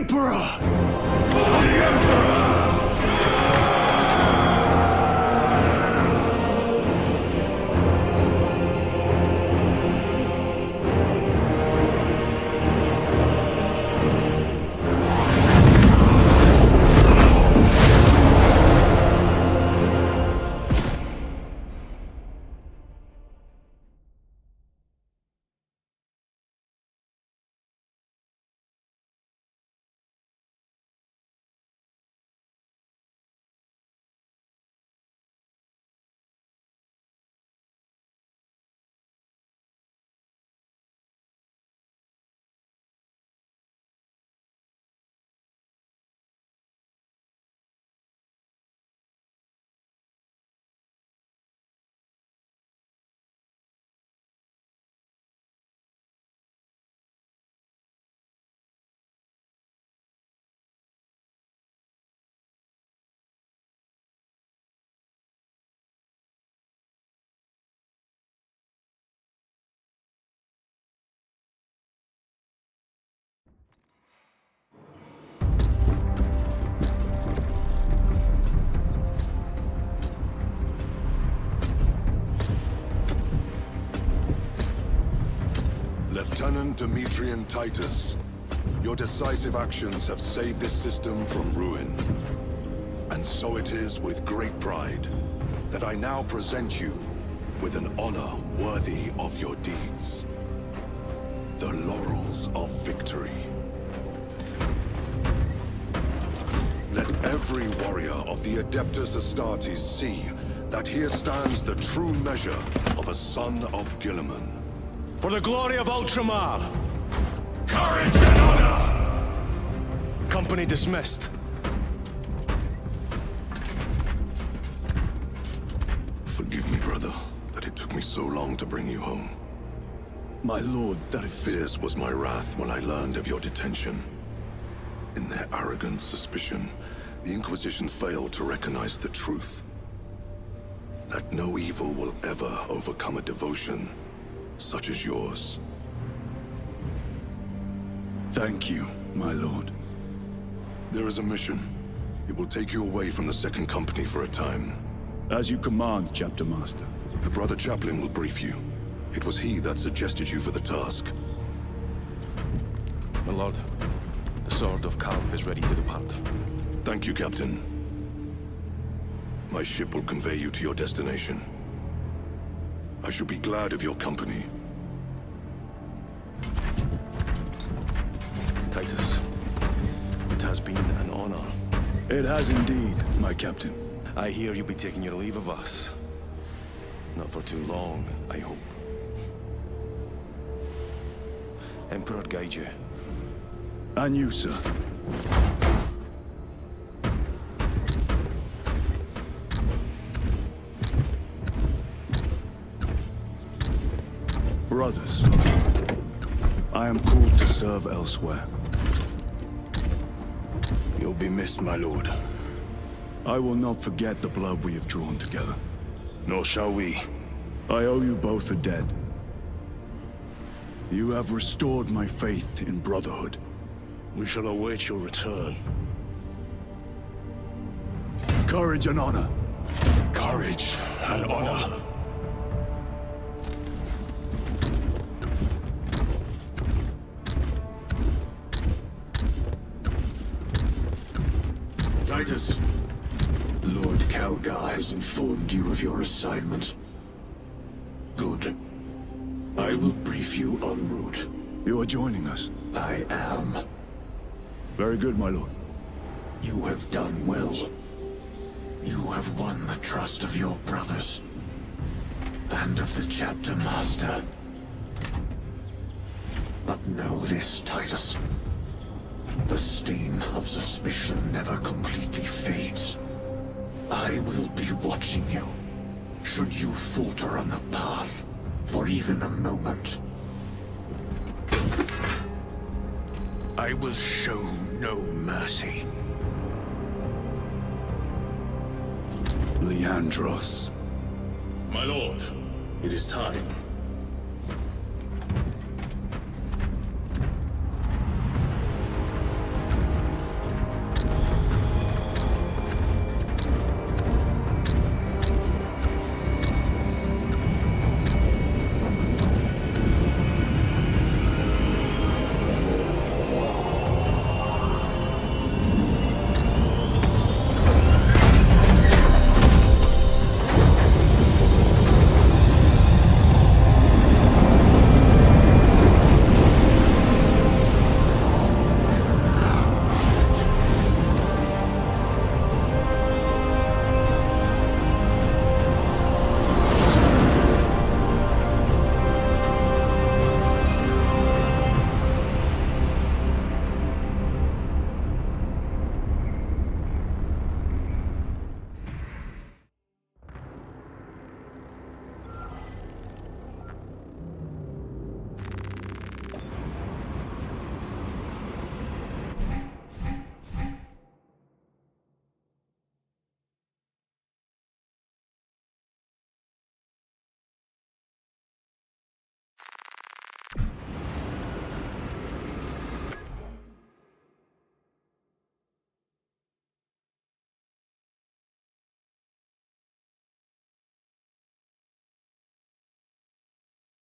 Emperor! Lieutenant Demetrian Titus, your decisive actions have saved this system from ruin. And so it is with great pride that I now present you with an honor worthy of your deeds. The laurels of victory. Let every warrior of the Adeptus Astartes see that here stands the true measure of a son of Guilliman. For the glory of Ultramar! Courage and honor! Company dismissed. Forgive me, brother, that it took me so long to bring you home. My lord, that is... Fierce was my wrath when I learned of your detention. In their arrogant suspicion, the Inquisition failed to recognize the truth. That no evil will ever overcome a devotion such as yours. Thank you, my lord. There is a mission. It will take you away from the Second Company for a time. As you command, Chapter Master. The Brother Chaplain will brief you. It was he that suggested you for the task. My lord, the Sword of Calth is ready to depart. Thank you, Captain. My ship will convey you to your destination. I shall be glad of your company. Titus, it has been an honor. It has indeed, my captain. I hear you'll be taking your leave of us. Not for too long, I hope. Emperor guide you. And you, sir. Brothers, I am called to serve elsewhere. You'll be missed, my lord. I will not forget the blood we have drawn together. Nor shall we. I owe you both a debt. You have restored my faith in brotherhood. We shall await your return. Courage and honor. Courage and honor. Titus. Lord Calgar has informed you of your assignment. Good. I will brief you en route. You are joining us? I am. Very good, my lord. You have done well. You have won the trust of your brothers. And of the Chapter Master. But know this, Titus. The stain of suspicion never completely fades. I will be watching you, should you falter on the path for even a moment. I will show no mercy. Leandros. My lord, it is time.